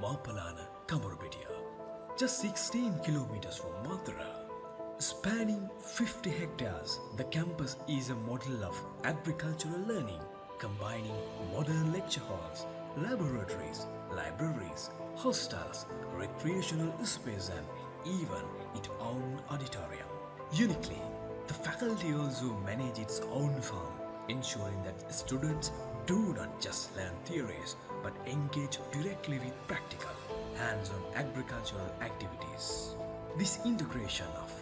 Mapalana, Kamarupitiya, just 16 kilometers from Mathura. Spanning 50 hectares, the campus is a model of agricultural learning, combining modern lecture halls, laboratories, libraries, hostels, recreational space and even its own auditorium. Uniquely, the faculty also manage its own farm, ensuring that students do not just learn theories but engage directly with practical, hands-on agricultural activities. This integration of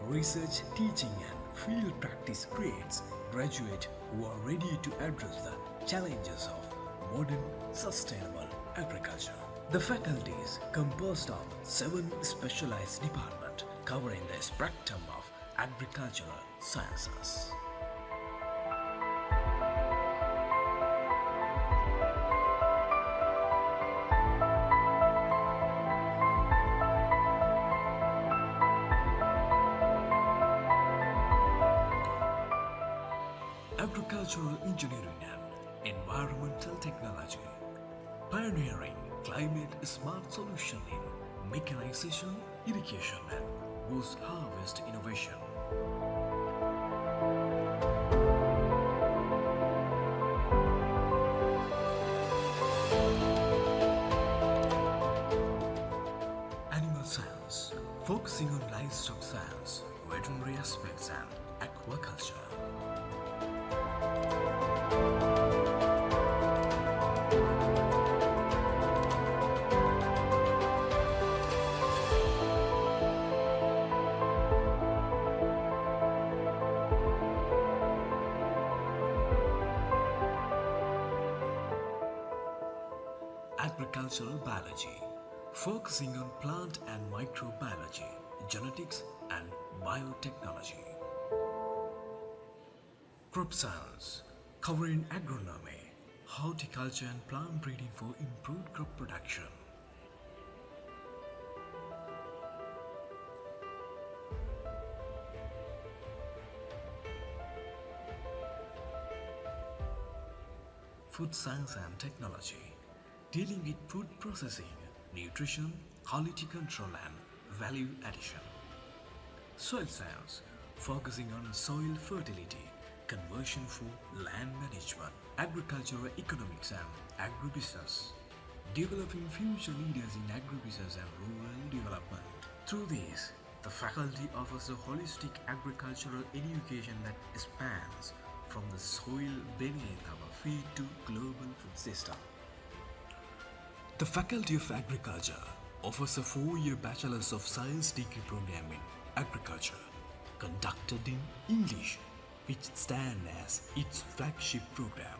research, teaching and field practice creates graduates who are ready to address the challenges of modern sustainable agriculture. The faculty is composed of 7 specialized departments covering the spectrum of agricultural sciences. Agricultural engineering and environmental technology, pioneering climate-smart solution in mechanization, irrigation and post-harvest innovation. Animal science, focusing on livestock science, veterinary aspects and aquaculture. Agricultural biology, focusing on plant and microbiology, genetics and biotechnology. Crop science, covering agronomy, horticulture and plant breeding for improved crop production. Food science and technology, dealing with food processing, nutrition, quality control and value addition. Soil science, focusing on soil fertility, conversion for land management, agricultural economics and agribusiness, developing future leaders in agribusiness and rural development. Through this, the faculty offers a holistic agricultural education that spans from the soil beneath our feet to global food system. The Faculty of Agriculture offers a 4-year Bachelor's of Science degree program in Agriculture, conducted in English, which stands as its flagship program.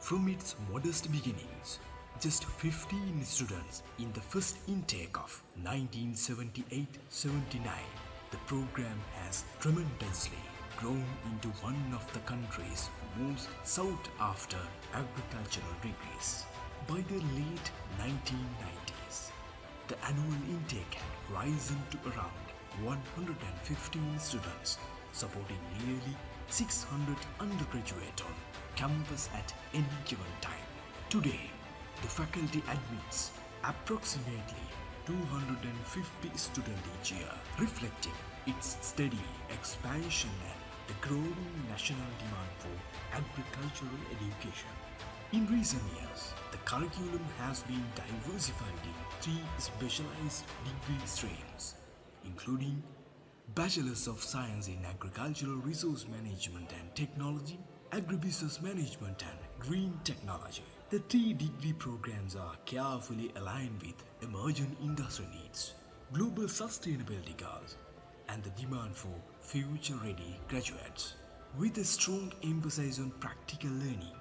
From its modest beginnings, just 15 students in the first intake of 1978-79, the program has tremendously grown into one of the country's most sought after agricultural degrees. By the late 1990s, the annual intake had risen to around 115 students, supporting nearly 600 undergraduates on campus at any given time. Today, the faculty admits approximately 250 students each year, reflecting its steady expansion and the growing national demand for agricultural education. In recent years, the curriculum has been diversified in 3 specialized degree streams, including Bachelor's of Science in Agricultural Resource Management and Technology, Agribusiness Management and Green Technology. The 3 degree programs are carefully aligned with emerging industry needs, global sustainability goals, and the demand for future-ready graduates. With a strong emphasis on practical learning,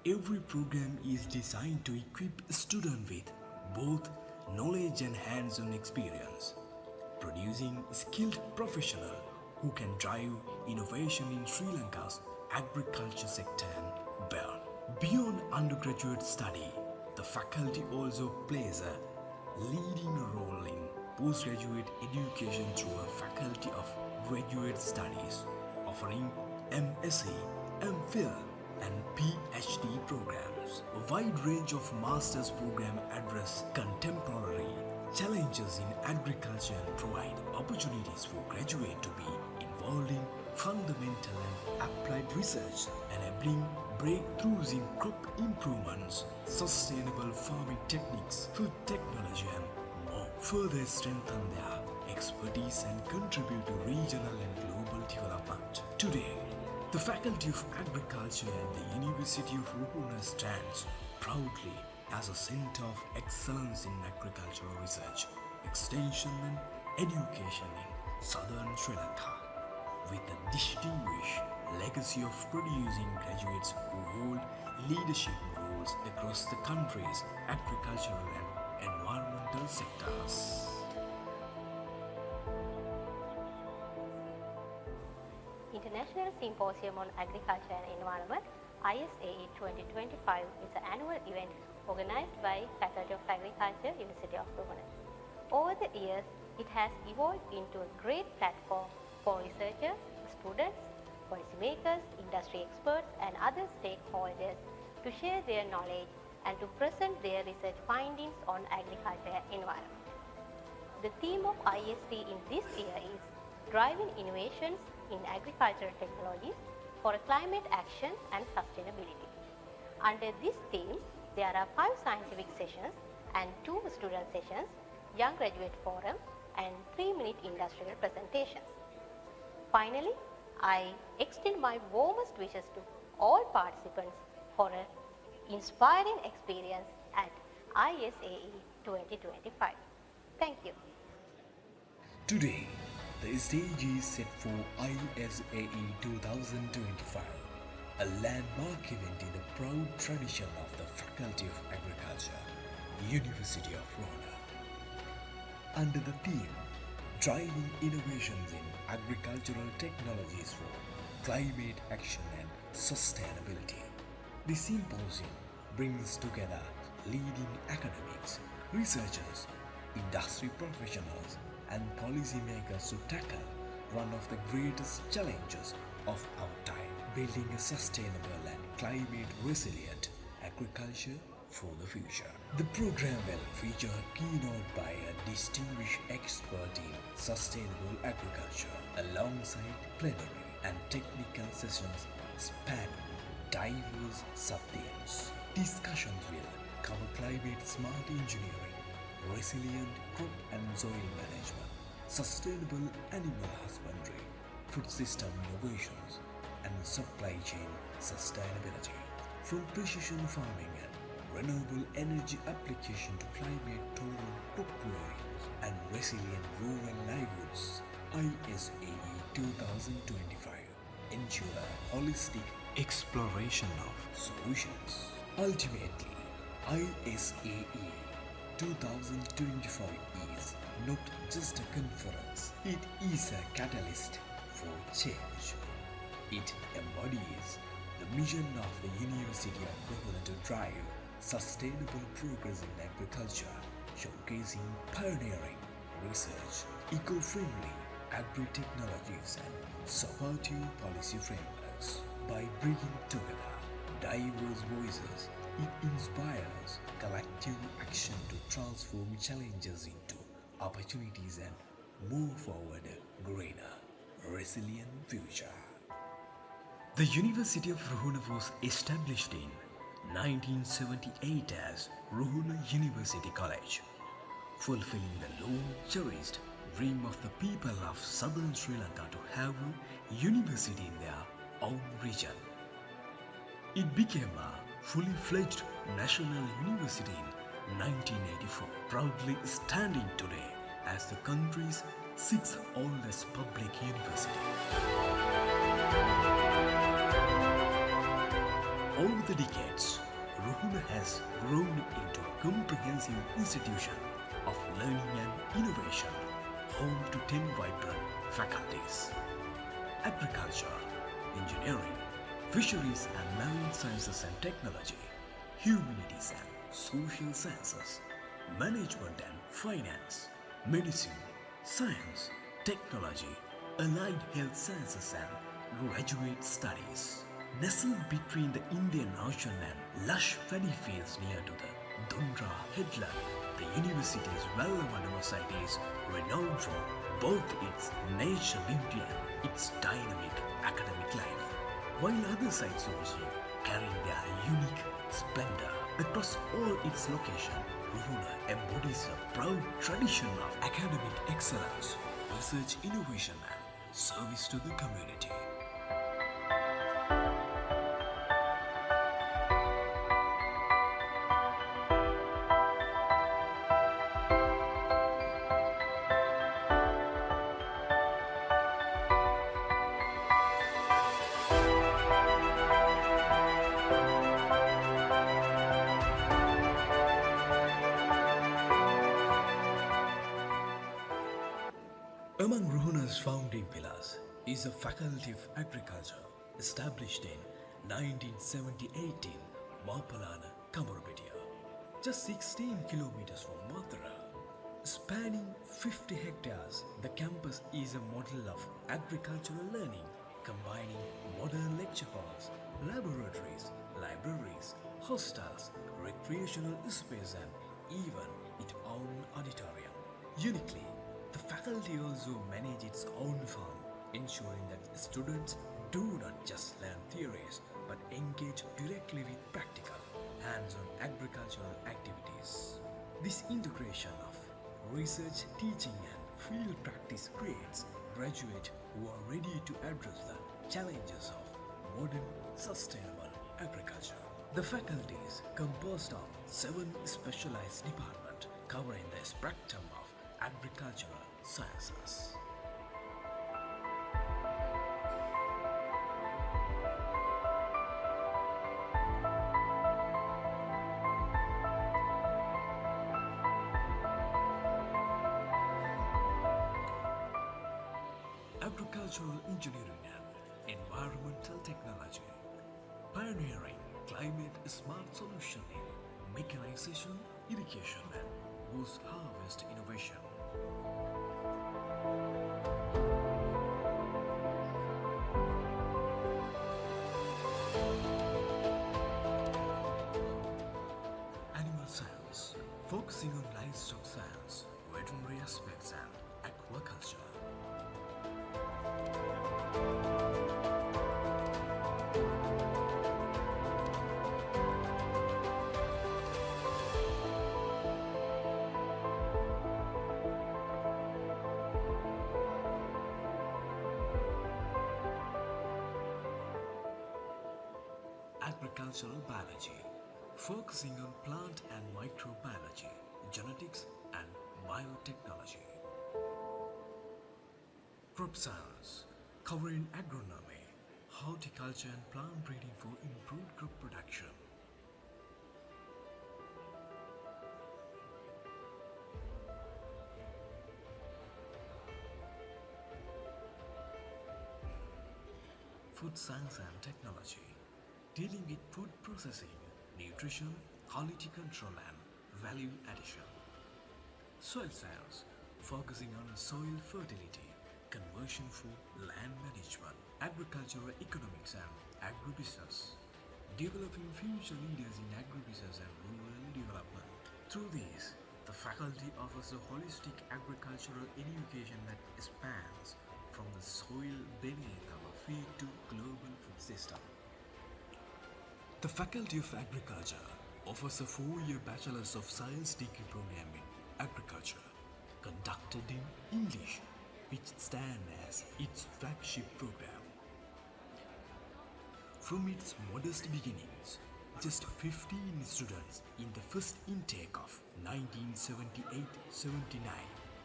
every program is designed to equip a student with both knowledge and hands-on experience, producing skilled professionals who can drive innovation in Sri Lanka's agriculture sector and beyond. Beyond undergraduate study, the faculty also plays a leading role in postgraduate education through a Faculty of Graduate Studies, offering MSc, MPhil and PhD programs. programs. A wide range of master's programs address contemporary challenges in agriculture and provide opportunities for graduates to be involved in fundamental and applied research, enabling breakthroughs in crop improvements, sustainable farming techniques, food technology, and more. Further strengthen their expertise and contribute to regional and global development. Today, the Faculty of Agriculture at the University of Ruhuna stands proudly as a center of excellence in agricultural research, extension and education in southern Sri Lanka, with a distinguished legacy of producing graduates who hold leadership roles across the country's agricultural and environmental sectors. International Symposium on Agriculture and Environment ISAE 2025 is an annual event organized by Faculty of Agriculture, University of Ruhuna. Over the years, it has evolved into a great platform for researchers, students, policymakers, industry experts and other stakeholders to share their knowledge and to present their research findings on agriculture and environment. The theme of ISD in this year is Driving Innovations in Agricultural Technologies for Climate Action and Sustainability. Under this theme, there are 5 scientific sessions and 2 student sessions, young graduate forum and 3-minute industrial presentations. Finally, I extend my warmest wishes to all participants for an inspiring experience at ISAE 2025. Thank you. Today, the stage is set for ISAE 2025, a landmark event in the proud tradition of the Faculty of Agriculture, University of Ruhuna. Under the theme, Driving Innovations in Agricultural Technologies for Climate Action and Sustainability, the symposium brings together leading academics, researchers, industry professionals, and policymakers to tackle one of the greatest challenges of our time, building a sustainable and climate-resilient agriculture for the future. The program will feature a keynote by a distinguished expert in sustainable agriculture, alongside plenary and technical sessions spanning diverse subthemes. Discussions will cover climate-smart engineering, resilient crop and soil management, sustainable animal husbandry, food system innovations, and supply chain sustainability. From precision farming and renewable energy application to climate-tolerant crop growings and resilient rural livelihoods, ISAE 2025 ensure a holistic exploration of solutions. Ultimately, ISAE 2025 is not just a conference, it is a catalyst for change. It embodies the mission of the University of Ruhuna to drive sustainable progress in agriculture, showcasing pioneering research, eco-friendly agri-technologies and supportive policy frameworks. By bringing together diverse voices, it inspires collective action to transform challenges into opportunities and move forward a greener, resilient future. The University of Ruhuna was established in 1978 as Ruhuna University College, fulfilling the long-cherished dream of the people of southern Sri Lanka to have a university in their own region. It became a fully fledged national university in 1984, proudly standing today as the country's 6th oldest public university. Over the decades, Ruhuna has grown into a comprehensive institution of learning and innovation, home to 10 vibrant faculties: agriculture, engineering, fisheries and marine sciences and technology, humanities and social sciences, management and finance, medicine, science, technology, allied health sciences and graduate studies. Nestled between the Indian Ocean and lush paddy fields near to the Dundra headland, the university is well-known site is renowned for both its nature beauty and its dynamic academic life, while other sites also carrying their unique splendor. Across all its locations, Ruhuna embodies a proud tradition of academic excellence, research innovation and service to the community. Among Ruhuna's founding pillars is the Faculty of Agriculture, established in 1978 in Mapalana, Kamarupitiya, just 16 kilometers from Mathura. Spanning 50 hectares, the campus is a model of agricultural learning, combining modern lecture halls, laboratories, libraries, hostels, recreational space and even its own auditorium. Uniquely, the faculty also manage its own farm, ensuring that students do not just learn theories but engage directly with practical, hands-on agricultural activities. This integration of research, teaching and field practice creates graduates who are ready to address the challenges of modern sustainable agriculture. The faculty is composed of 7 specialized departments covering the spectrum of agricultural sciences. Agricultural engineering and environmental technology, pioneering climate-smart solution in mechanization, irrigation and post-harvest innovation. Animal science, focusing on livestock science, veterinary aspects and aquaculture. Agricultural biology, focusing on plant and microbiology, genetics and biotechnology. Crop science, covering agronomy, horticulture and plant breeding for improved crop production. Food science and technology, dealing with food processing, nutrition, quality control and value addition. Soil science, focusing on soil fertility, conversion for land management, agricultural economics and agribusiness, developing future leaders in agribusiness and rural development. Through these, the faculty offers a holistic agricultural education that spans from the soil beneath our feet to global food system. The Faculty of Agriculture offers a 4-year Bachelor's of Science degree program in Agriculture, conducted in English, which stands as its flagship program. From its modest beginnings, just 15 students in the first intake of 1978-79,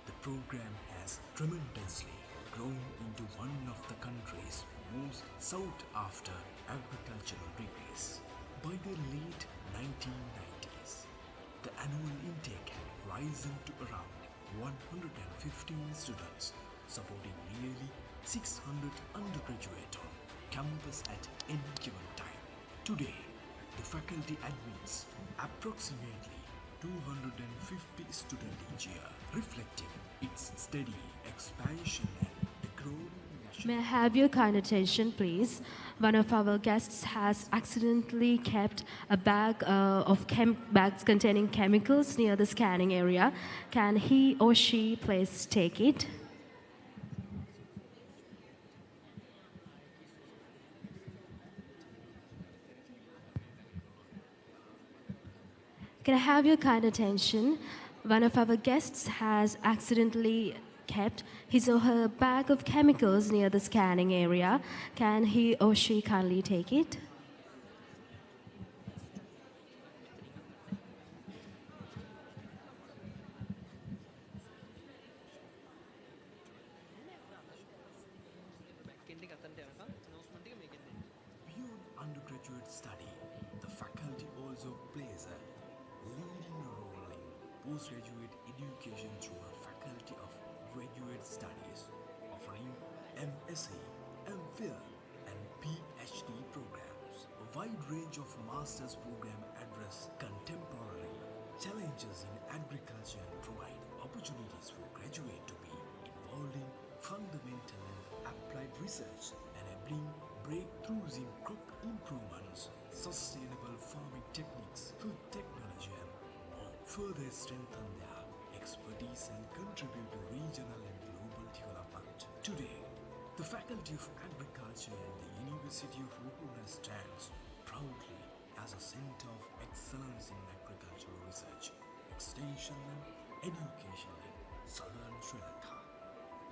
the program has tremendously grown into one of the country's most sought-after agricultural degrees. By the late 1990s, the annual intake had risen to around 115 students, supporting nearly 600 undergraduates on campus at any given time. Today, the faculty admits approximately 250 students each year, reflecting its steady expansion and the growing May I have your kind attention, please? One of our guests has accidentally kept a bag of bags containing chemicals near the scanning area. Can he or she please take it? Can I have your kind attention? One of our guests has accidentally kept his or her bag of chemicals near the scanning area. Can he or she kindly take it? Beyond undergraduate study, the faculty also plays a leading role in postgraduate education through a Faculty of Graduate Studies, offering MSc, MPhil, and PhD programs. A wide range of master's programs address contemporary challenges in agriculture and provide opportunities for graduates to be involved in fundamental and applied research, enabling breakthroughs in crop improvements, sustainable farming techniques, food technology, and more. Further strengthen their expertise and contribute to regional and global development. Today, the Faculty of Agriculture and the University of Ruhuna stands proudly as a center of excellence in agricultural research, extension, and education in southern Sri Lanka,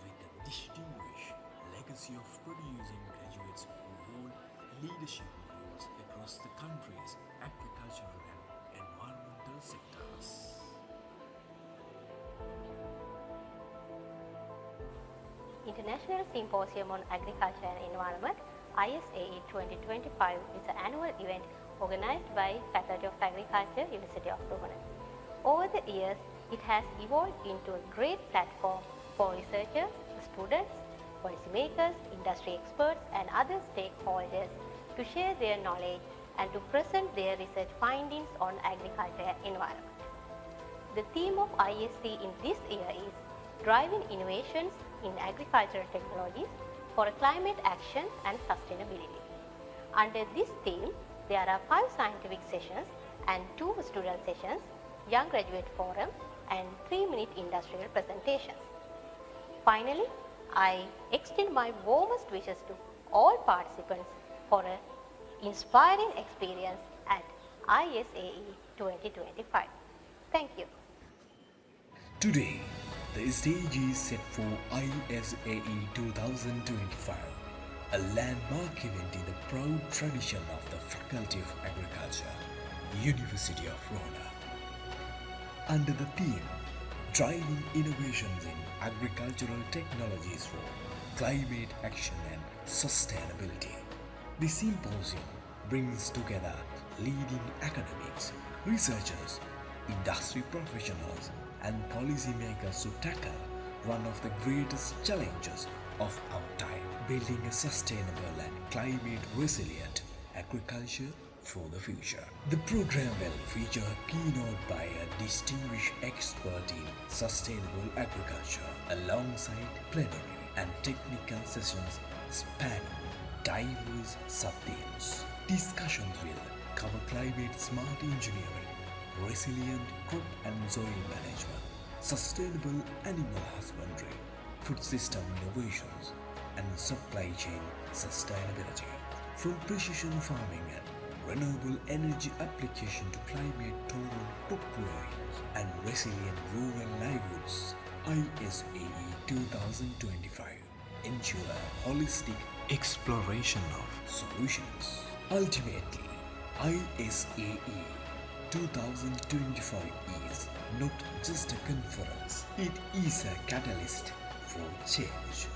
with a distinguished legacy of producing graduates who hold leadership roles across the country's agricultural and environmental sectors. International Symposium on Agriculture and Environment ISAE 2025 is an annual event organized by Faculty of Agriculture, University of Ruhuna. Over the years, it has evolved into a great platform for researchers, students, policymakers, industry experts, and other stakeholders to share their knowledge and to present their research findings on agriculture and environment. The theme of ISC in this year is Driving Innovations in Agricultural Technologies for Climate Action and Sustainability. Under this theme, there are 5 scientific sessions and 2 student sessions, Young Graduate Forum, and 3-minute industrial presentations. Finally, I extend my warmest wishes to all participants for an inspiring experience at ISAE 2025. Thank you. Today, the stage is set for ISAE 2025, a landmark event in the proud tradition of the Faculty of Agriculture, University of Ruhuna. Under the theme, Driving Innovations in Agricultural Technologies for Climate Action and Sustainability, the symposium brings together leading academics, researchers, industry professionals, and policymakers to tackle one of the greatest challenges of our time, building a sustainable and climate resilient agriculture for the future. The program will feature a keynote by a distinguished expert in sustainable agriculture alongside plenary and technical sessions spanning diverse sub-themes. Discussions will cover climate smart engineering, resilient crop and soil management, sustainable animal husbandry, food system innovations, and supply chain sustainability. From precision farming and renewable energy application to climate tolerant crop growing and resilient rural livelihoods, ISAE 2025 ensure a holistic exploration of solutions. Ultimately, ISAE 2025 is not just a conference, it is a catalyst for change.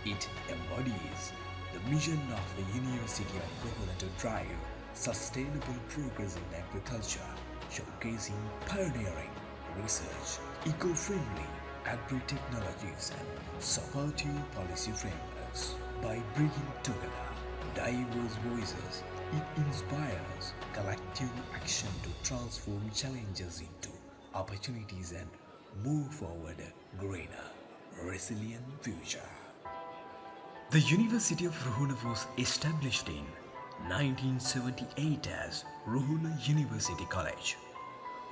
It embodies the mission of the University of Ruhuna to drive sustainable progress in agriculture, showcasing pioneering research, eco-friendly agri-technologies, and supportive policy frameworks. By bringing together diverse voices, it inspires collective action to transform challenges into opportunities and move forward a greener, resilient future. The University of Ruhuna was established in 1978 as Ruhuna University College,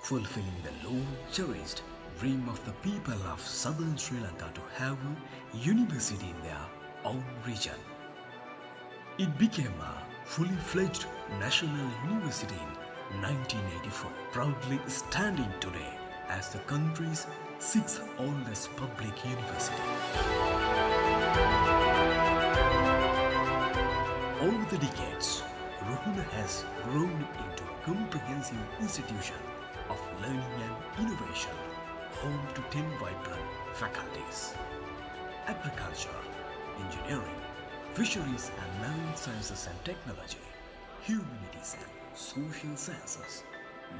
fulfilling the long-cherished dream of the people of southern Sri Lanka to have a university in their own region. It became a fully fledged national university in 1984, proudly standing today as the country's sixth oldest public university. Over the decades, Ruhuna has grown into a comprehensive institution of learning and innovation, home to 10 vibrant faculties: agriculture, engineering, fisheries and marine sciences and technology, humanities and social sciences,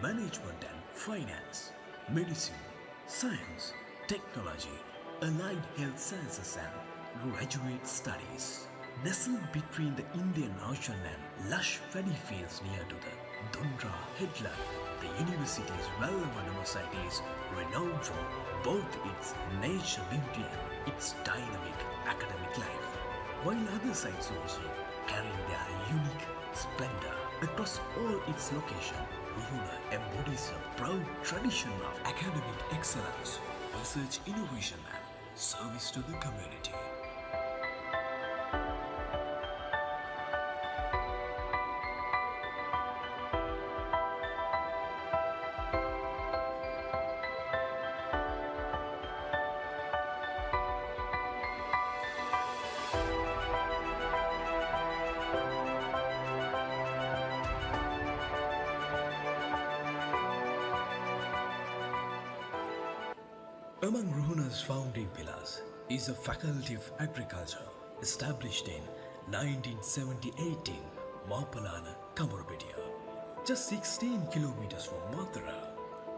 management and finance, medicine, science, technology, allied health sciences and graduate studies. Nestled between the Indian Ocean and lush paddy fields near to the Dundra headland, the university's well-known site is renowned for both its nature beauty and its dynamic academic life, while other sites also carry their unique splendor. Across all its locations, Ruhuna embodies a proud tradition of academic excellence, research innovation and service to the community. Among Ruhuna's founding pillars is the Faculty of Agriculture, established in 1978 in Mapalana, Kamarupitiya, just 16 kilometers from Mathura.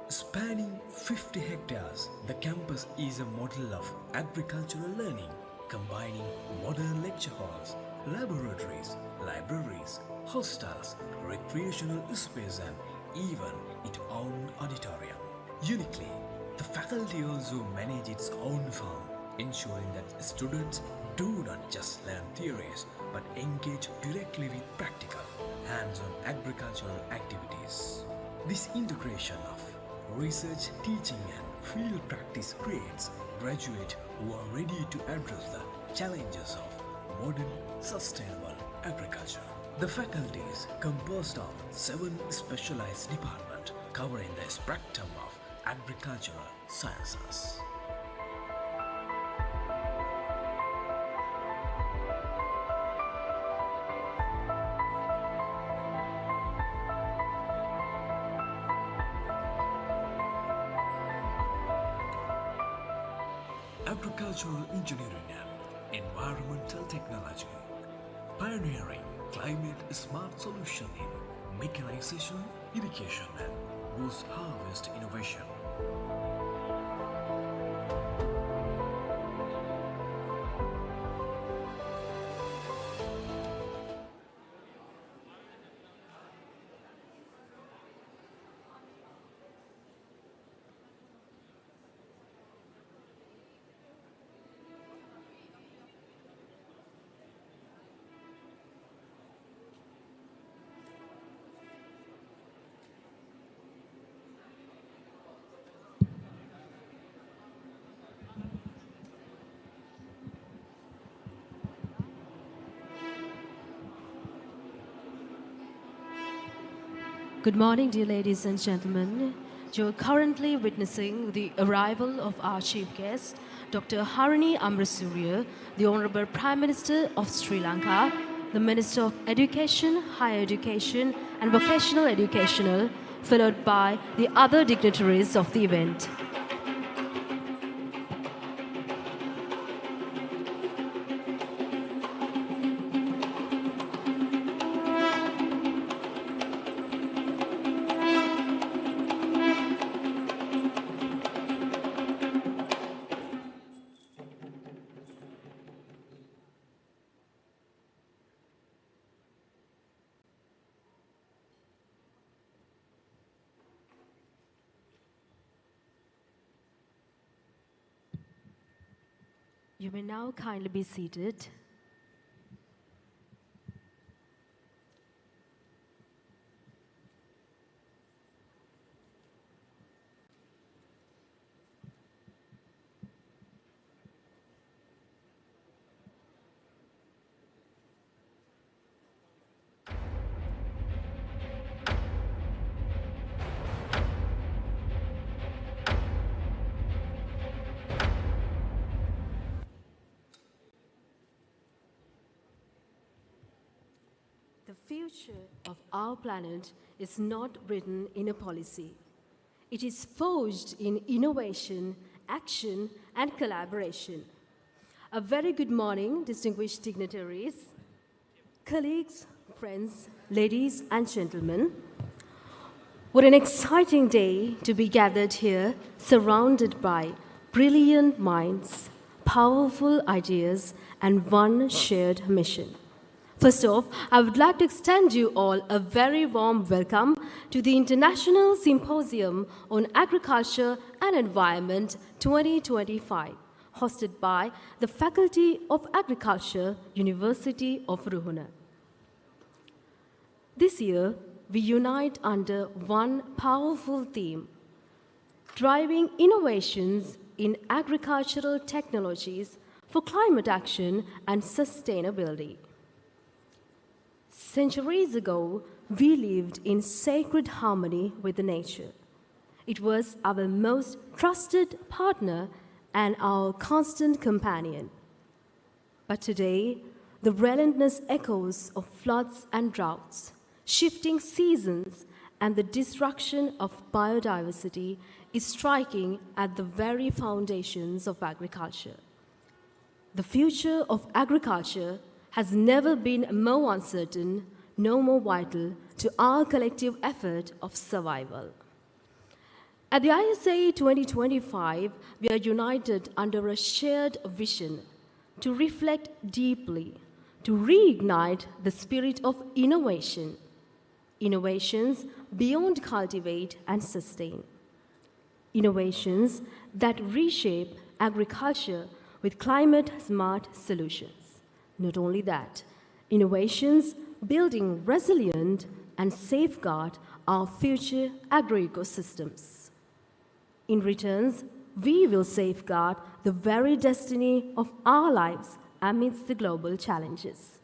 Spanning 50 hectares, the campus is a model of agricultural learning, combining modern lecture halls, laboratories, libraries, hostels, recreational space and even its own auditorium. Uniquely, the faculty also manage its own farm, ensuring that students do not just learn theories but engage directly with practical, hands-on agricultural activities. This integration of research, teaching and field practice creates graduates who are ready to address the challenges of modern sustainable agriculture. The faculty is composed of 7 specialized departments covering the spectrum of agricultural sciences. Agricultural engineering and environmental technology, pioneering climate-smart solution in mechanization, irrigation and post-harvest innovation. Good morning, dear ladies and gentlemen. You're currently witnessing the arrival of our chief guest, Dr. Harini Amrasuriya, the Honorable Prime Minister of Sri Lanka, the Minister of Education, Higher Education and Vocational Educational, followed by the other dignitaries of the event. You may now kindly be seated. future of our planet is not written in a policy. It is forged in innovation, action, and collaboration. A very good morning, distinguished dignitaries, colleagues, friends, ladies and gentlemen. What an exciting day to be gathered here, surrounded by brilliant minds, powerful ideas, and one shared mission. First off, I would like to extend you all a very warm welcome to the International Symposium on Agriculture and Environment 2025, hosted by the Faculty of Agriculture, University of Ruhuna. This year, we unite under one powerful theme: driving innovations in agricultural technologies for climate action and sustainability. Centuries ago, we lived in sacred harmony with nature. It was our most trusted partner and our constant companion. But today, the relentless echoes of floods and droughts, shifting seasons, and the destruction of biodiversity is striking at the very foundations of agriculture. The future of agriculture has never been more uncertain, no more vital to our collective effort of survival. At the ISAE 2025, we are united under a shared vision to reflect deeply, to reignite the spirit of innovation, innovations beyond cultivate and sustain, innovations that reshape agriculture with climate-smart solutions. Not only that, innovations building resilient and safeguard our future agro-ecosystems. In return, we will safeguard the very destiny of our lives amidst the global challenges.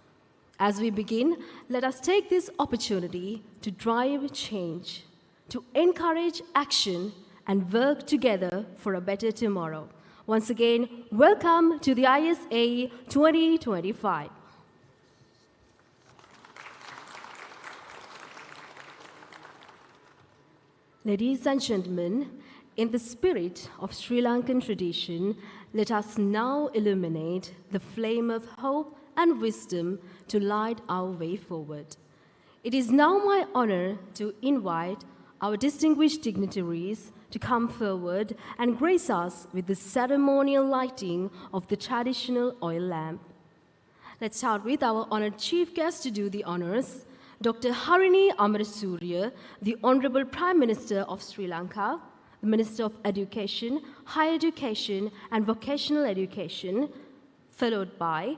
As we begin, let us take this opportunity to drive change, to encourage action, and work together for a better tomorrow. Once again, welcome to the ISAE 2025. Ladies and gentlemen, in the spirit of Sri Lankan tradition, let us now illuminate the flame of hope and wisdom to light our way forward. It is now my honor to invite our distinguished dignitaries to come forward and grace us with the ceremonial lighting of the traditional oil lamp. Let's start with our honored chief guest to do the honors, Dr. Harini Amarasuriya, the Honorable Prime Minister of Sri Lanka, the Minister of Education, Higher Education and Vocational Education, followed by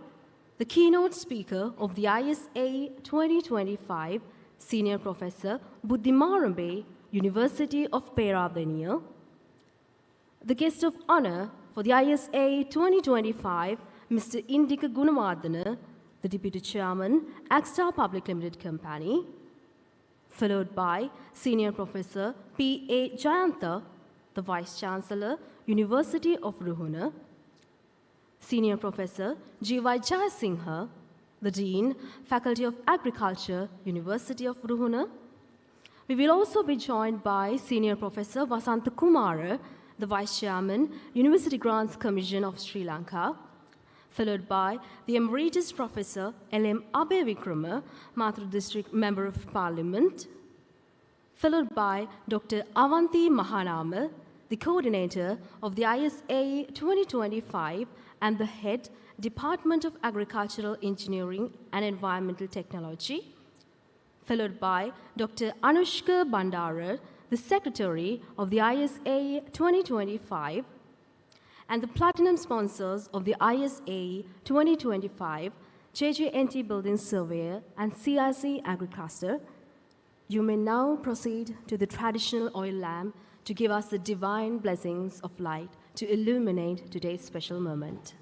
the keynote speaker of the ISAE 2025, Senior Professor Buddhimarambe, University of Peradeniya. The guest of honor for the ISAE 2025, Mr. Indika Gunawardena, the Deputy Chairman, Agstar Public Limited Company, followed by Senior Professor P.A. Jayantha, the Vice-chancellor, University of Ruhuna, Senior Professor G.Y. Jayasinghe, the Dean, Faculty of Agriculture, University of Ruhuna. We will also be joined by Senior Professor Vasantha Kumara, the Vice Chairman, University Grants Commission of Sri Lanka, followed by the Emeritus Professor L.M. Abe Vikrama, Mathura District Member of Parliament, followed by Dr. Avanti Mahanama, the Coordinator of the ISAE 2025 and the Head, Department of Agricultural Engineering and Environmental Technology, followed by Dr. Anushka Bandara, the Secretary of the ISAE 2025, and the platinum sponsors of the ISAE 2025, JJNT Building Surveyor and CIC Agriculture. You may now proceed to the traditional oil lamp to give us the divine blessings of light to illuminate today's special moment.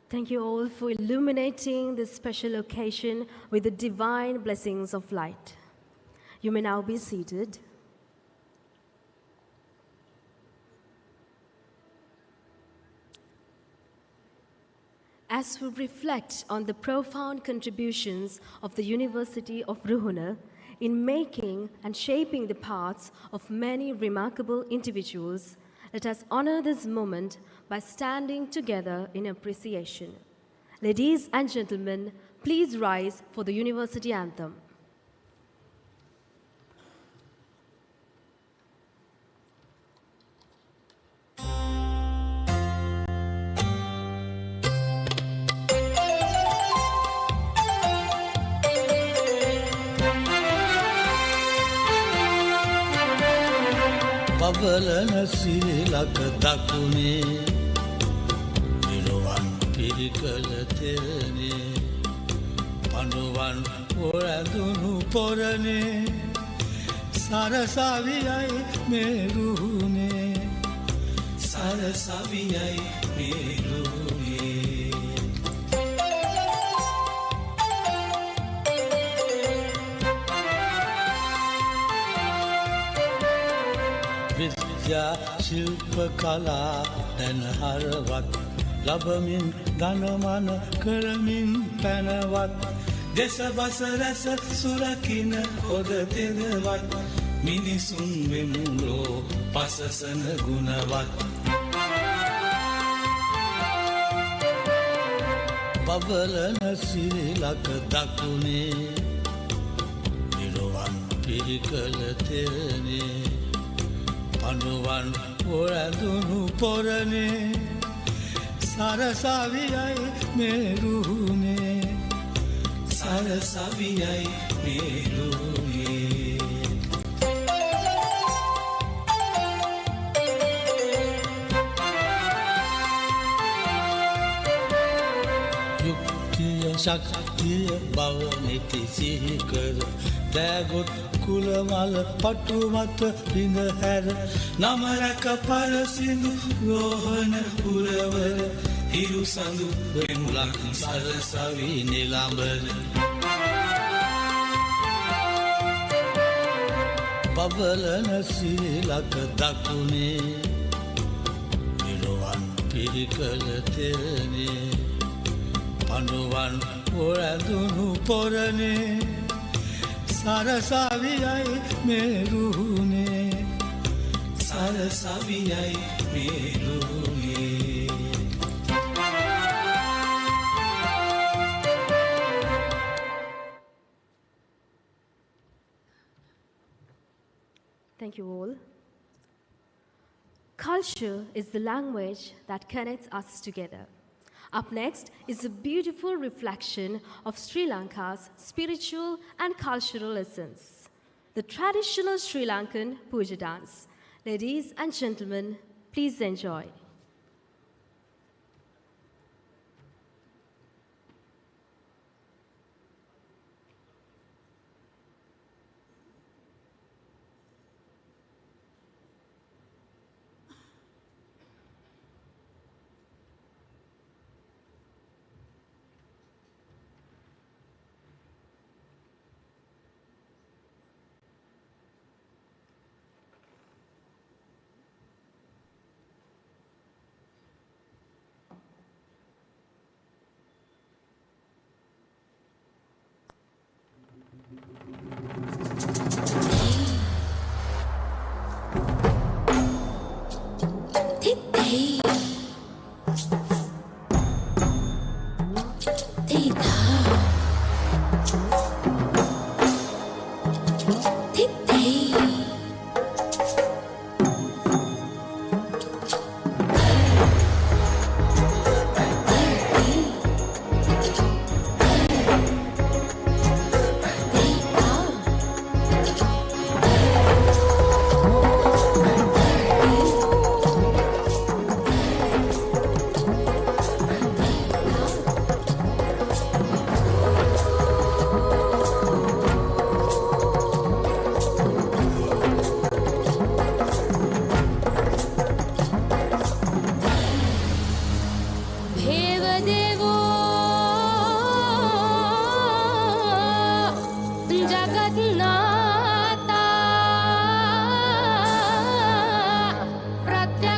Thank you all for illuminating this special occasion with the divine blessings of light. You may now be seated. As we reflect on the profound contributions of the University of Ruhuna in making and shaping the paths of many remarkable individuals, let us honor this moment by standing together in appreciation. Ladies and gentlemen, please rise for the University Anthem. පවලන සීලක දකුණේ විරුවන් පිරිකල තෙරනේ පඬුවන් ඔරැඳුණු පොරනේ සරසවියයි මෙරුනේ සරසවියයි මෙරුනේ විද්‍යා ශිල්ප කලා දැන හරවත් ලබමින් ධනමන කරමින් පැනවත් දෙසබස රැස සුරකින හොද තෙරවත් මිනිසුන් වෙමුලෝ පසසන ගුණවත් බබලන සිරිලක දකුණේ විරුවන් පිරිකල තෙරනේ පඬුවන් ඔරැඳුණු පොරනේ සරසවියයි මෙරුනේ සරසවියයි මෙරුනේ යුක්තිය ශක්තිය බව නිති සිහි කර දෑගොත් කුලමල පටු මත පිඳ හැර නමරැක පරසිදු රෝහණ පුරවර හිරු සඳු වෙමුලක් සරසවි නිලඹර බබලන සීලක දකුණේ විරුවන් පිරිකල තෙරනේ පඬුවන් ඔරැඳුණු පොරනේ සරසවියයි මෙරුනේ සරසවියයි මෙරුනේ Thank you all. Culture is the language that connects us together. Up next is a beautiful reflection of Sri Lanka's spiritual and cultural essence, the traditional Sri Lankan Puja dance. Ladies and gentlemen, please enjoy.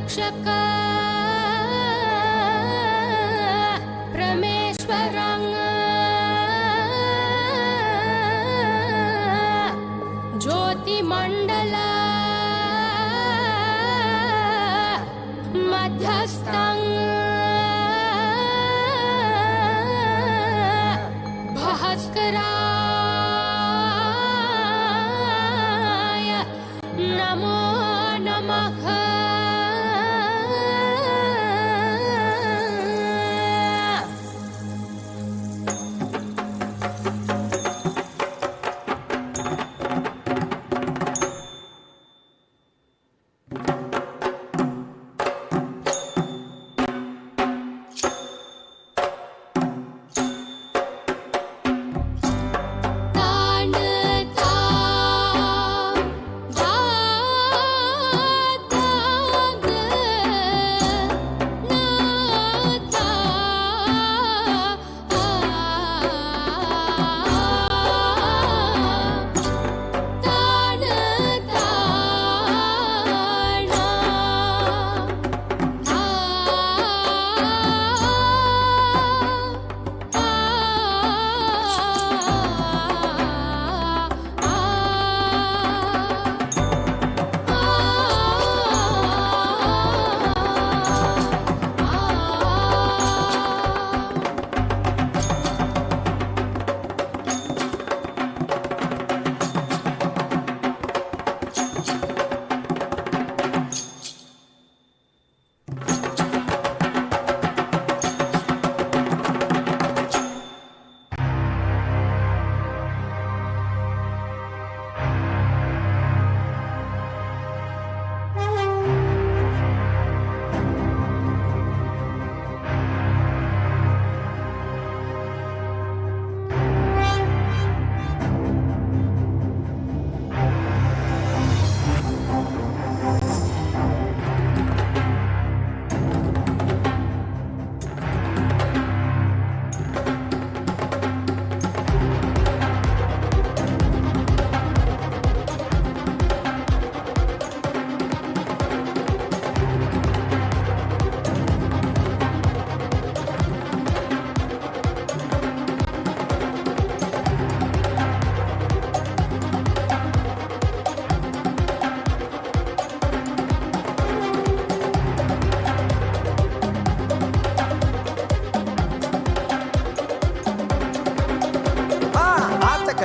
रक्षक प्रमेश्वरं ज्योतिमण्डल मध्यस्थं भास्कराय नमो नमः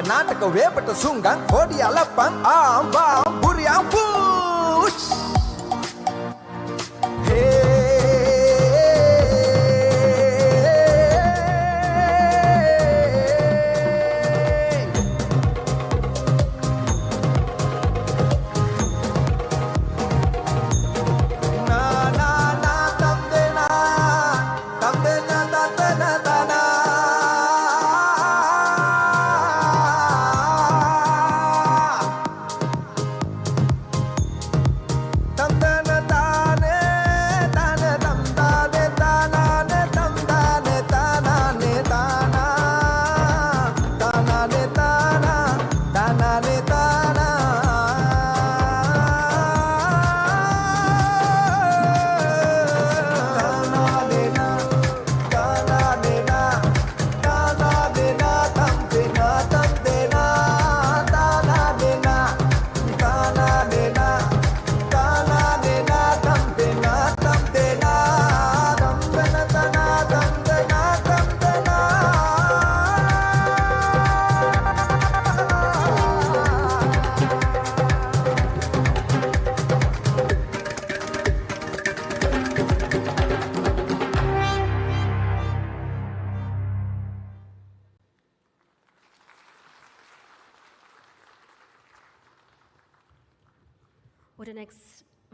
natak wepet sunggang bodi alapang bam buri ampush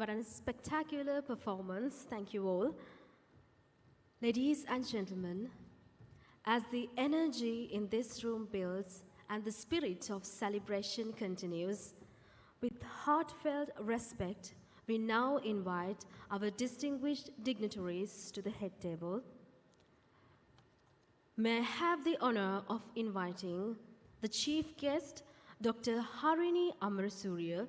What a spectacular performance. Thank you all. Ladies and gentlemen, as the energy in this room builds and the spirit of celebration continues, with heartfelt respect, we now invite our distinguished dignitaries to the head table. May I have the honor of inviting the chief guest, Dr. Harini Amarasuriya,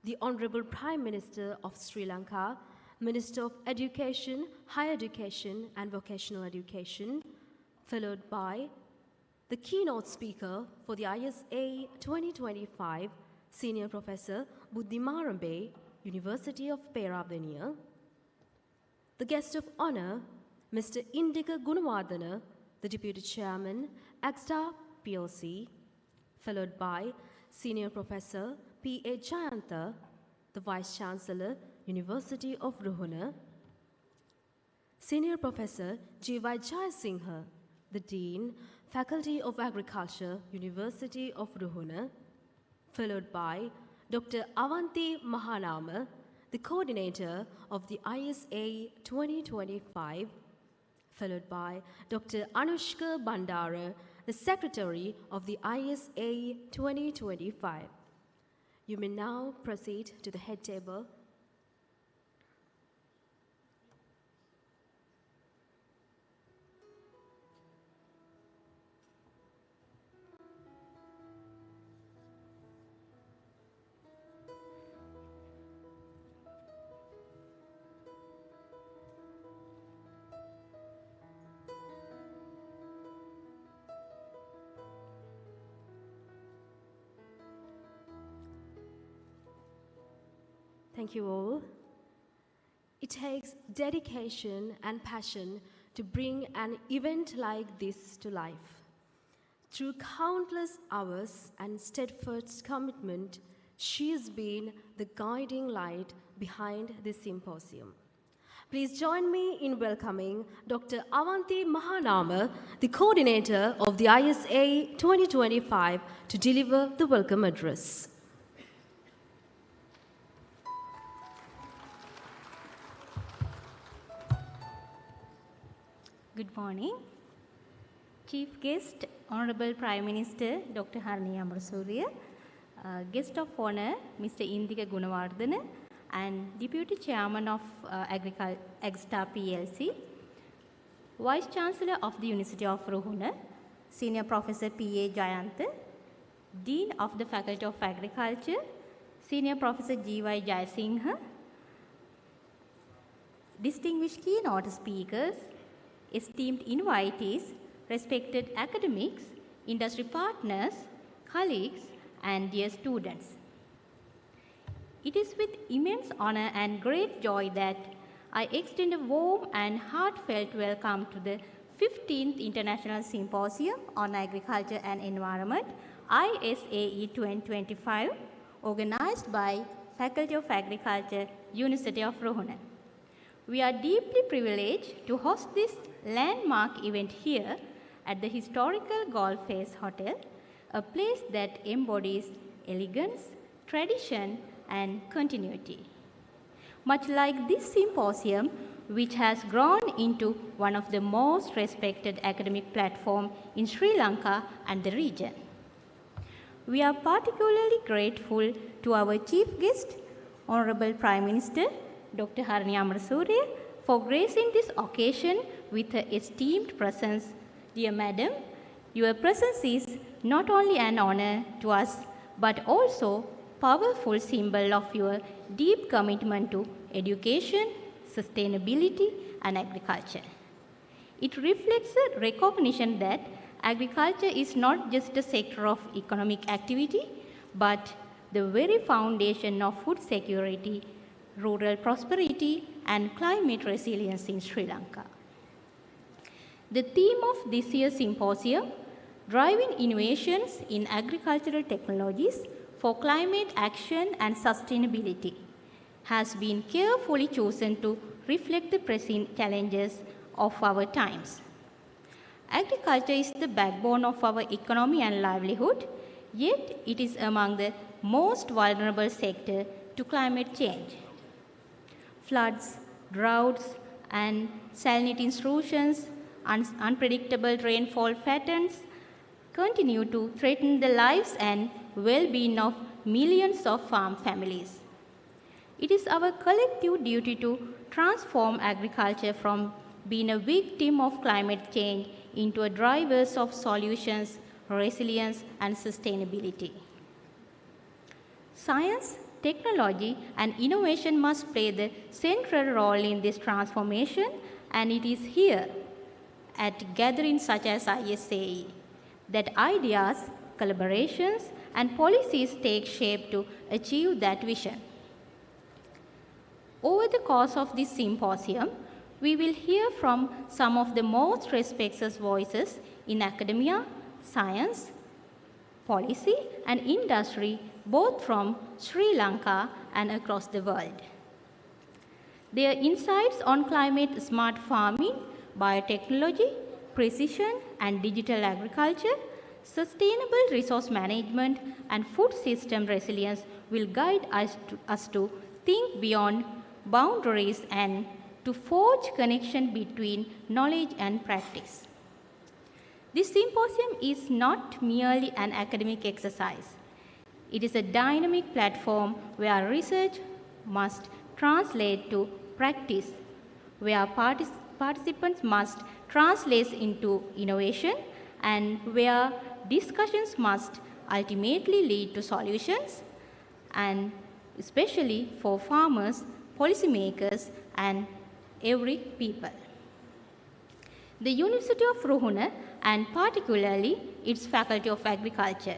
the Honorable Prime Minister of Sri Lanka, Minister of Education, Higher Education and Vocational Education, followed by the keynote speaker for the ISAE 2025, Senior Professor Buddhimarambe, University of Peradeniya. The guest of honor, Mr. Indika Gunawardana, the Deputy Chairman, AGSTA PLC, followed by Senior Professor P.A. Jayantha, the Vice-chancellor, University of Ruhuna, Senior Professor G.Y. Jayasinghe, the Dean, Faculty of Agriculture, University of Ruhuna, followed by Dr. Avanti Mahanama, the coordinator of the ISAE 2025, followed by Dr. Anushka Bandara, the secretary of the ISAE 2025. You may now proceed to the head table. Thank you all. It takes dedication and passion to bring an event like this to life. Through countless hours and steadfast commitment, she has been the guiding light behind this symposium. Please join me in welcoming Dr. Avanti Mahanama, the coordinator of the ISAE 2025, to deliver the welcome address. Good morning. Chief guest, Honorable Prime Minister Dr. Harani Amarasuriya, guest of honor Mr. Indika Gunawardana, and Deputy Chairman of AGSTA PLC, Vice-chancellor of the University of Ruhuna, Senior Professor P.A. Jayantha, Dean of the Faculty of Agriculture, Senior Professor G.Y. Jayasinghe, distinguished keynote speakers, esteemed invitees, respected academics, industry partners, colleagues, and dear students. It is with immense honor and great joy that I extend a warm and heartfelt welcome to the 15th International Symposium on Agriculture and Environment, ISAE 2025, organized by Faculty of Agriculture, University of Ruhuna. We are deeply privileged to host this landmark event here at the historical Golf Face Hotel, a place that embodies elegance, tradition, and continuity. Much like this symposium, which has grown into one of the most respected academic platforms in Sri Lanka and the region. We are particularly grateful to our chief guest, Honorable Prime Minister Dr. Harani Amarasuriya, for gracing this occasion with her esteemed presence. Dear Madam, your presence is not only an honor to us, but also powerful symbol of your deep commitment to education, sustainability, and agriculture. It reflects a recognition that agriculture is not just a sector of economic activity, but the very foundation of food security, rural prosperity, and climate resilience in Sri Lanka. The theme of this year's symposium, Driving Innovations in Agricultural Technologies for Climate Action and Sustainability, has been carefully chosen to reflect the pressing challenges of our times. Agriculture is the backbone of our economy and livelihood, yet it is among the most vulnerable sectors to climate change. Floods, droughts, and salinity intrusions, unpredictable rainfall patterns continue to threaten the lives and well-being of millions of farm families. It is our collective duty to transform agriculture from being a victim of climate change into a driver of solutions, resilience, and sustainability. Science, technology and innovation must play the central role in this transformation, and it is here at gatherings such as ISAE that ideas, collaborations, and policies take shape to achieve that vision. Over the course of this symposium, we will hear from some of the most respected voices in academia, science, policy, and industry, both from Sri Lanka and across the world. Their insights on climate smart farming, biotechnology, precision and digital agriculture, sustainable resource management, and food system resilience will guide us to think beyond boundaries and to forge connection between knowledge and practice. This symposium is not merely an academic exercise. It is a dynamic platform where research must translate to practice, where participants must translate into innovation, and where discussions must ultimately lead to solutions, and especially for farmers, policymakers, and every people. The University of Ruhuna, and particularly its Faculty of Agriculture,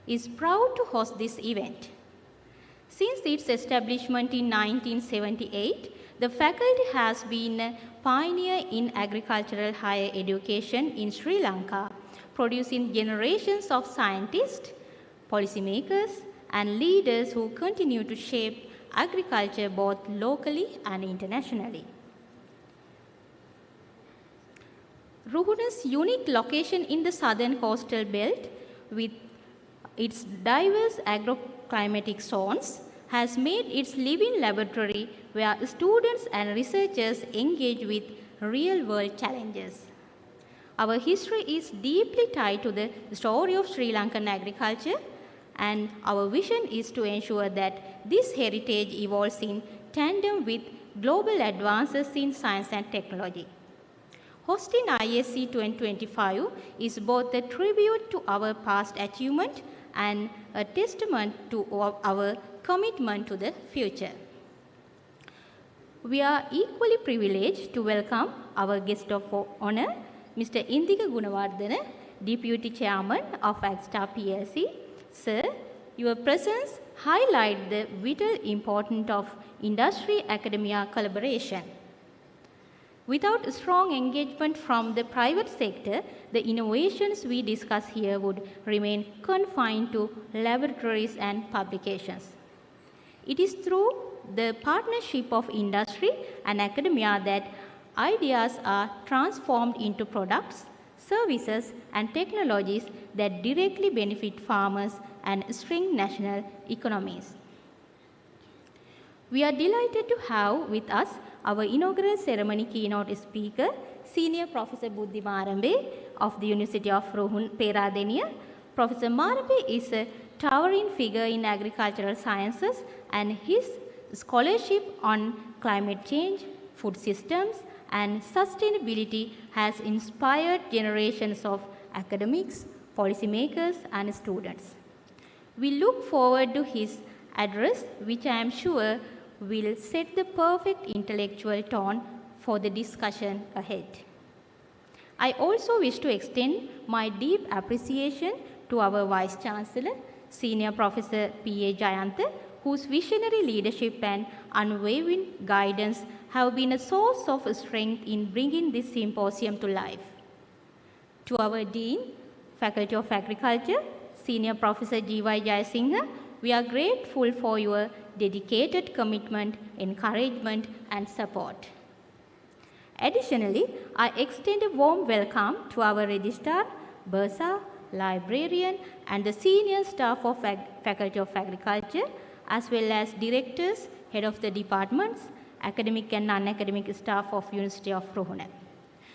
is proud to host this event. Since its establishment in 1978, the faculty has been a pioneer in agricultural higher education in Sri Lanka, producing generations of scientists, policymakers, and leaders who continue to shape agriculture both locally and internationally. Ruhuna's unique location in the southern coastal belt with its diverse agroclimatic zones has made its living laboratory where students and researchers engage with real-world challenges. Our history is deeply tied to the story of Sri Lankan agriculture, and our vision is to ensure that this heritage evolves in tandem with global advances in science and technology. Hosting ISE 2025 is both a tribute to our past achievement and a testament to our commitment to the future. We are equally privileged to welcome our guest of honor, Mr. Indika Gunawardena, Deputy Chairman of AgStar PLC. Sir, your presence highlights the vital importance of industry-academia collaboration. Without strong engagement from the private sector, the innovations we discuss here would remain confined to laboratories and publications. It is through the partnership of industry and academia that ideas are transformed into products, services, and technologies that directly benefit farmers and strengthen national economies. We are delighted to have with us our inaugural ceremony keynote speaker, Senior Professor Buddhi Marambe of the University of Peradeniya. Professor Marambe is a towering figure in agricultural sciences, and his scholarship on climate change, food systems, and sustainability has inspired generations of academics, policymakers, and students. We look forward to his address, which I am sure will set the perfect intellectual tone for the discussion ahead. I also wish to extend my deep appreciation to our Vice-chancellor, Senior Professor P.A. Jayantha, whose visionary leadership and unwavering guidance have been a source of strength in bringing this symposium to life. To our Dean, Faculty of Agriculture, Senior Professor G.Y. Jayasinghe, we are grateful for your dedicated commitment, encouragement, and support. Additionally, I extend a warm welcome to our registrar, bursar, librarian, and the senior staff of Faculty of Agriculture, as well as directors, head of the departments, academic and non-academic staff of University of Ruhuna.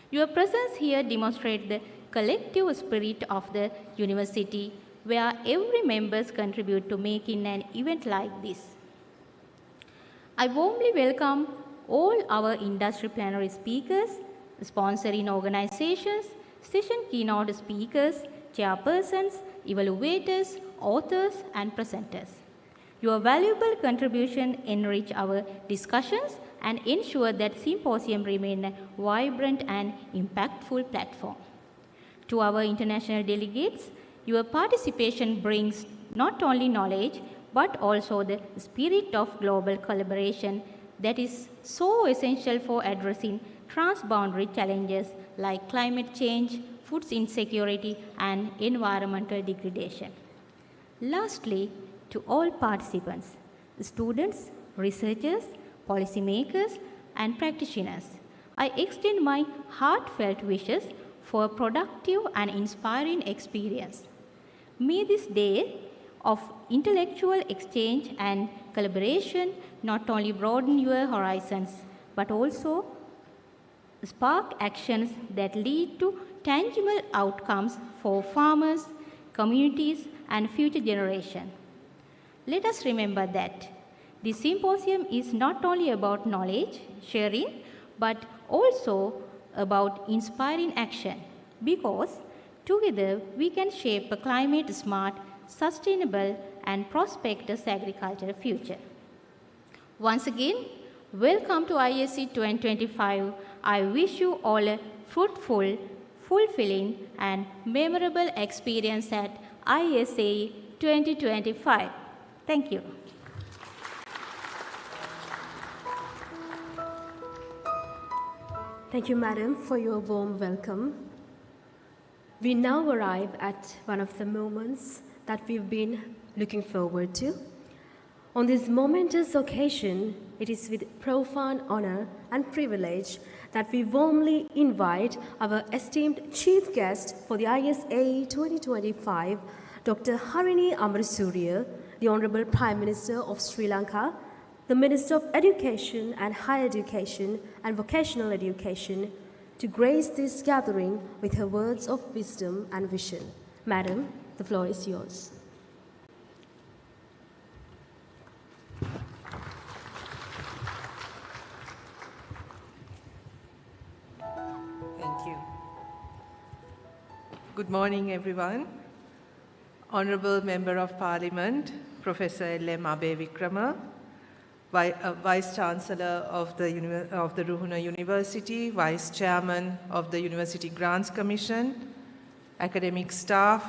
Your presence here demonstrates the collective spirit of the university, where every member contributes to making an event like this. I warmly welcome all our industry plenary speakers, sponsoring organizations, session keynote speakers, chairpersons, evaluators, authors, and presenters. Your valuable contribution enrich our discussions and ensure that Symposium remain a vibrant and impactful platform. To our international delegates, your participation brings not only knowledge but also the spirit of global collaboration that is so essential for addressing transboundary challenges like climate change, food insecurity, and environmental degradation. Lastly, to all participants, students, researchers, policymakers, and practitioners, I extend my heartfelt wishes for a productive and inspiring experience. May this day of intellectual exchange and collaboration not only broaden your horizons, but also spark actions that lead to tangible outcomes for farmers, communities, and future generations. Let us remember that the Symposium is not only about knowledge sharing, but also about inspiring action, because together we can shape a climate-smart, sustainable, and prosperous agricultural future. Once again, welcome to ISAE 2025. I wish you all a fruitful, fulfilling, and memorable experience at ISAE 2025. Thank you. Thank you, Madam, for your warm welcome. We now arrive at one of the moments that we've been looking forward to. On this momentous occasion, it is with profound honor and privilege that we warmly invite our esteemed chief guest for the ISAE 2025, Dr. Harini Amarasuriya, the Honorable Prime Minister of Sri Lanka, the Minister of Education and Higher Education and Vocational Education, to grace this gathering with her words of wisdom and vision. Madam, the floor is yours. Thank you. Good morning, everyone. Honorable Member of Parliament, Professor L.M. Abeyvikrama, Vice-chancellor of the Ruhuna University, Vice-chairman of the University Grants Commission, academic staff,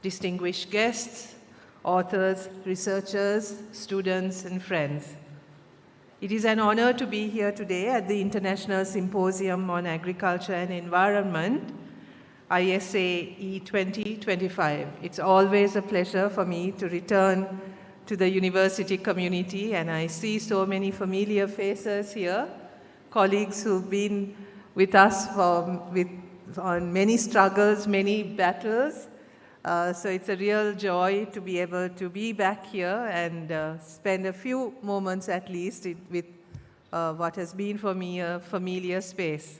distinguished guests, authors, researchers, students, and friends. It is an honor to be here today at the International Symposium on Agriculture and Environment, ISAE 2025. It's always a pleasure for me to return to the university community, and I see so many familiar faces here, colleagues who've been with us on many struggles, many battles. So it's a real joy to be able to be back here and spend a few moments at least with what has been for me a familiar space.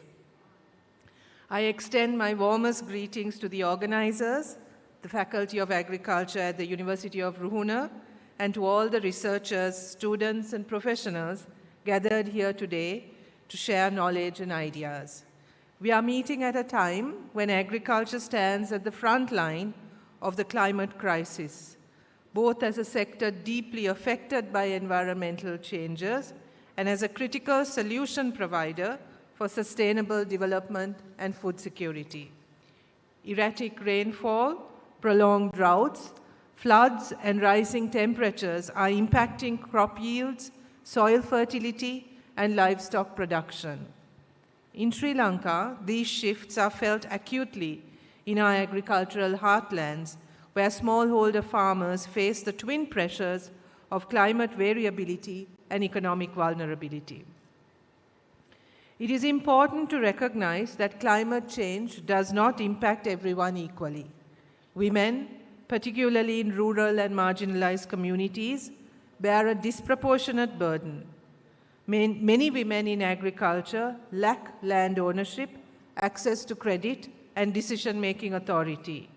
I extend my warmest greetings to the organizers, the Faculty of Agriculture at the University of Ruhuna, and to all the researchers, students, and professionals gathered here today to share knowledge and ideas. We are meeting at a time when agriculture stands at the front line of the climate crisis, both as a sector deeply affected by environmental changes and as a critical solution provider for sustainable development and food security. Erratic rainfall, prolonged droughts, floods, and rising temperatures are impacting crop yields, soil fertility, and livestock production. In Sri Lanka, these shifts are felt acutely in our agricultural heartlands, where smallholder farmers face the twin pressures of climate variability and economic vulnerability. It is important to recognize that climate change does not impact everyone equally. Women, particularly in rural and marginalized communities, bear a disproportionate burden. Many women in agriculture lack land ownership, access to credit, and decision-making authority.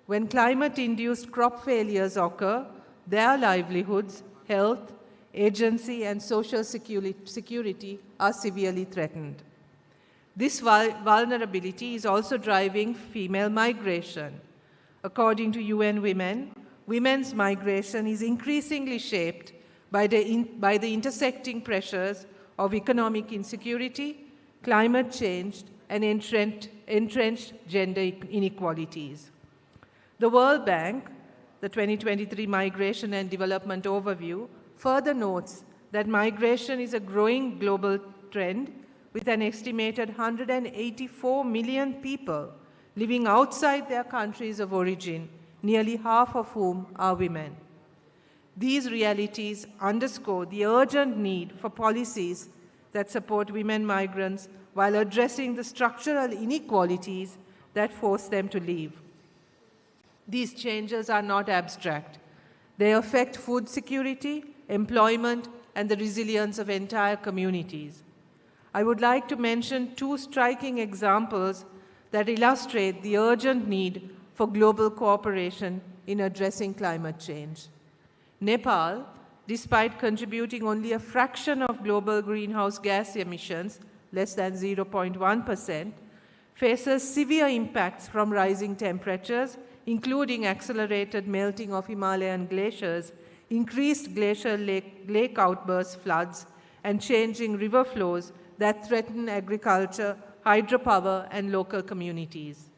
When climate-induced crop failures occur, their livelihoods, health, agency, and social security are severely threatened. This vulnerability is also driving female migration. According to UN Women, women's migration is increasingly shaped by the intersecting pressures of economic insecurity, climate change, and entrenched gender inequalities. The World Bank, the 2023 Migration and Development Overview, further notes that migration is a growing global trend with an estimated 184 million people living outside their countries of origin, nearly half of whom are women. These realities underscore the urgent need for policies that support women migrants while addressing the structural inequalities that force them to leave. These changes are not abstract. They affect food security, employment, and the resilience of entire communities. I would like to mention two striking examples that illustrate the urgent need for global cooperation in addressing climate change. Nepal, despite contributing only a fraction of global greenhouse gas emissions, less than 0.1%, faces severe impacts from rising temperatures, including accelerated melting of Himalayan glaciers, increased glacial lake outburst floods, and changing river flows that threaten agriculture, hydropower, and local communities.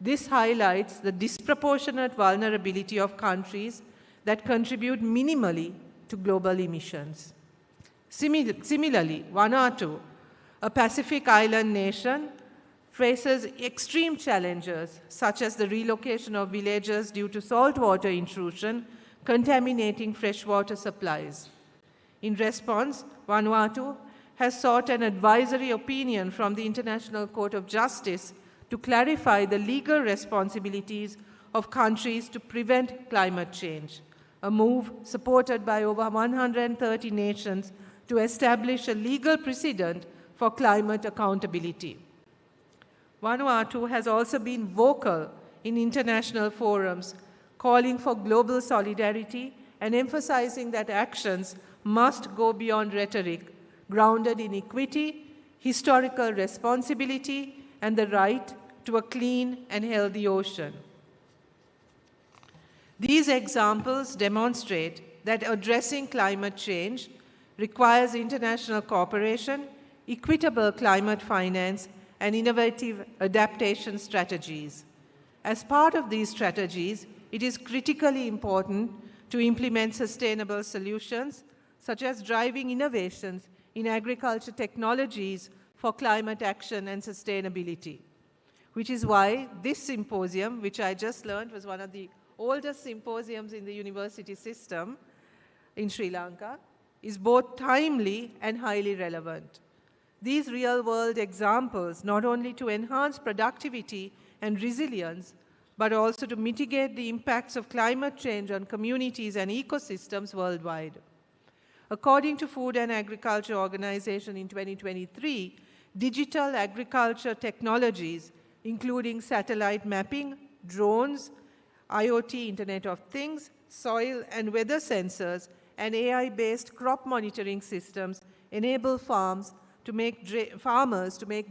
This highlights the disproportionate vulnerability of countries that contribute minimally to global emissions. Similarly, Vanuatu, a Pacific island nation, faces extreme challenges such as the relocation of villages due to saltwater intrusion, contaminating freshwater supplies. In response, Vanuatu has sought an advisory opinion from the International Court of Justice to clarify the legal responsibilities of countries to prevent climate change, a move supported by over 130 nations to establish a legal precedent for climate accountability. Vanuatu has also been vocal in international forums, calling for global solidarity and emphasizing that actions must go beyond rhetoric, grounded in equity, historical responsibility, and the right to a clean and healthy ocean. These examples demonstrate that addressing climate change requires international cooperation, equitable climate finance, and innovative adaptation strategies. As part of these strategies, it is critically important to implement sustainable solutions, such as driving innovations in agriculture technologies for climate action and sustainability, which is why this symposium, which I just learned was one of the oldest symposiums in the university system in Sri Lanka, is both timely and highly relevant. These real-world examples not only to enhance productivity and resilience, but also to mitigate the impacts of climate change on communities and ecosystems worldwide. According to Food and Agriculture Organization in 2023, digital agriculture technologies, including satellite mapping, drones, IoT, Internet of Things, soil and weather sensors, and AI-based crop monitoring systems enable farmers to make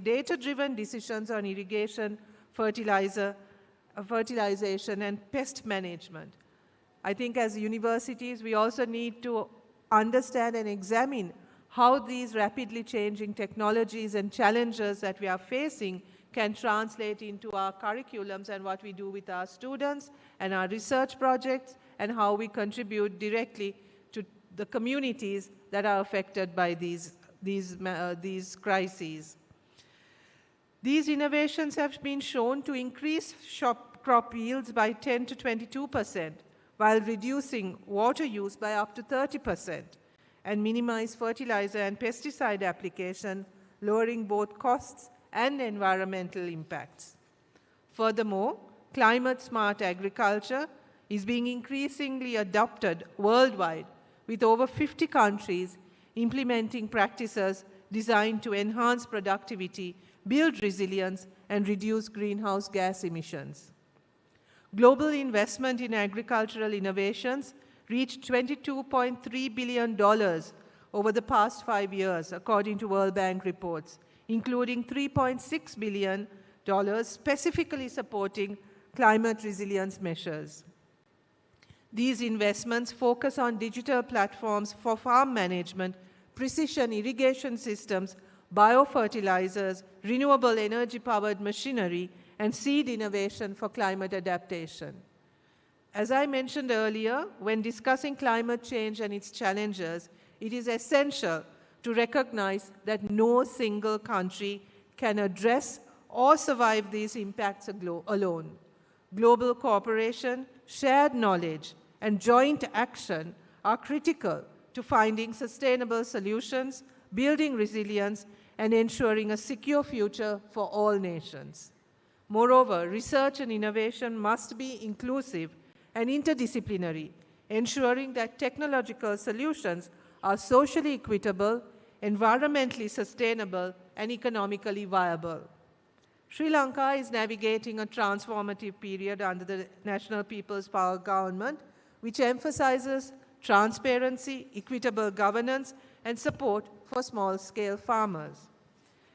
data-driven decisions on irrigation, fertilization, and pest management. I think as universities, we also need to understand and examine how these rapidly changing technologies and challenges that we are facing can translate into our curriculums and what we do with our students and our research projects, and how we contribute directly to the communities that are affected by these crises. These innovations have been shown to increase crop yields by 10 to 22%, while reducing water use by up to 30%, and minimize fertilizer and pesticide application, lowering both costs and environmental impacts. Furthermore, climate-smart agriculture is being increasingly adopted worldwide, with over 50 countries implementing practices designed to enhance productivity, build resilience, and reduce greenhouse gas emissions. Global investment in agricultural innovations reached $22.3 billion over the past 5 years, according to World Bank reports, including $3.6 billion specifically supporting climate resilience measures. These investments focus on digital platforms for farm management, precision irrigation systems, biofertilizers, renewable energy-powered machinery, and seed innovation for climate adaptation. As I mentioned earlier, when discussing climate change and its challenges, it is essential to recognize that no single country can address or survive these impacts alone. Global cooperation, shared knowledge, and joint action are critical to finding sustainable solutions, building resilience, and ensuring a secure future for all nations. Moreover, research and innovation must be inclusive and interdisciplinary, ensuring that technological solutions are socially equitable, environmentally sustainable, and economically viable. Sri Lanka is navigating a transformative period under the National People's Power government, which emphasizes transparency, equitable governance, and support for small-scale farmers.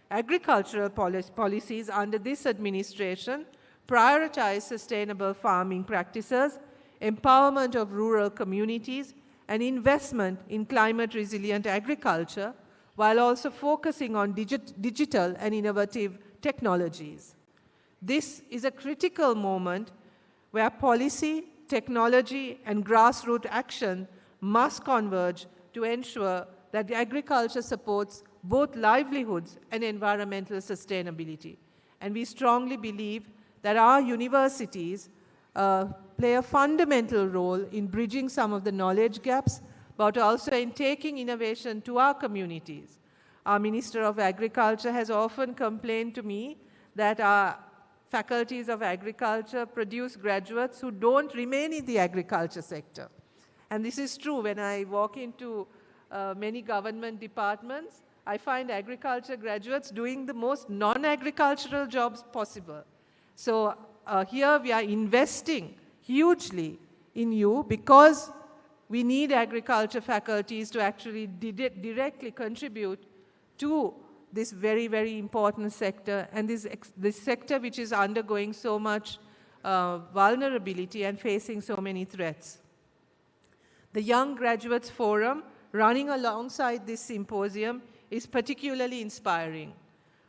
Agricultural policies under this administration prioritize sustainable farming practices, empowerment of rural communities, and investment in climate-resilient agriculture, while also focusing on digital and innovative technologies. This is a critical moment where policy, technology, and grassroots action must converge to ensure that agriculture supports both livelihoods and environmental sustainability. And we strongly believe that our universities play a fundamental role in bridging some of the knowledge gaps, but also in taking innovation to our communities. Our Minister of Agriculture has often complained to me that our faculties of agriculture produce graduates who don't remain in the agriculture sector. And this is true. When I walk into many government departments, I find agriculture graduates doing the most non-agricultural jobs possible. So here we are investing hugely in you because we need agriculture faculties to actually directly contribute to this very, very important sector, and this sector which is undergoing so much vulnerability and facing so many threats. The Young Graduates Forum, running alongside this symposium, is particularly inspiring.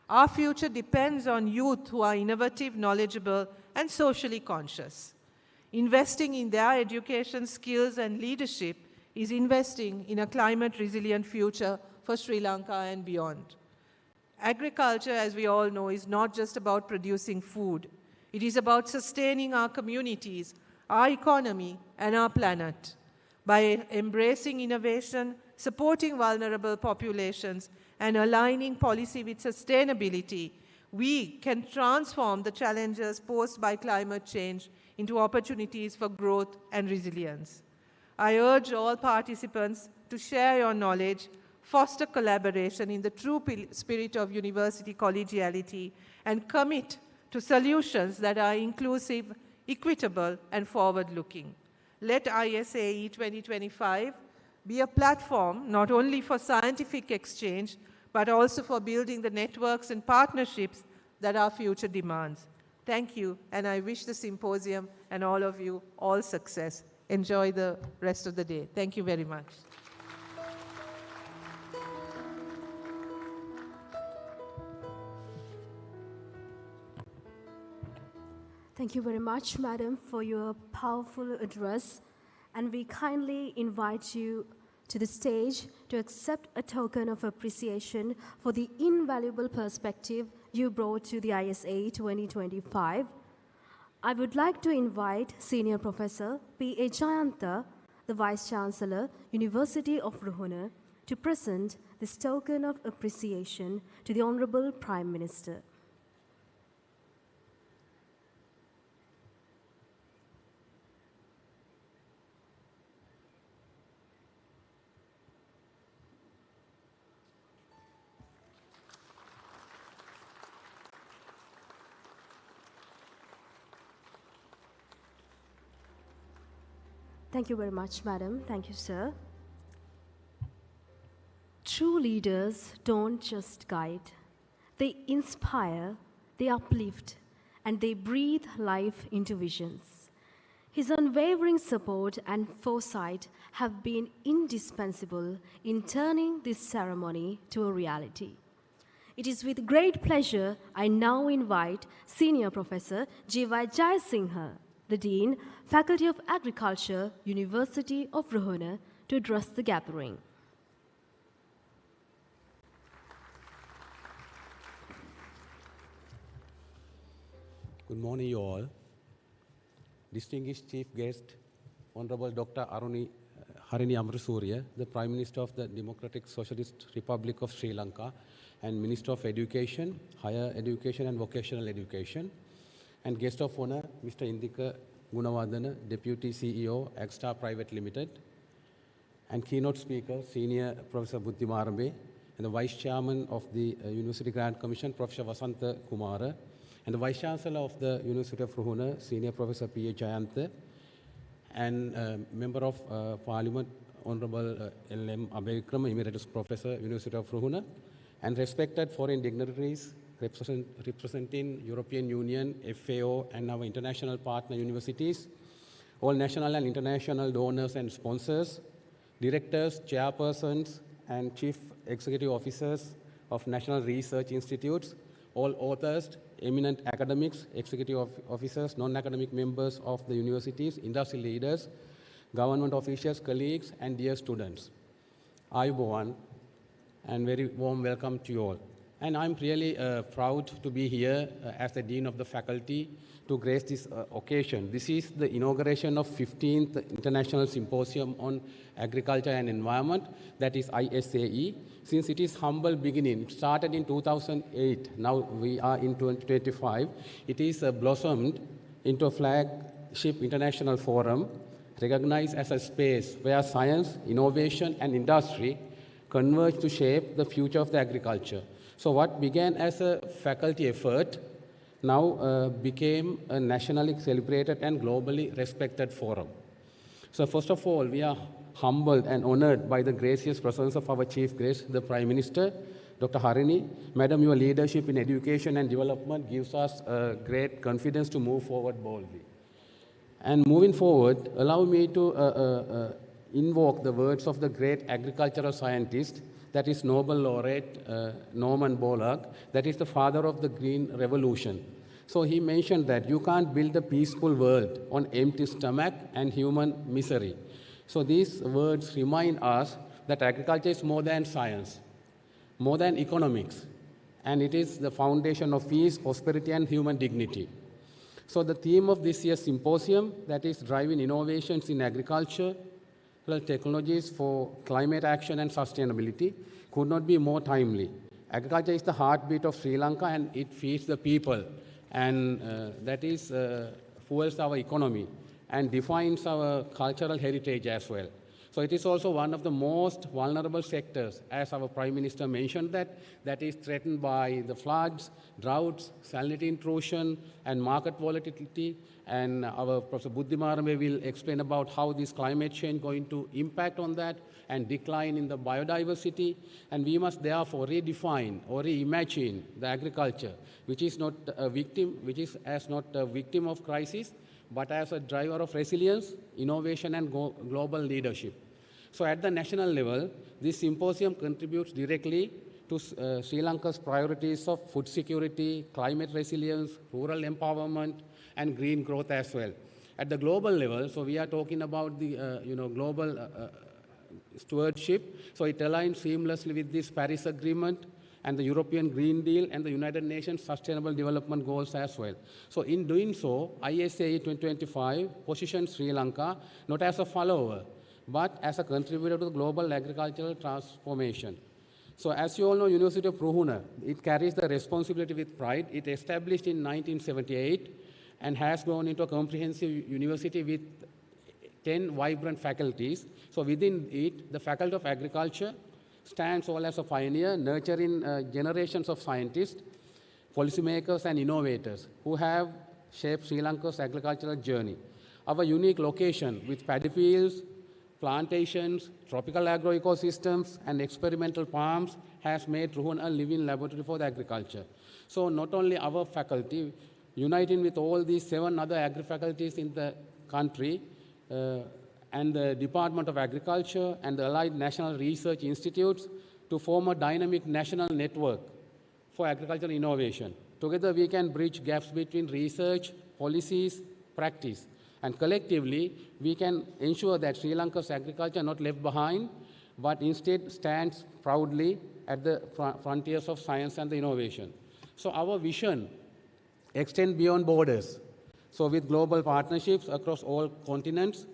Our future depends on youth who are innovative, knowledgeable, and socially conscious. Investing in their education, skills, and leadership is investing in a climate-resilient future for Sri Lanka and beyond. Agriculture, as we all know, is not just about producing food. It is about sustaining our communities, our economy, and our planet. By embracing innovation, supporting vulnerable populations, and aligning policy with sustainability, we can transform the challenges posed by climate change into opportunities for growth and resilience. I urge all participants to share your knowledge, foster collaboration in the true spirit of university collegiality, and commit to solutions that are inclusive, equitable, and forward-looking. Let ISAE 2025 be a platform not only for scientific exchange, but also for building the networks and partnerships that our future demands. Thank you, and I wish the symposium and all of you all success. Enjoy the rest of the day. Thank you very much. Thank you very much, Madam, for your powerful address, and we kindly invite you to the stage to accept a token of appreciation for the invaluable perspective you brought to the ISAE 2025. I would like to invite Senior Professor P.A. Jayantha, the Vice-chancellor, University of Ruhuna, to present this token of appreciation to the Honorable Prime Minister. Thank you very much, Madam. Thank you, sir. True leaders don't just guide. They inspire, they uplift, and they breathe life into visions. His unwavering support and foresight have been indispensable in turning this ceremony to a reality. It is with great pleasure I now invite Senior Professor Vice-chancellor, the Dean, Faculty of Agriculture, University of Ruhuna, to address the gathering. Good morning, you all. Distinguished Chief Guest, Honorable Dr. Harini Amrasuriya, the Prime Minister of the Democratic Socialist Republic of Sri Lanka and Minister of Education, Higher Education and Vocational Education, and Guest of Honor, Mr. Indika Gunawardana, Deputy CEO, Agstar Private Limited, and keynote speaker, Senior Professor Buddhi Marambe, and the Vice Chairman of the University Grant Commission, Professor Vasantha Kumara, and the Vice-chancellor of the University of Ruhuna, Senior Professor P. Jayantha, and Member of Parliament, Honorable L.M. Abeyvikrama, Emeritus Professor, University of Ruhuna, and respected foreign dignitaries representing European Union, FAO, and our international partner universities, all national and international donors and sponsors, directors, chairpersons, and chief executive officers of national research institutes, all authors, eminent academics, executive officers, non-academic members of the universities, industry leaders, government officials, colleagues, and dear students. Ayubowan, and very warm welcome to you all. And I'm really proud to be here as the Dean of the Faculty to grace this occasion. This is the inauguration of 15th International Symposium on Agriculture and Environment, that is ISAE. Since it is humble beginning, it started in 2008, now we are in 2025, it is blossomed into a flagship international forum recognized as a space where science, innovation, and industry converge to shape the future of the agriculture. So what began as a faculty effort now became a nationally celebrated and globally respected forum. So first of all, we are humbled and honored by the gracious presence of our chief guest, the Prime Minister, Dr. Harini. Madam, your leadership in education and development gives us great confidence to move forward boldly. And moving forward, allow me to invoke the words of the great agricultural scientist, that is Nobel laureate Norman Borlaug, that is the father of the Green Revolution. So he mentioned that you can't build a peaceful world on empty stomach and human misery. So these words remind us that agriculture is more than science, more than economics, and it is the foundation of peace, prosperity, and human dignity. So the theme of this year's symposium, that is driving innovations in agriculture, technologies for climate action and sustainability, could not be more timely. Agriculture is the heartbeat of Sri Lanka, and it feeds the people, and that is fuels our economy and defines our cultural heritage as well. So it is also one of the most vulnerable sectors, as our Prime Minister mentioned, that is threatened by the floods, droughts, salinity intrusion, and market volatility. And our Professor Buddhi Marambe will explain about how this climate change going to impact on that and decline in the biodiversity. And we must therefore redefine or reimagine the agriculture, which is not a victim, not a victim of crisis, but as a driver of resilience, innovation, and global leadership. So at the national level, this symposium contributes directly to Sri Lanka's priorities of food security, climate resilience, rural empowerment, and green growth as well. At the global level, so we are talking about the global stewardship. So it aligns seamlessly with this Paris Agreement and the European Green Deal and the United Nations Sustainable Development Goals as well. So in doing so, ISAE 2025 positions Sri Lanka not as a follower, but as a contributor to the global agricultural transformation. So as you all know, University of Ruhuna, it carries the responsibility with pride. It established in 1978 and has grown into a comprehensive university with 10 vibrant faculties. So within it, the Faculty of Agriculture stands all as a pioneer, nurturing generations of scientists, policymakers, and innovators who have shaped Sri Lanka's agricultural journey. Our unique location with paddy fields, plantations, tropical agro-ecosystems, and experimental farms has made Ruhuna a living laboratory for the agriculture. So not only our faculty, uniting with all these 7 other agri-faculties in the country, and the Department of Agriculture and the allied national research institutes to form a dynamic national network for agricultural innovation. Together, we can bridge gaps between research, policies, practice, and collectively, we can ensure that Sri Lanka's agriculture not left behind, but instead stands proudly at the frontiers of science and the innovation. So our vision extends beyond borders. So with global partnerships across all continents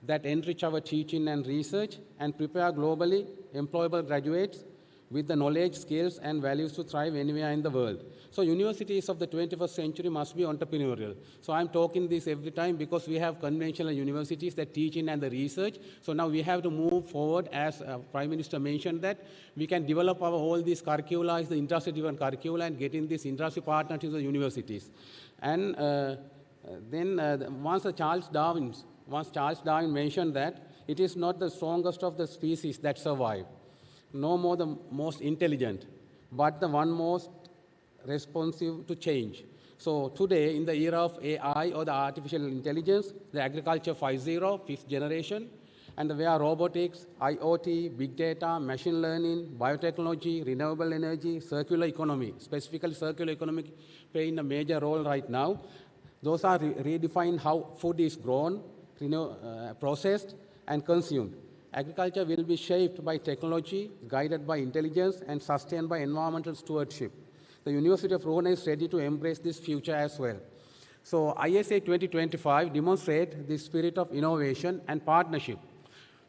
that enrich our teaching and research and prepare globally employable graduates with the knowledge, skills, and values to thrive anywhere in the world. So universities of the 21st century must be entrepreneurial. So I'm talking this every time because we have conventional universities that teach in and the research. So now we have to move forward, as Prime Minister mentioned, that we can develop all these curricula, the industry-driven curricula, and get in these industry partners in the universities. And once Charles Darwin mentioned that it is not the strongest of the species that survive, no more the most intelligent, but the one most responsive to change. So today, in the era of AI or the artificial intelligence, the agriculture 5.0, fifth generation, and where robotics, IoT, big data, machine learning, biotechnology, renewable energy, circular economy, specifically circular economy playing a major role right now. Those are redefine how food is grown, processed, and consumed. Agriculture will be shaped by technology, guided by intelligence, and sustained by environmental stewardship. The University of Ruhuna is ready to embrace this future as well. So ISAE 2025 demonstrates the spirit of innovation and partnership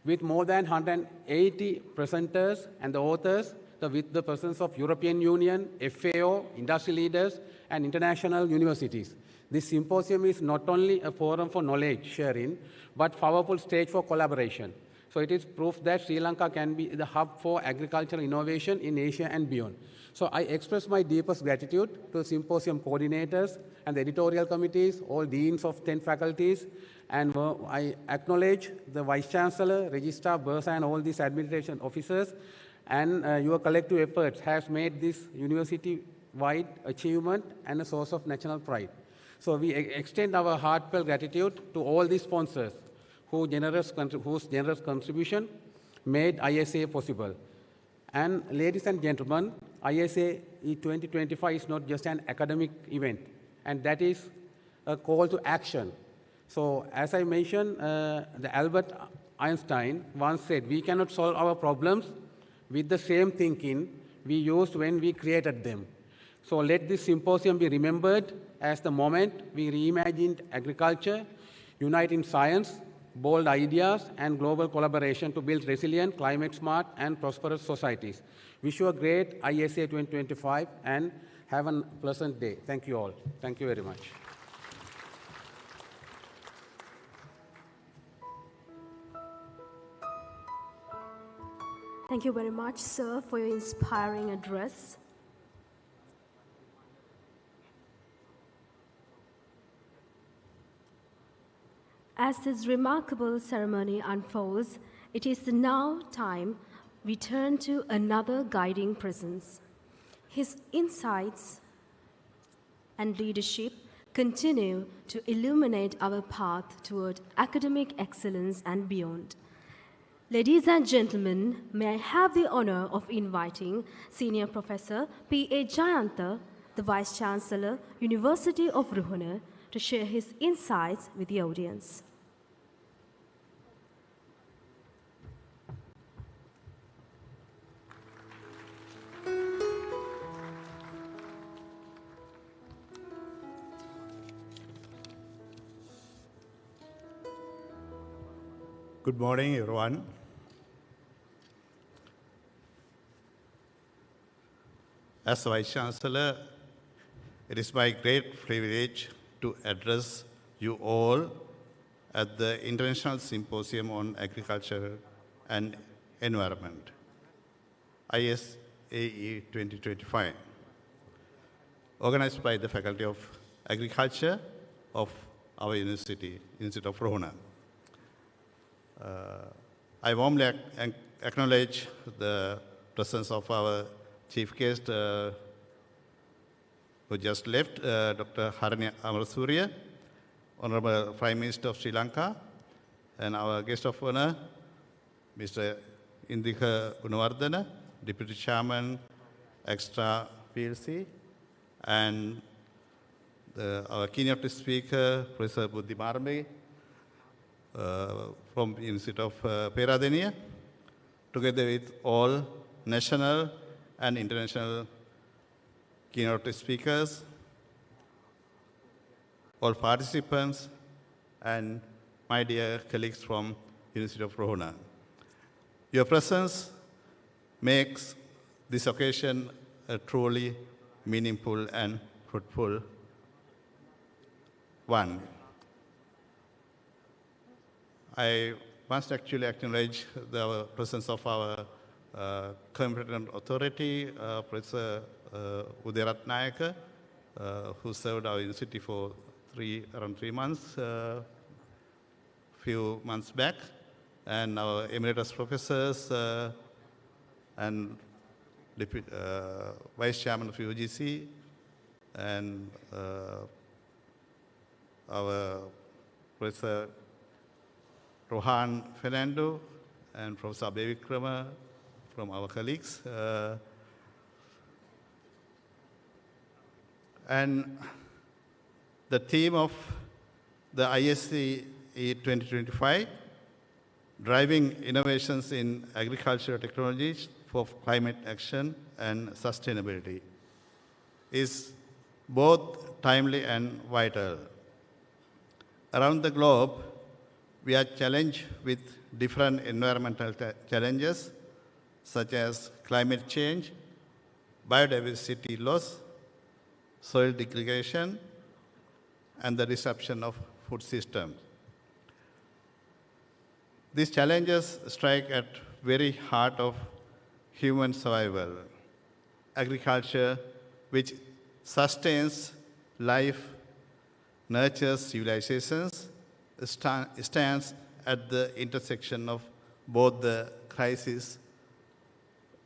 with more than 180 presenters and the authors, with the presence of European Union, FAO, industry leaders, and international universities. This symposium is not only a forum for knowledge sharing, but a powerful stage for collaboration. So it is proof that Sri Lanka can be the hub for agricultural innovation in Asia and beyond. So I express my deepest gratitude to the symposium coordinators and the editorial committees, all deans of 10 faculties, and I acknowledge the Vice-chancellor, Registrar, Bursa, and all these administration officers, and your collective efforts has made this university-wide achievement and a source of national pride. So we extend our heartfelt gratitude to all the sponsors whose generous contribution made ISAE possible. And ladies and gentlemen, ISAE 2025 is not just an academic event, and that is a call to action. So as I mentioned, the Albert Einstein once said, we cannot solve our problems with the same thinking we used when we created them. So let this symposium be remembered as the moment we reimagined agriculture, uniting science, bold ideas, and global collaboration to build resilient, climate-smart, and prosperous societies. Wish you a great ISAE 2025 and have a pleasant day. Thank you all. Thank you very much. Thank you very much, sir, for your inspiring address. As this remarkable ceremony unfolds, it is now time we turn to another guiding presence. His insights and leadership continue to illuminate our path toward academic excellence and beyond. Ladies and gentlemen, may I have the honor of inviting Senior Professor P.A. Jayantha, the Vice-Chancellor, University of Ruhuna, to share his insights with the audience. Good morning, everyone. As Vice-Chancellor, it is my great privilege to address you all at the International Symposium on Agriculture and Environment, ISAE 2025, organized by the Faculty of Agriculture of our University of Ruhuna. I warmly acknowledge the presence of our chief guest who just left, Dr. Harini Amarasuriya, Honorable Prime Minister of Sri Lanka, and our guest of honor, Mr. Indika Gunawardena, Deputy Chairman, Extra PLC, and our keynote speaker, Professor Buddhi Marme, from the University of Peradeniya, together with all national and international keynote speakers, all participants, and my dear colleagues from University of Ruhuna. Your presence makes this occasion a truly meaningful and fruitful one. I must actually acknowledge the presence of our competent authority, Professor Uderat Nayaka, who served our university for around 3 months, few months back, and our emeritus professors and Vice Chairman of UGC, and our Professor Rohan Fernando and Professor Abhay Vikrama from our colleagues. And the theme of the ISAE 2025, Driving Innovations in Agricultural Technologies for Climate Action and Sustainability, is both timely and vital. Around the globe, we are challenged with different environmental challenges, such as climate change, biodiversity loss, soil degradation, and the disruption of food systems. These challenges strike at very heart of human survival. Agriculture, which sustains life, nurtures civilizations, stands at the intersection of both the crisis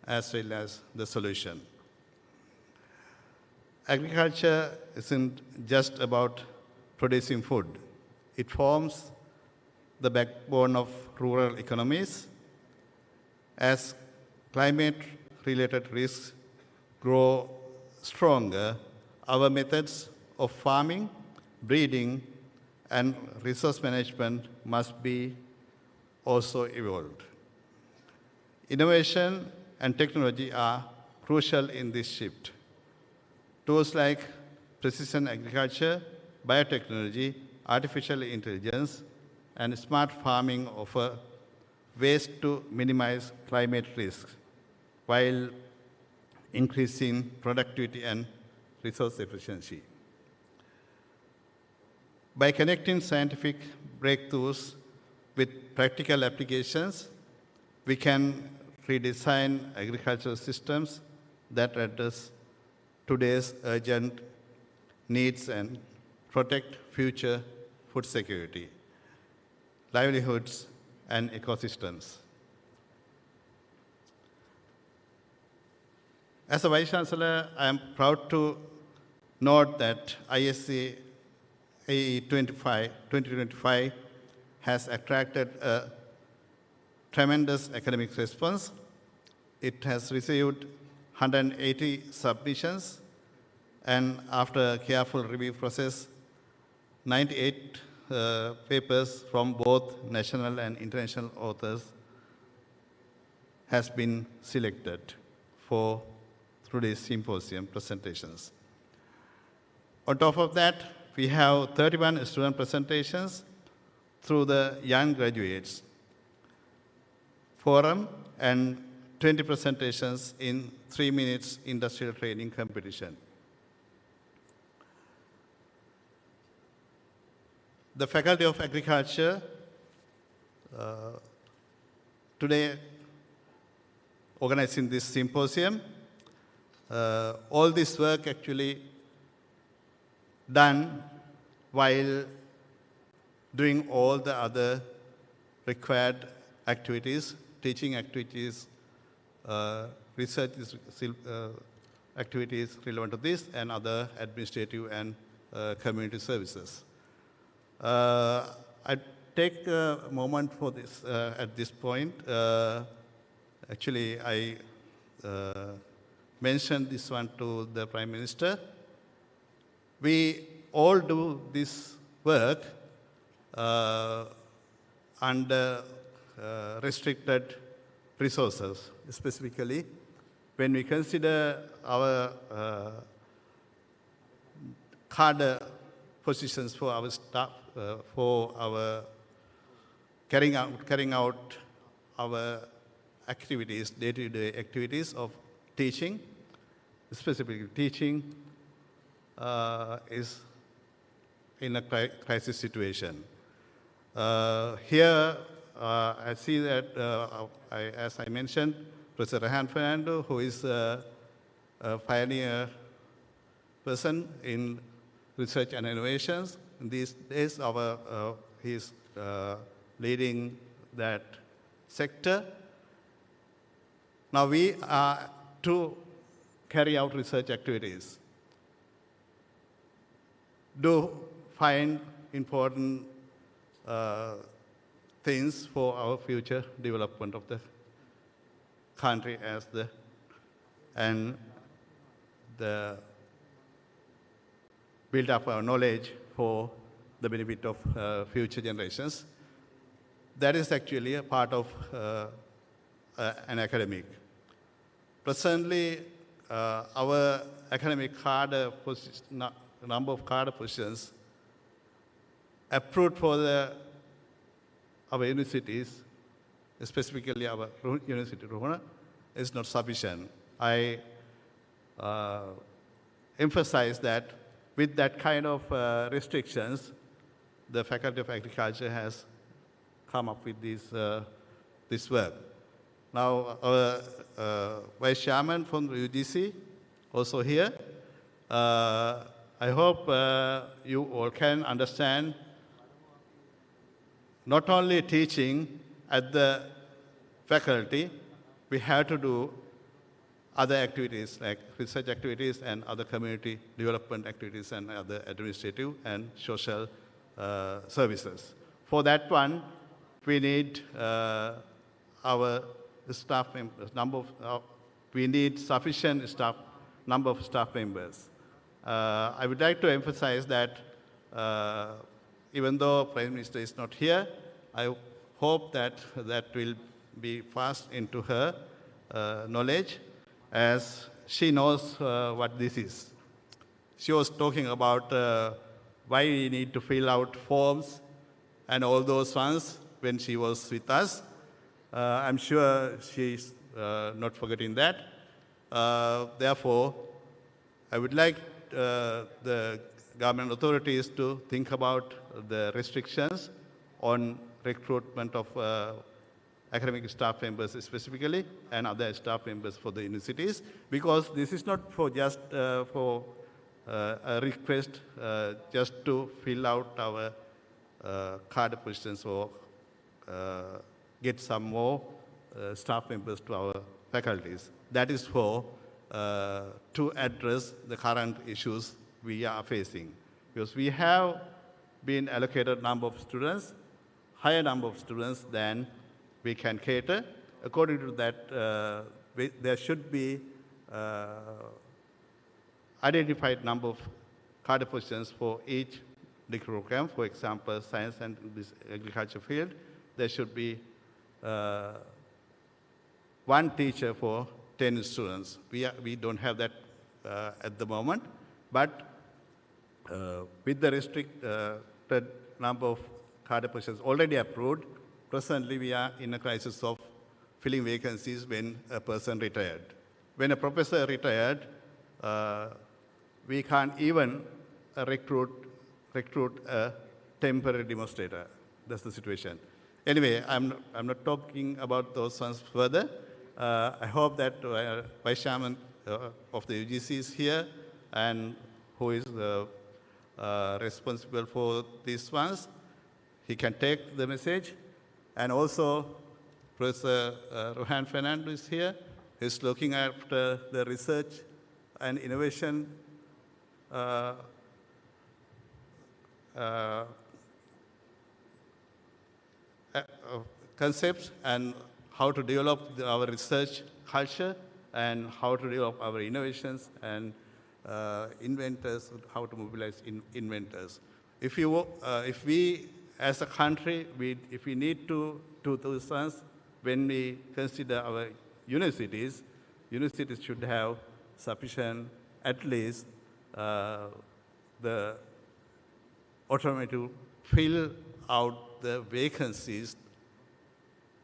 as well as the solution. Agriculture isn't just about producing food. It forms the backbone of rural economies. As climate-related risks grow stronger, our methods of farming, breeding, and resource management must be also evolved. Innovation and technology are crucial in this shift. Tools like precision agriculture, biotechnology, artificial intelligence, and smart farming offer ways to minimize climate risks while increasing productivity and resource efficiency. By connecting scientific breakthroughs with practical applications, we can redesign agricultural systems that address today's urgent needs and protect future food security, livelihoods, and ecosystems. As a Vice-Chancellor, I am proud to note that ISAE 2025 has attracted a tremendous academic response. It has received 180 submissions, and after a careful review process, 98 papers from both national and international authors has been selected for today's symposium presentations. On top of that, we have 31 student presentations through the Young Graduates Forum and 20 presentations in 3 minutes industrial training competition. The Faculty of Agriculture today organizing this symposium. All this work actually done while doing all the other required activities, teaching activities, research activities relevant to this, and other administrative and community services. I take a moment for this at this point. Actually, I mentioned this one to the Prime Minister. We all do this work under restricted resources, specifically when we consider our cadre positions for our staff, for our carrying out our activities, day-to-day activities of teaching, specifically teaching, is in a crisis situation. Here, I see that, as I mentioned, Professor Rehan Fernando, who is a pioneer person in research and innovations. In these days, he is leading that sector. Now we are to carry out research activities, do find important things for our future development of the country and the build up our knowledge for the benefit of future generations. That is actually a part of an academic. Presently, our academic cadre number of cadre positions approved for our universities, specifically our University of Ruhuna, is not sufficient. I emphasize that with that kind of restrictions, the Faculty of Agriculture has come up with this work. Now, our Vice Chairman from the UGC, also here. I hope you all can understand not only teaching at the faculty, we have to do other activities like research activities and other community development activities and other administrative and social services. For that one, we need our staff members, we need sufficient number of staff members. I would like to emphasize that even though Prime Minister is not here, I hope that will be passed into her knowledge, as she knows what this is. She was talking about why we need to fill out forms and all those ones when she was with us. I'm sure she's not forgetting that. Therefore, I would like the government authorities to think about the restrictions on recruitment of academic staff members specifically and other staff members for the universities, because this is not for just for a request just to fill out our cadre positions or get some more staff members to our faculties. That is for to address the current issues we are facing, because we have been allocated number of students, higher number of students than we can cater. According to that, there should be identified number of cadre positions for each degree program. For example, science and agriculture field, there should be one teacher for 10 students. We don't have that at the moment, but with the restricted number of cadre positions already approved, presently we are in a crisis of filling vacancies when a person retired. When a professor retired, we can't even recruit a temporary demonstrator. That's the situation. Anyway, I'm not talking about those ones further. I hope that Vice Chairman of the UGC is here, and who is responsible for these ones. He can take the message. And also, Professor Rehan Fernando is here. He's looking after the research and innovation concepts and how to develop our research culture and how to develop our innovations and inventors, how to mobilize inventors. If we as a country, if we need to do those things, when we consider our universities should have sufficient, at least, the autonomy to fill out the vacancies.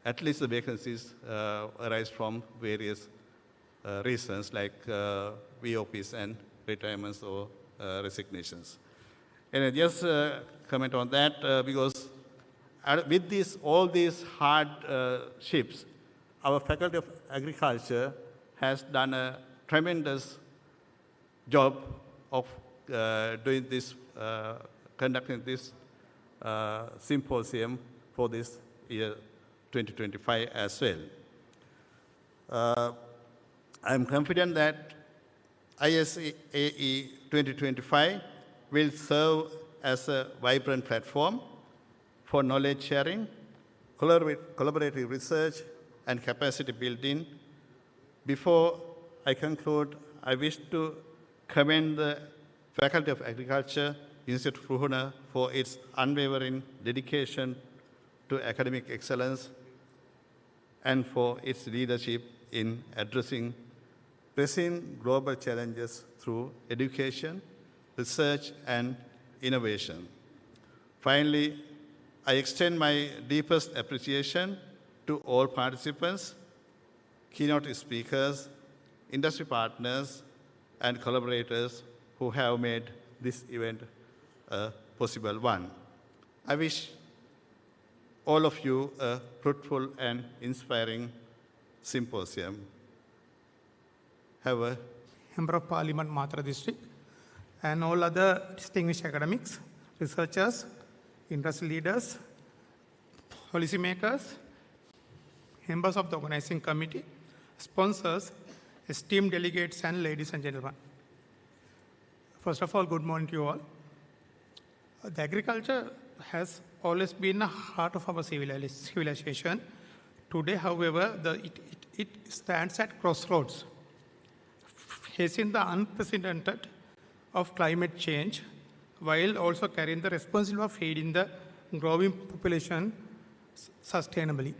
At least the vacancies arise from various reasons like VOPs and retirements or resignations. And I just comment on that because with all these hardships, our Faculty of Agriculture has done a tremendous job of conducting this symposium for this year 2025 as well. I'm confident that ISAE 2025 will serve as a vibrant platform for knowledge sharing, collaborative research, and capacity building. Before I conclude, I wish to commend the Faculty of Agriculture, Institute of Ruhuna, for its unwavering dedication to academic excellence and for its leadership in addressing pressing global challenges through education, research, and innovation. Finally, I extend my deepest appreciation to all participants, keynote speakers, industry partners, and collaborators who have made this event a possible one. I wish all of you a fruitful and inspiring symposium. Have a Member of Parliament, Matra District, and all other distinguished academics, researchers, industry leaders, policymakers, members of the organizing committee, sponsors, esteemed delegates, and ladies and gentlemen. First of all, good morning to you all. The agriculture has always been the heart of our civilization. Today, however, it stands at crossroads, facing the unprecedented of climate change, while also carrying the responsibility of feeding the growing population sustainably.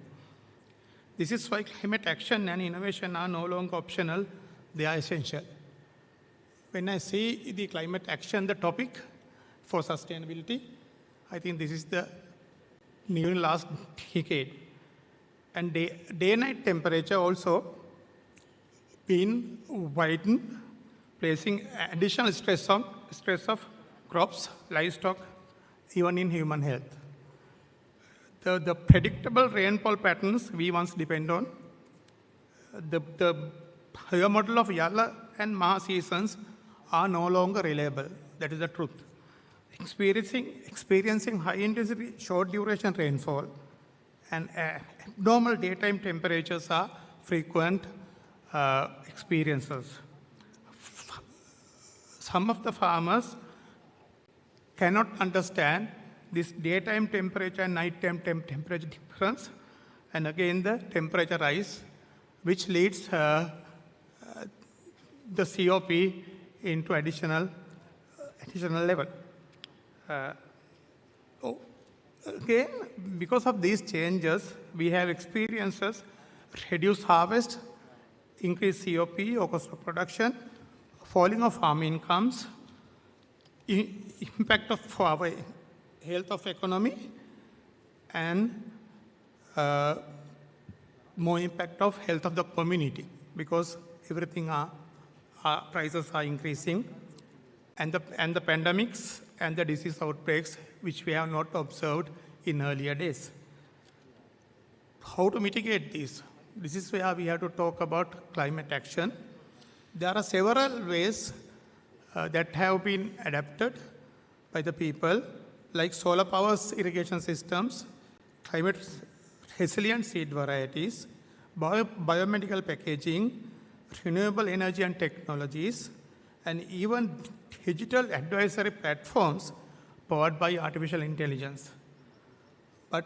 This is why climate action and innovation are no longer optional, they are essential. When I say the climate action, the topic for sustainability, I think this is the new last decade. And day-night temperature also been widened, placing additional stress of crops, livestock, even in human health. The predictable rainfall patterns we once depend on, the higher model of Yala and Maha seasons are no longer reliable. That is the truth. Experiencing high-intensity, short-duration rainfall and abnormal daytime temperatures are frequent experiences. Some of the farmers cannot understand this daytime temperature and nighttime temperature difference, and again the temperature rise, which leads the COP into additional level. Again, because of these changes, we have experiences reduced harvest, increased COP or cost of production, falling of farm incomes, impact of our health of economy, and more impact of health of the community, because everything prices are increasing, and the pandemics and the disease outbreaks which we have not observed in earlier days. How to mitigate this? This is where we have to talk about climate action. There are several ways that have been adapted by the people, like solar power irrigation systems, climate resilient seed varieties, biomedical packaging, renewable energy and technologies, and even digital advisory platforms powered by artificial intelligence. But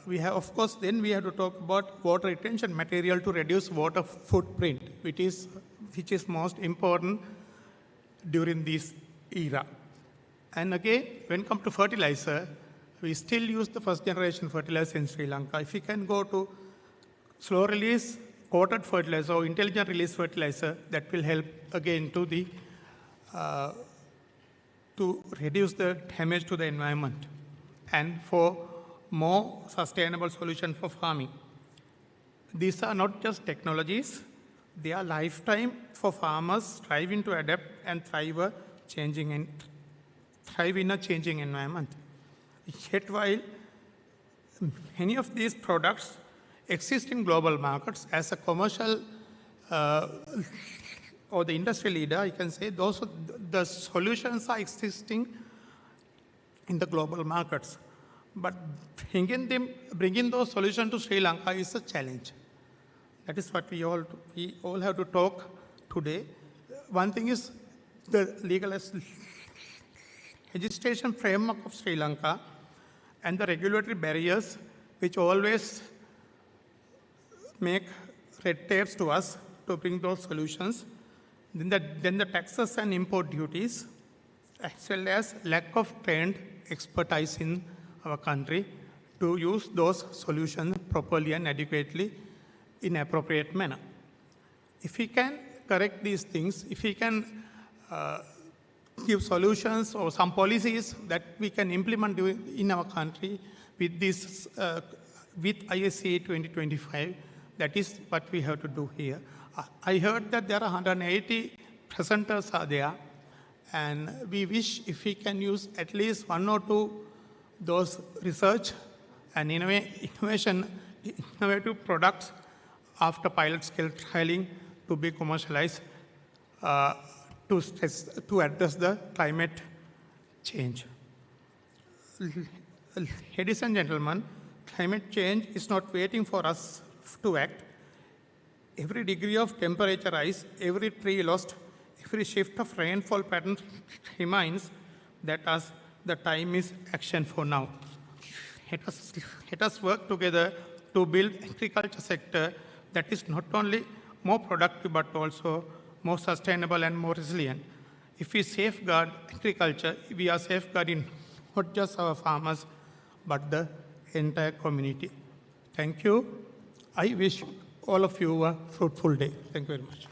we have, of course, then we have to talk about water retention material to reduce water footprint, which is most important during this era. And again, when it comes to fertilizer, we still use the first generation fertilizer in Sri Lanka. If we can go to slow release, coated fertilizer or intelligent release fertilizer, that will help again to the to reduce the damage to the environment and for more sustainable solution for farming. These are not just technologies, they are lifetime for farmers striving to adapt and thrive in a changing environment. Yet while many of these products exist in global markets as a commercial or the industry leader, I can say the solutions are existing in the global markets. But bringing those solutions to Sri Lanka is a challenge. That is what we all have to talk today. One thing is the legal legislation framework of Sri Lanka and the regulatory barriers which always make red tapes to us to bring those solutions. Then the taxes and import duties, as well as lack of trained expertise in our country to use those solutions properly and adequately in appropriate manner. If we can correct these things, if we can give solutions or some policies that we can implement in our country with this, with ISAE 2025, that is what we have to do here. I heard that there are 180 presenters are there, and we wish if we can use at least one or two those research and innovative products after pilot scale trialing to be commercialized to address the climate change. Ladies and gentlemen, climate change is not waiting for us to act. Every degree of temperature rise, every tree lost, every shift of rainfall pattern reminds that the time is action for now. Let us work together to build agriculture sector that is not only more productive but also more sustainable and more resilient. If we safeguard agriculture, we are safeguarding not just our farmers but the entire community. Thank you. I wish all of you a fruitful day. Thank you very much.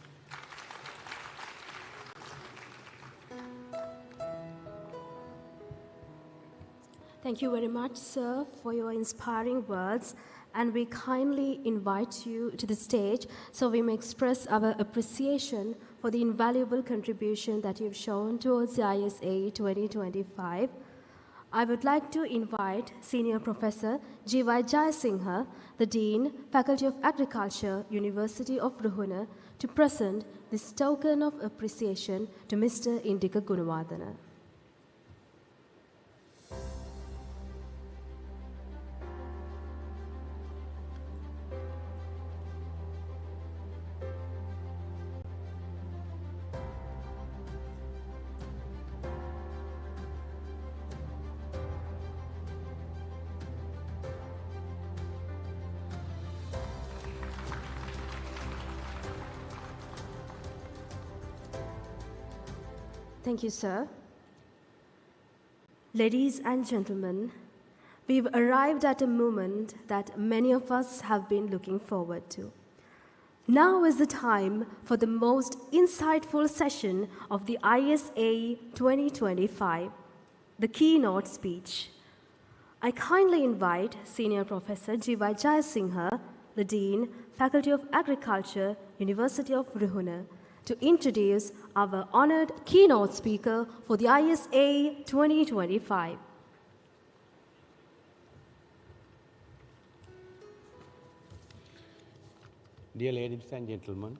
Thank you very much, sir, for your inspiring words. And we kindly invite you to the stage so we may express our appreciation for the invaluable contribution that you've shown towards the ISAE 2025. I would like to invite Senior Professor G.Y. Jayasinghe, the Dean, Faculty of Agriculture, University of Ruhuna, to present this token of appreciation to Mr. Indika Gunawardena. Thank you, sir. Ladies and gentlemen, we've arrived at a moment that many of us have been looking forward to. Now is the time for the most insightful session of the ISAE 2025, the keynote speech. I kindly invite Senior Professor G.Y. Jayasinghe, the Dean, Faculty of Agriculture, University of Ruhuna, to introduce our honored keynote speaker for the ISAE 2025. Dear ladies and gentlemen,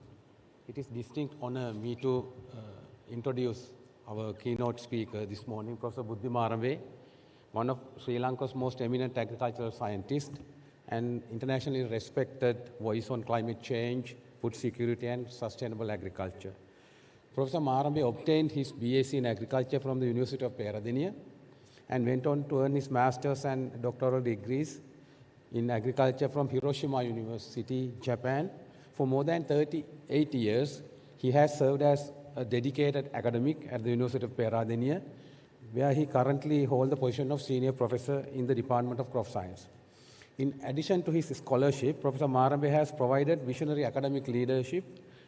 it is distinct honor me to introduce our keynote speaker this morning, Professor Buddhi Marambe, one of Sri Lanka's most eminent agricultural scientists and internationally respected voice on climate change, food security and sustainable agriculture. Professor Marambe obtained his BSc in agriculture from the University of Peradeniya and went on to earn his master's and doctoral degrees in agriculture from Hiroshima University, Japan. For more than 38 years, he has served as a dedicated academic at the University of Peradeniya, where he currently holds the position of senior professor in the Department of Crop Science. In addition to his scholarship, Professor Marambe has provided visionary academic leadership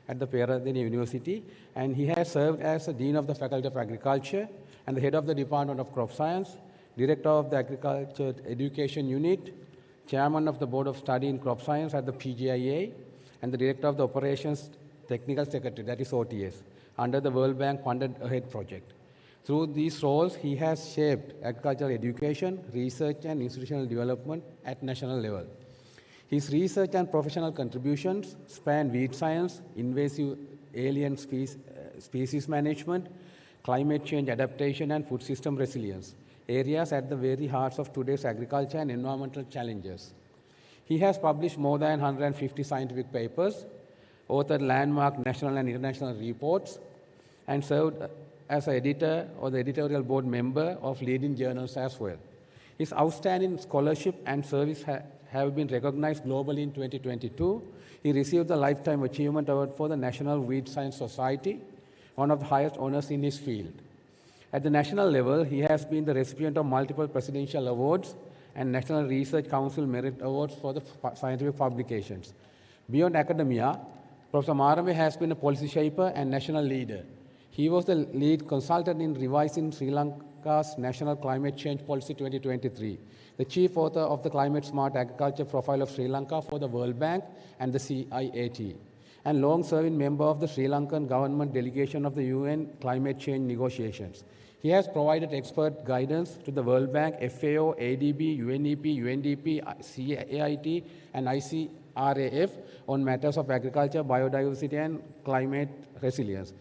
at the Peradeniya University, and he has served as the Dean of the Faculty of Agriculture and the head of the Department of Crop Science, Director of the Agriculture Education Unit, Chairman of the Board of Study in Crop Science at the PGIA, and the Director of the Operations Technical Secretary, that is OTS, under the World Bank Funded AHEAD project. Through these roles, he has shaped agricultural education, research, and institutional development at national level. His research and professional contributions span weed science, invasive alien species management, climate change adaptation, and food system resilience, areas at the very hearts of today's agriculture and environmental challenges. He has published more than 150 scientific papers, authored landmark national and international reports, and served as an editor or the editorial board member of leading journals as well. His outstanding scholarship and service have been recognized globally in 2022. He received the Lifetime Achievement Award for the National Weed Science Society, one of the highest honors in his field. At the national level, he has been the recipient of multiple presidential awards and National Research Council Merit Awards for the scientific publications. Beyond academia, Professor Marambe has been a policy shaper and national leader. He was the lead consultant in revising Sri Lanka's National Climate Change Policy 2023, the chief author of the Climate Smart Agriculture Profile of Sri Lanka for the World Bank and the CIAT, and long-serving member of the Sri Lankan government delegation of the UN climate change negotiations. He has provided expert guidance to the World Bank, FAO, ADB, UNEP, UNDP, CIAT, and ICRAF on matters of agriculture, biodiversity, and climate resilience.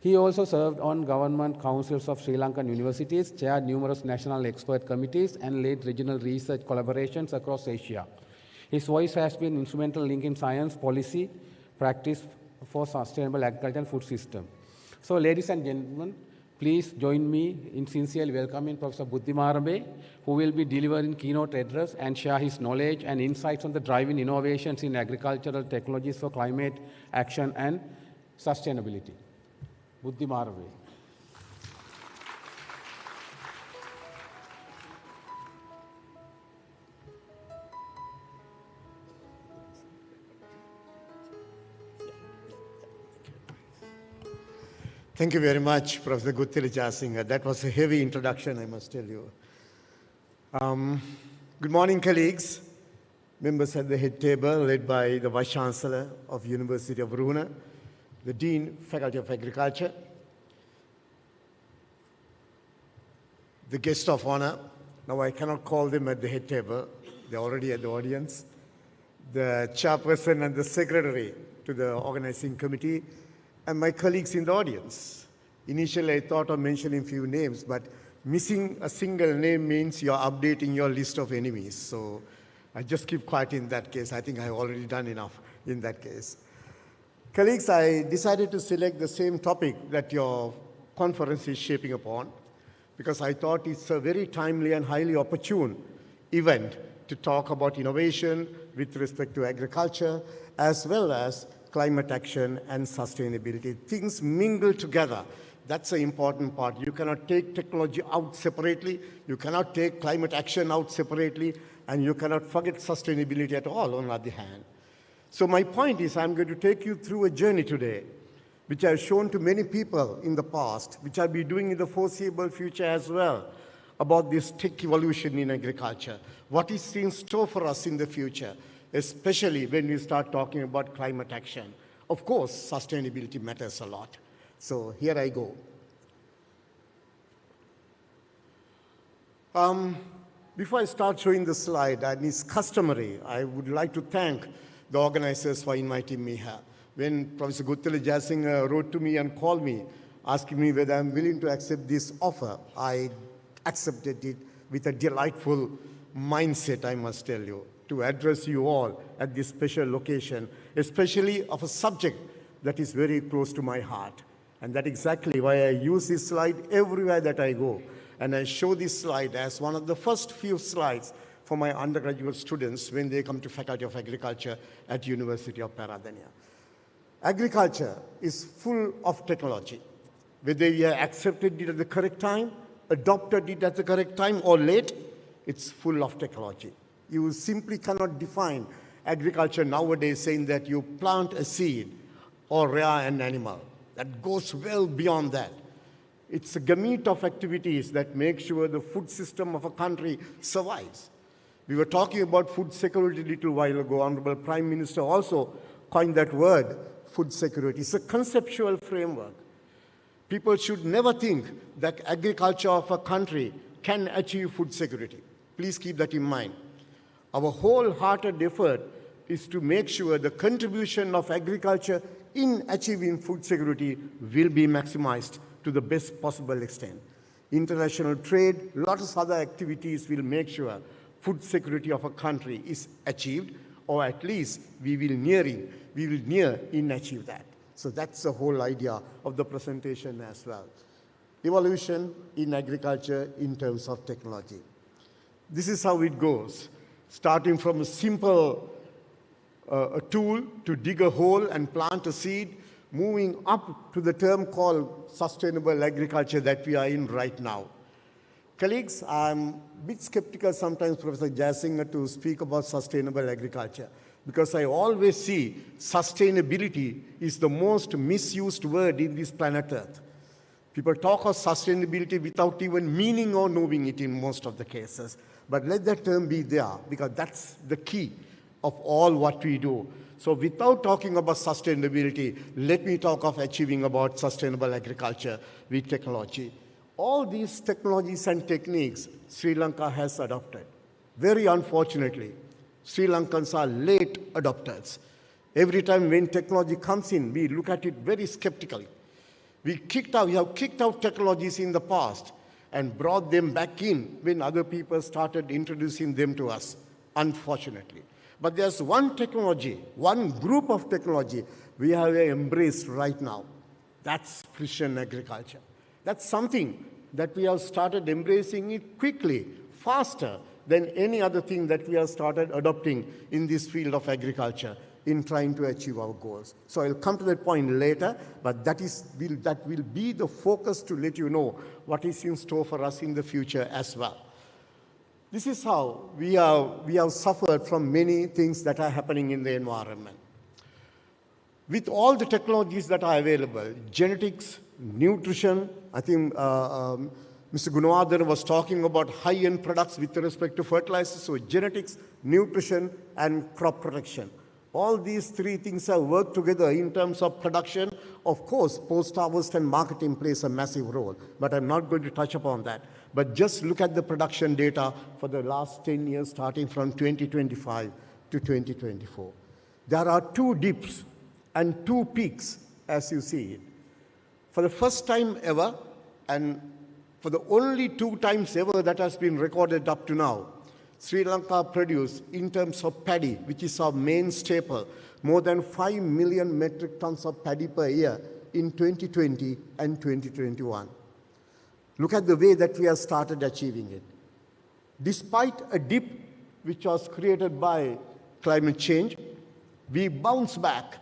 He also served on government councils of Sri Lankan universities, chaired numerous national expert committees, and led regional research collaborations across Asia. His voice has been instrumental link in science, policy, practice for sustainable agriculture and food system. So, ladies and gentlemen, please join me in sincerely welcoming Professor Buddhi Marambe, who will be delivering keynote address and share his knowledge and insights on the driving innovations in agricultural technologies for climate action and sustainability. Buddhi Marambe. Thank you very much, Professor Guttili Jasinghe. That was a heavy introduction, I must tell you. Good morning, colleagues, members at the head table, led by the Vice-chancellor of University of Ruhuna, the Dean, Faculty of Agriculture, the guest of honor. Now I cannot call them at the head table. They're already at the audience. The chairperson and the secretary to the organizing committee, and my colleagues in the audience. Initially, I thought of mentioning a few names, but missing a single name means you're updating your list of enemies. So I just keep quiet in that case. I think I've already done enough in that case. Colleagues, I decided to select the same topic that your conference is shaping upon, because I thought it's a very timely and highly opportune event to talk about innovation with respect to agriculture, as well as climate action and sustainability. Things mingle together. That's the important part. You cannot take technology out separately, you cannot take climate action out separately, and you cannot forget sustainability at all, on the other hand. So my point is, I'm going to take you through a journey today, which I've shown to many people in the past, which I'll be doing in the foreseeable future as well, about this tech evolution in agriculture. What is in store for us in the future, especially when we start talking about climate action. Of course, sustainability matters a lot. So here I go. Before I start showing the slide, and it's customary, I would like to thank the organizers for inviting me here. When Professor Guttili Jasinghe wrote to me and called me, asking me whether I'm willing to accept this offer, I accepted it with a delightful mindset, I must tell you, to address you all at this special location, especially of a subject that is very close to my heart. And that's exactly why I use this slide everywhere that I go. And I show this slide as one of the first few slides for my undergraduate students when they come to Faculty of Agriculture at University of Peradeniya. Agriculture is full of technology. Whether we have accepted it at the correct time, adopted it at the correct time, or late, it's full of technology. You simply cannot define agriculture nowadays saying that you plant a seed or rear an animal. That goes well beyond that. It's a gamut of activities that make sure the food system of a country survives. We were talking about food security a little while ago. Honorable Prime Minister also coined that word, food security. It's a conceptual framework. People should never think that agriculture of a country can achieve food security. Please keep that in mind. Our wholehearted effort is to make sure the contribution of agriculture in achieving food security will be maximized to the best possible extent. International trade, lots of other activities will make sure food security of a country is achieved, or at least we will near in achieve that. So that's the whole idea of the presentation as well. Evolution in agriculture in terms of technology. This is how it goes, starting from a simple a tool to dig a hole and plant a seed, moving up to the term called sustainable agriculture that we are in right now. Colleagues, I'm a bit skeptical sometimes, Professor Jayasinghe, to speak about sustainable agriculture, because I always see sustainability is the most misused word in this planet Earth. People talk of sustainability without even meaning or knowing it in most of the cases. But let that term be there, because that's the key of all what we do. So without talking about sustainability, let me talk of achieving about sustainable agriculture with technology. All these technologies and techniques Sri Lanka has adopted. Very unfortunately, Sri Lankans are late adopters. Every time when technology comes in, we look at it very skeptically. We have kicked out technologies in the past and brought them back in when other people started introducing them to us, unfortunately. But there's one technology, one group of technology we have embraced right now. That's precision agriculture. That's something that we have started embracing it quickly, faster than any other thing that we have started adopting in this field of agriculture in trying to achieve our goals. So I'll come to that point later, but that will be the focus to let you know what is in store for us in the future as well. This is how we have suffered from many things that are happening in the environment. With all the technologies that are available, genetics, nutrition, I think Mr. Gunawardena was talking about high-end products with respect to fertilizers, so genetics, nutrition, and crop protection. All these three things have worked together in terms of production. Of course, post-harvest and marketing plays a massive role, but I'm not going to touch upon that. But just look at the production data for the last 10 years, starting from 2025 to 2024. There are 2 dips and 2 peaks, as you see it. For the first time ever, and for the only 2 times ever that has been recorded up to now, Sri Lanka produced, in terms of paddy, which is our main staple, more than 5 million metric tons of paddy per year in 2020 and 2021. Look at the way that we have started achieving it. Despite a dip which was created by climate change, we bounced back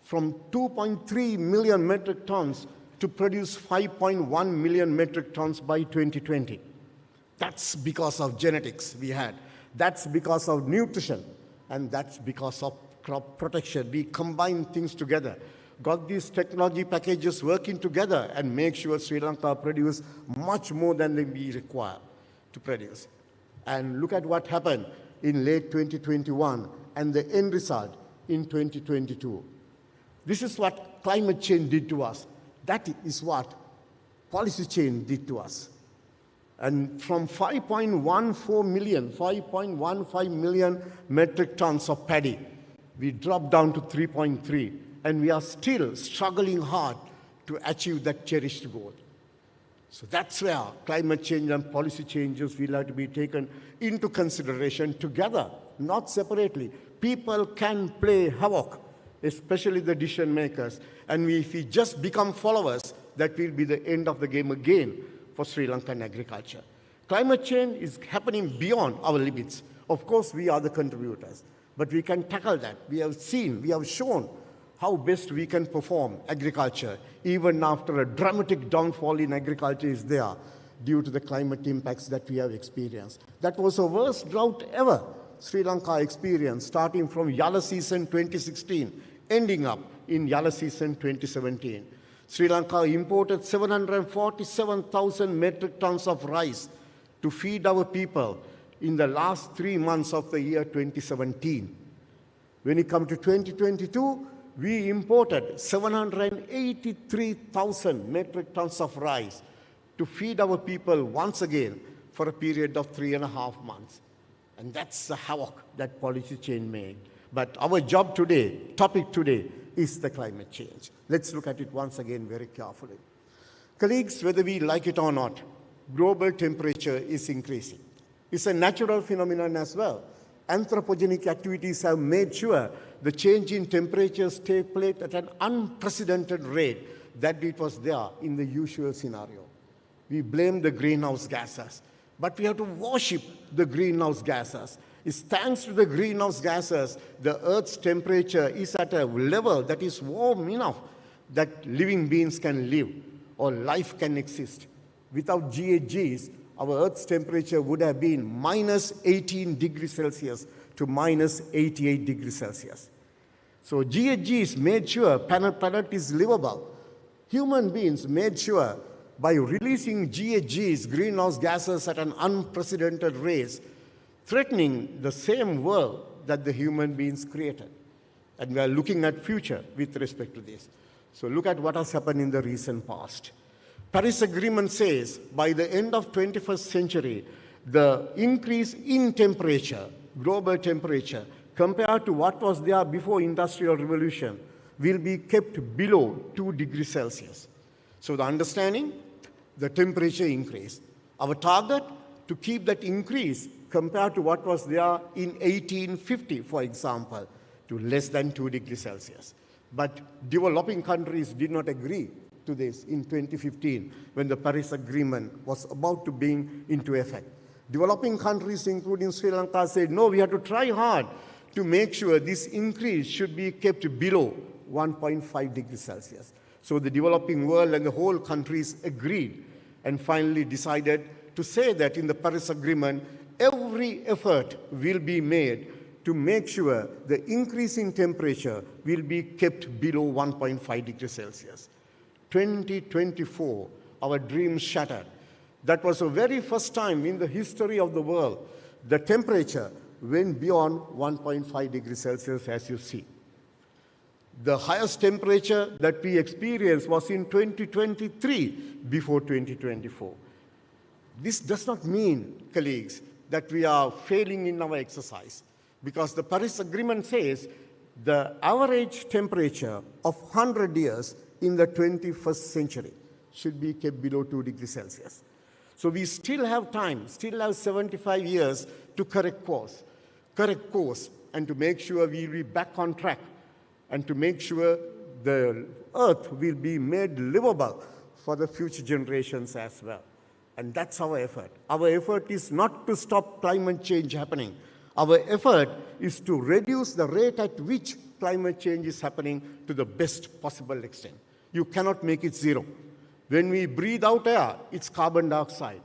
from 2.3 million metric tons to produce 5.1 million metric tons by 2020. That's because of genetics we had. That's because of nutrition. And that's because of crop protection. We combine things together, got these technology packages working together, and make sure Sri Lanka produce much more than we require to produce. And look at what happened in late 2021 and the end result in 2022. This is what climate change did to us. That is what policy change did to us. And from 5.15 million metric tons of paddy, we dropped down to 3.3, and we are still struggling hard to achieve that cherished goal. So that's where climate change and policy changes will have to be taken into consideration together, not separately. People can play havoc, especially the decision makers. And if we just become followers, that will be the end of the game again for Sri Lankan agriculture. Climate change is happening beyond our limits. Of course, we are the contributors, but we can tackle that. We have seen, we have shown how best we can perform agriculture, even after a dramatic downfall in agriculture is there due to the climate impacts that we have experienced. That was the worst drought ever Sri Lanka experienced, starting from Yala season 2016, ending up in Yala season 2017. Sri Lanka imported 747,000 metric tons of rice to feed our people in the last 3 months of the year 2017. When it comes to 2022, we imported 783,000 metric tons of rice to feed our people once again for a period of 3.5 months. And that's the havoc that policy change made. But our job today, topic today, is the climate change. Let's look at it once again very carefully. Colleagues, whether we like it or not, global temperature is increasing. It's a natural phenomenon as well. Anthropogenic activities have made sure the change in temperatures take place at an unprecedented rate that it was there in the usual scenario. We blame the greenhouse gases, but we have to worship the greenhouse gases. It's thanks to the greenhouse gases, the Earth's temperature is at a level that is warm enough that living beings can live or life can exist. Without GHGs, our Earth's temperature would have been minus 18 degrees Celsius to minus 88 degrees Celsius. So GHGs made sure planet is livable. Human beings made sure by releasing GHGs, greenhouse gases, at an unprecedented rate, threatening the same world that the human beings created. And we are looking at future with respect to this. So look at what has happened in the recent past. Paris Agreement says by the end of 21st century, the increase in temperature, global temperature, compared to what was there before Industrial Revolution, will be kept below 2 degrees Celsius. So the understanding, the temperature increase. Our target, to keep that increase compared to what was there in 1850, for example, to less than 2 degrees Celsius. But developing countries did not agree to this in 2015 when the Paris Agreement was about to be into effect. Developing countries, including Sri Lanka, said, no, we have to try hard to make sure this increase should be kept below 1.5 degrees Celsius. So the developing world and the whole countries agreed and finally decided to say that in the Paris Agreement, every effort will be made to make sure the increasing temperature will be kept below 1.5 degrees Celsius. 2024, our dreams shattered. That was the very first time in the history of the world the temperature went beyond 1.5 degrees Celsius, as you see. The highest temperature that we experienced was in 2023 before 2024. This does not mean, colleagues, that we are failing in our exercise, because the Paris Agreement says the average temperature of 100 years in the 21st century should be kept below 2 degrees Celsius. So we still have time, still have 75 years to correct course, and to make sure we'll be back on track, and to make sure the Earth will be made livable for the future generations as well. And that's our effort. Our effort is not to stop climate change happening. Our effort is to reduce the rate at which climate change is happening to the best possible extent. You cannot make it zero. When we breathe out air, it's carbon dioxide.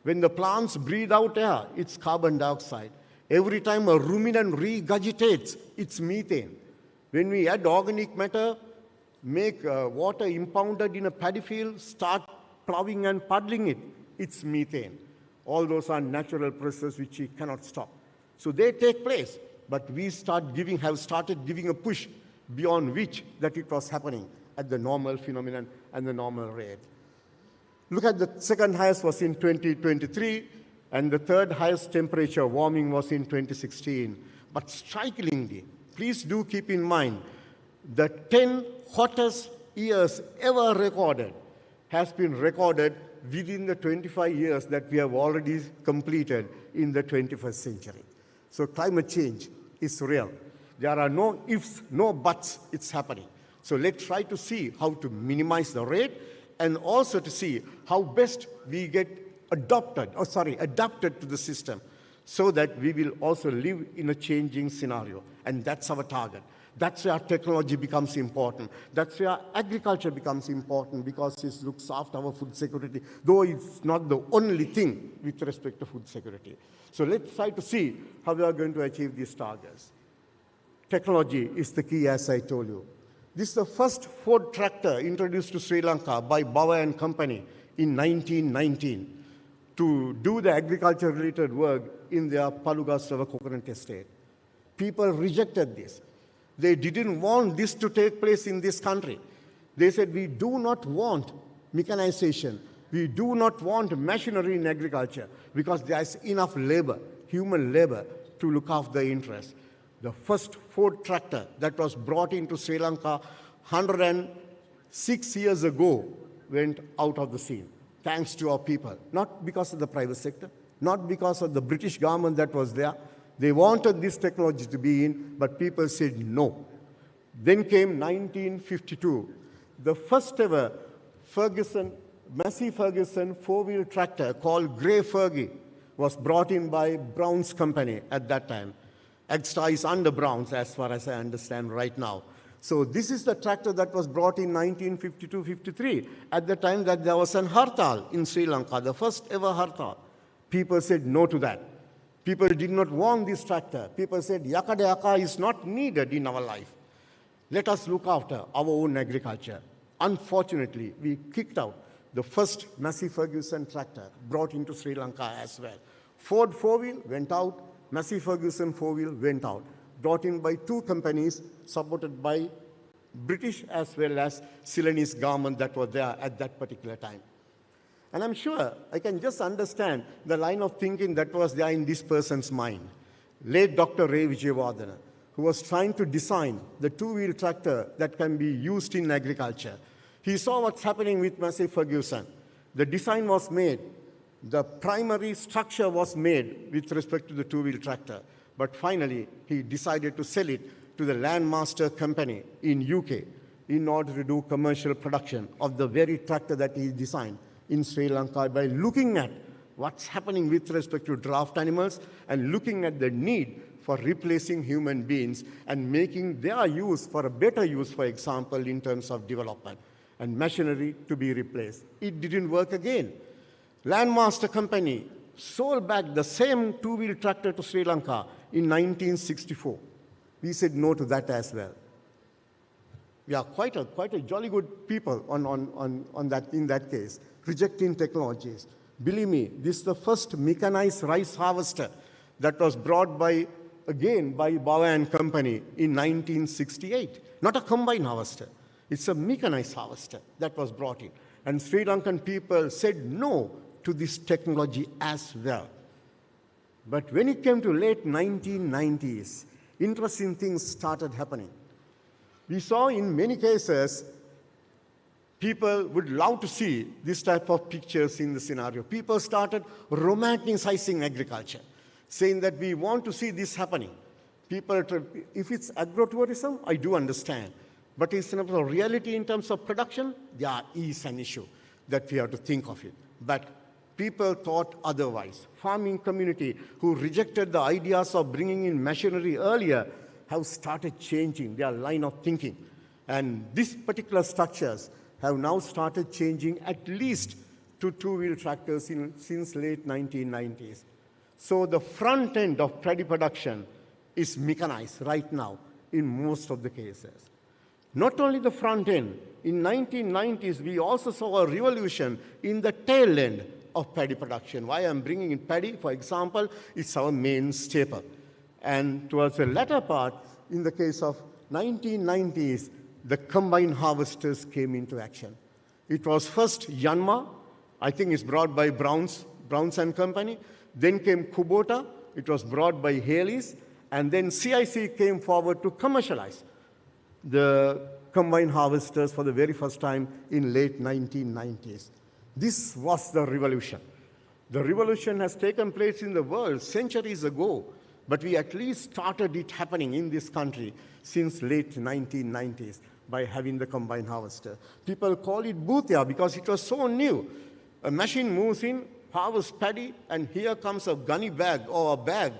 When the plants breathe out air, it's carbon dioxide. Every time a ruminant regurgitates, it's methane. When we add organic matter, make water impounded in a paddy field, start plowing and puddling it, it's methane. All those are natural processes which we cannot stop. So they take place, but we have started giving a push beyond which that it was happening at the normal phenomenon and the normal rate. Look at the second highest was in 2023, and the third highest temperature warming was in 2016. But strikingly, please do keep in mind, the 10 hottest years ever recorded has been recorded within the 25 years that we have already completed in the 21st century. So climate change is real. There are no ifs, no buts, it's happening. So let's try to see how to minimize the rate and also to see how best we get adapted to the system so that we will also live in a changing scenario. And that's our target. That's where technology becomes important. That's where agriculture becomes important because it looks after our food security, though it's not the only thing with respect to food security. So let's try to see how we are going to achieve these targets. Technology is the key, as I told you. This is the first Ford tractor introduced to Sri Lanka by Bauer and Company in 1919 to do the agriculture-related work in their Palugasava coconut estate. People rejected this. They didn't want this to take place in this country. They said, we do not want mechanization. We do not want machinery in agriculture because there is enough labor, human labor, to look after the interests. The first Ford tractor that was brought into Sri Lanka 106 years ago went out of the scene, thanks to our people, not because of the private sector, not because of the British government that was there. They wanted this technology to be in, but people said no. Then came 1952. The first ever Massey Ferguson four-wheel tractor called Grey Fergie was brought in by Brown's Company at that time. Extra is under Brown's, as far as I understand right now. So this is the tractor that was brought in 1952-53, at the time that there was an hartal in Sri Lanka, the first ever hartal. People said no to that. People did not want this tractor. People said, Yakade Yaka is not needed in our life. Let us look after our own agriculture. Unfortunately, we kicked out the first Massey Ferguson tractor brought into Sri Lanka as well. Ford four-wheel went out, Massey Ferguson four-wheel went out, brought in by two companies supported by British as well as Ceylonese government that were there at that particular time. And I'm sure I can just understand the line of thinking that was there in this person's mind. Late Dr. Ray Vijayawardena, who was trying to design the two-wheel tractor that can be used in agriculture. He saw what's happening with Massey Ferguson. The design was made, the primary structure was made with respect to the two-wheel tractor. But finally, he decided to sell it to the Landmaster Company in UK in order to do commercial production of the very tractor that he designed in Sri Lanka by looking at what's happening with respect to draft animals and looking at the need for replacing human beings and making their use for a better use, for example, in terms of development and machinery to be replaced. It didn't work again. Landmaster Company sold back the same two-wheel tractor to Sri Lanka in 1964. We said no to that as well. We are quite a jolly good people in that case, rejecting technologies. Believe me, this is the first mechanized rice harvester that was brought by Bauer and Company in 1968. Not a combine harvester. It's a mechanized harvester that was brought in. And Sri Lankan people said no to this technology as well. But when it came to late 1990s, interesting things started happening. We saw in many cases, people would love to see this type of pictures in the scenario. People started romanticizing agriculture, saying that we want to see this happening. If it's agrotourism, I do understand. But in terms of reality, in terms of production, there is an issue that we have to think of it. But people thought otherwise. Farming community who rejected the ideas of bringing in machinery earlier have started changing their line of thinking. And these particular structures have now started changing at least to two-wheel tractors since late 1990s. So the front end of paddy production is mechanized right now in most of the cases. Not only the front end, in 1990s, we also saw a revolution in the tail end of paddy production. Why I'm bringing in paddy, for example, it's our main staple. And towards the latter part, in the case of 1990s, the combine harvesters came into action. It was first Yanmar, I think it's brought by Browns and Company. Then came Kubota, it was brought by Haley's. And then CIC came forward to commercialize the combine harvesters for the very first time in late 1990s. This was the revolution. The revolution has taken place in the world centuries ago, but we at least started it happening in this country since late 1990s. by having the combine harvester. People call it boothia because it was so new. A machine moves in, harvests paddy, and here comes a gunny bag or a bag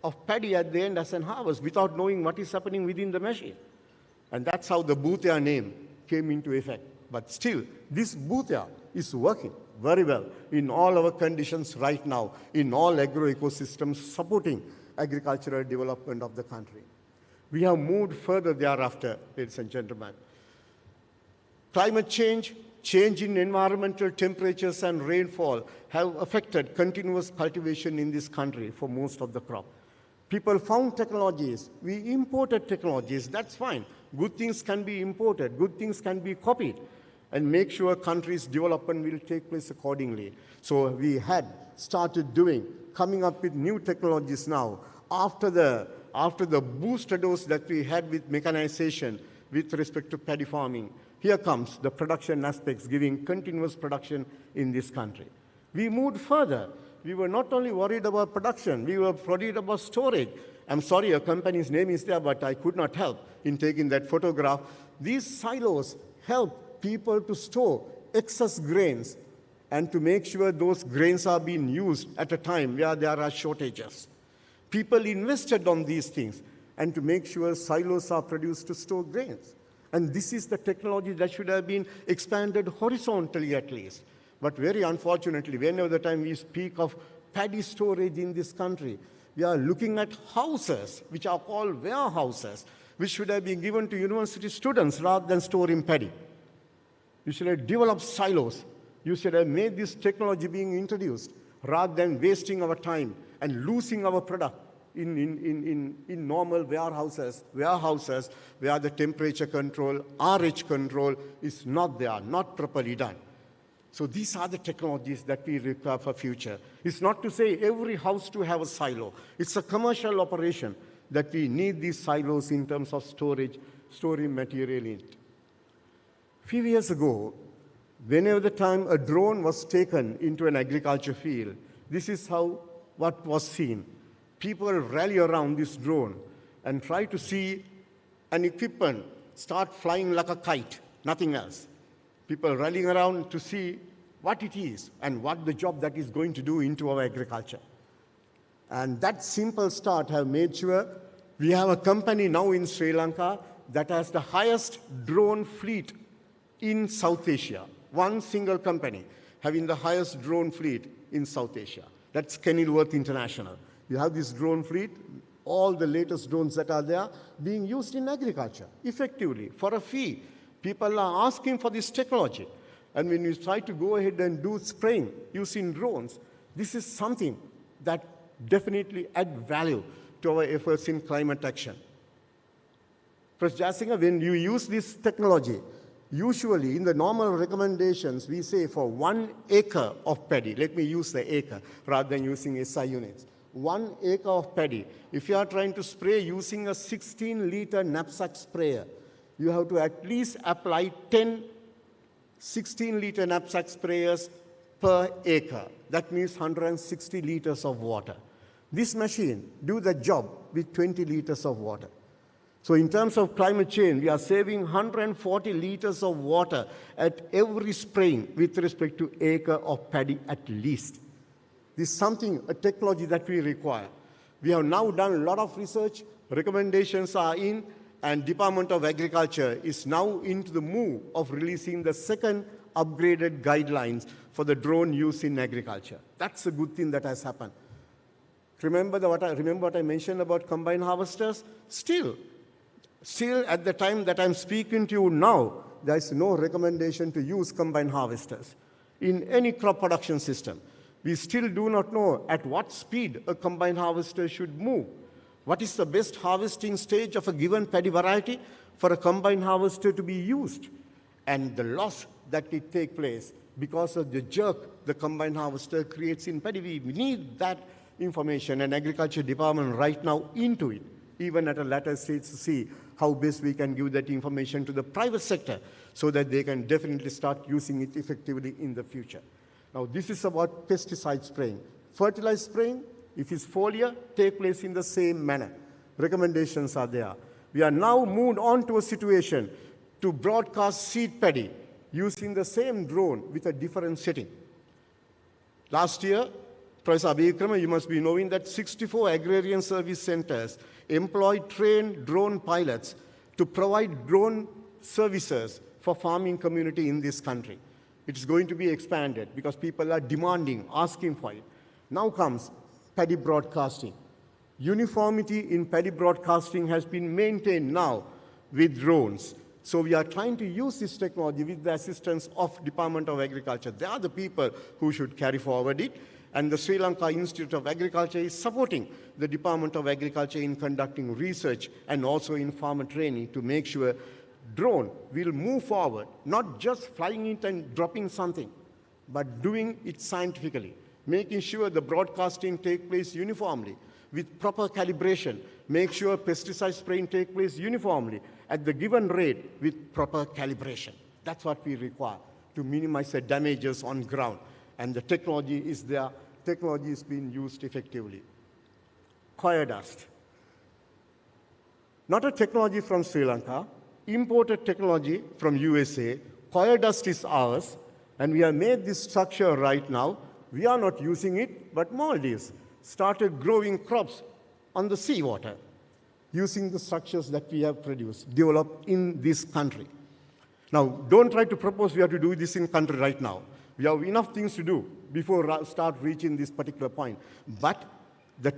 of paddy at the end as an harvest without knowing what is happening within the machine. And that's how the boothia name came into effect. But still, this boothia is working very well in all our conditions right now, in all agro ecosystems supporting agricultural development of the country. We have moved further thereafter, ladies and gentlemen. Climate change, change in environmental temperatures and rainfall have affected continuous cultivation in this country for most of the crop. People found technologies. We imported technologies. That's fine. Good things can be imported. Good things can be copied, and make sure countries' development will take place accordingly. So we had started coming up with new technologies now. After the booster dose that we had with mechanization with respect to paddy farming, here comes the production aspects, giving continuous production in this country. We moved further. We were not only worried about production, we were worried about storage. I'm sorry, a company's name is there, but I could not help in taking that photograph. These silos help people to store excess grains and to make sure those grains are being used at a time where there are shortages. People invested on these things and to make sure silos are produced to store grains. And this is the technology that should have been expanded horizontally at least. But very unfortunately, whenever the time we speak of paddy storage in this country, we are looking at houses, which are called warehouses, which should have been given to university students rather than storing paddy. You should have developed silos. You should have made this technology being introduced rather than wasting our time and losing our product in normal warehouses where the temperature control, RH control is not there, not properly done. So these are the technologies that we require for future. It's not to say every house to have a silo. It's a commercial operation that we need these silos in terms of storage, storing material in it. A few years ago, whenever the time a drone was taken into an agriculture field, this is what was seen. People rally around this drone and try to see an equipment start flying like a kite, nothing else. People rallying around to see what it is and what the job that is going to do into our agriculture. And that simple start have made sure we have a company now in Sri Lanka that has the highest drone fleet in South Asia. One single company having the highest drone fleet in South Asia. That's Kenilworth International. You have this drone fleet, all the latest drones that are there being used in agriculture effectively for a fee. People are asking for this technology. And when you try to go ahead and do spraying using drones, this is something that definitely adds value to our efforts in climate action. Professor Jasinger, when you use this technology, usually in the normal recommendations, we say for 1 acre of paddy, let me use the acre rather than using SI units. 1 acre of paddy, if you are trying to spray using a 16-liter knapsack sprayer, you have to at least apply 10 16-liter knapsack sprayers per acre. That means 160 liters of water. This machine do the job with 20 liters of water. So in terms of climate change, we are saving 140 liters of water at every spraying with respect to acre of paddy at least. This is something, a technology that we require. We have now done a lot of research, recommendations are in, and Department of Agriculture is now into the move of releasing the second upgraded guidelines for the drone use in agriculture. That's a good thing that has happened. Remember what I mentioned about combine harvesters? Still at the time that I'm speaking to you now, there is no recommendation to use combine harvesters in any crop production system. We still do not know at what speed a combine harvester should move. What is the best harvesting stage of a given paddy variety for a combine harvester to be used? And the loss that it takes place because of the jerk the combine harvester creates in paddy. We need that information, and Agriculture Department right now into it, even at a later stage, to see how best we can give that information to the private sector so that they can definitely start using it effectively in the future. Now, this is about pesticide spraying. Fertilizer spraying, if it's foliar, take place in the same manner. Recommendations are there. We are now moved on to a situation. to broadcast seed paddy using the same drone with a different setting. Last year, Professor Abhikrama, you must be knowing that 64 agrarian service centers employed trained drone pilots to provide drone services for farming community in this country. It's going to be expanded because people are demanding, asking for it. Now comes paddy broadcasting. Uniformity in paddy broadcasting has been maintained now with drones. So we are trying to use this technology with the assistance of Department of Agriculture. They are the people who should carry forward it. And the Sri Lanka Institute of Agriculture is supporting the Department of Agriculture in conducting research and also in farmer training to make sure drone will move forward, not just flying it and dropping something, but doing it scientifically, making sure the broadcasting take place uniformly with proper calibration, make sure pesticide spraying take place uniformly at the given rate with proper calibration. That's what we require to minimize the damages on ground. And the technology is there, technology is being used effectively. Coir dust. Not a technology from Sri Lanka, imported technology from USA. Coir dust is ours, and we have made this structure right now. We are not using it, but Maldives started growing crops on the seawater using the structures that we have produced, developed in this country. Now, don't try to propose we have to do this in country right now. We have enough things to do before start reaching this particular point. But the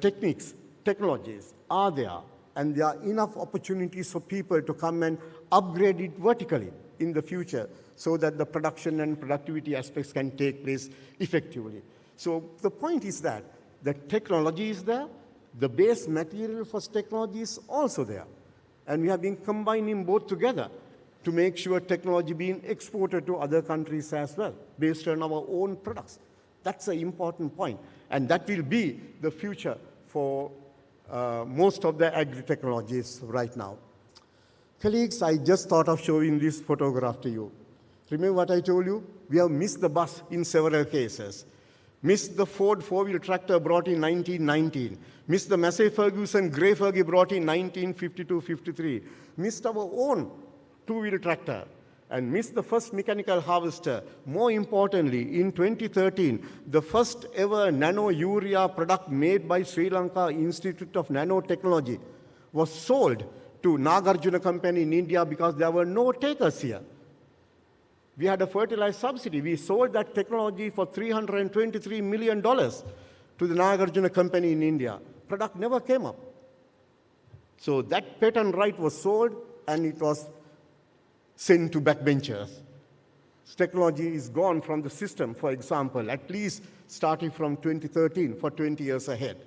technologies are there, and there are enough opportunities for people to come and upgrade it vertically in the future so that the production and productivity aspects can take place effectively. So the point is that the technology is there, the base material for technology is also there, and we have been combining both together to make sure technology being exported to other countries as well, based on our own products. That's an important point, and that will be the future for most of the agri-technologies right now. Colleagues, I just thought of showing this photograph to you. Remember what I told you? We have missed the bus in several cases. Missed the Ford four-wheel tractor brought in 1919. Missed the Massey Ferguson Grey Fergie brought in 1952-53. Missed our own two-wheel tractor, and missed the first mechanical harvester. More importantly, in 2013, the first ever nano-urea product made by Sri Lanka Institute of Nanotechnology was sold to Nagarjuna company in India because there were no takers here. We had a fertilizer subsidy. We sold that technology for $323 million to the Nagarjuna company in India. Product never came up. So that patent right was sold, and it was sent to backbenchers. Technology is gone from the system, for example, at least starting from 2013 for 20 years ahead.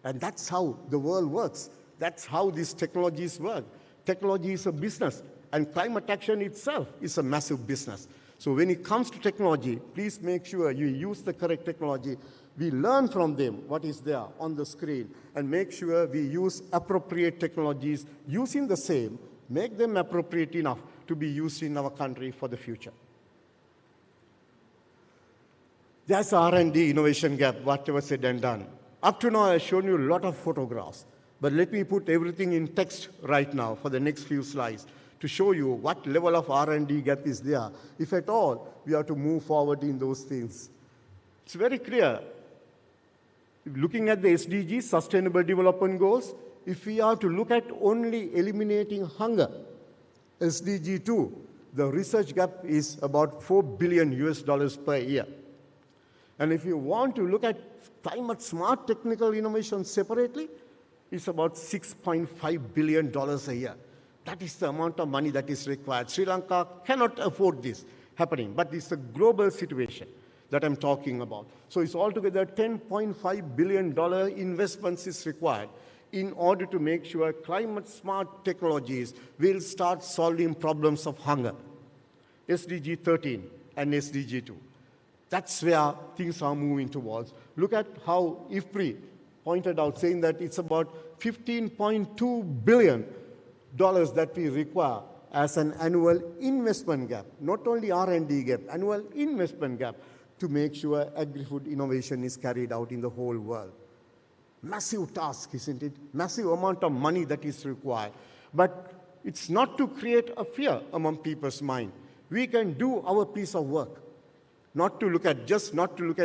And that's how the world works. That's how these technologies work. Technology is a business, and climate action itself is a massive business. So when it comes to technology, please make sure you use the correct technology. We learn from them what is there on the screen, and make sure we use appropriate technologies using the same, make them appropriate enough to be used in our country for the future. There's R&D innovation gap, whatever said and done. Up to now, I've shown you a lot of photographs, but let me put everything in text right now for the next few slides to show you what level of R&D gap is there. If at all, we have to move forward in those things. It's very clear. Looking at the SDGs, Sustainable Development Goals, if we are to look at only eliminating hunger, SDG 2, the research gap is about $4 billion per year. And if you want to look at climate smart technical innovation separately, it's about $6.5 billion a year. That is the amount of money that is required. Sri Lanka cannot afford this happening, but it's a global situation that I'm talking about. So it's altogether $10.5 billion investments is required in order to make sure climate-smart technologies will start solving problems of hunger. SDG 13 and SDG 2. That's where things are moving towards. Look at how IFPRI pointed out, saying that it's about $15.2 billion that we require as an annual investment gap, not only R&D gap, annual investment gap, to make sure agri-food innovation is carried out in the whole world. Massive task, isn't it? Massive amount of money that is required. But It's not to create a fear among people's mind. We can do our piece of work. Not to look at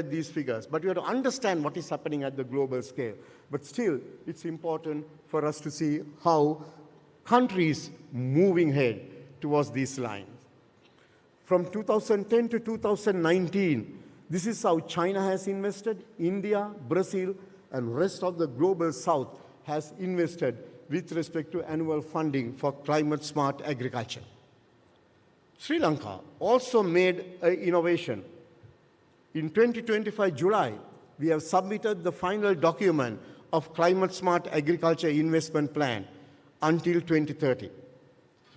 these figures, but we have to understand what is happening at the global scale. But still, it's important for us to see how countries moving ahead towards these lines. From 2010 to 2019, this is how China has invested, India, Brazil, and rest of the global south has invested with respect to annual funding for climate-smart agriculture. Sri Lanka also made an innovation. In 2025 July, we have submitted the final document of climate-smart agriculture investment plan until 2030.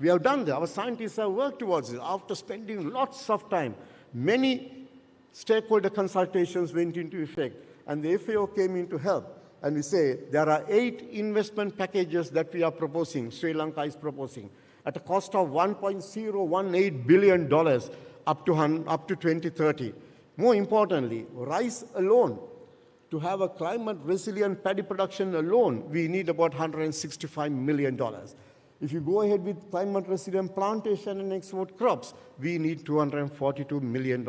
We have done that. Our scientists have worked towards it. After spending lots of time, many stakeholder consultations went into effect, and the FAO came in to help. And we say there are 8 investment packages that we are proposing, Sri Lanka is proposing, at a cost of $1.018 billion up to 2030. More importantly, rice alone, to have a climate-resilient paddy production alone, we need about $165 million. If you go ahead with climate-resilient plantation and export crops, we need $242 million.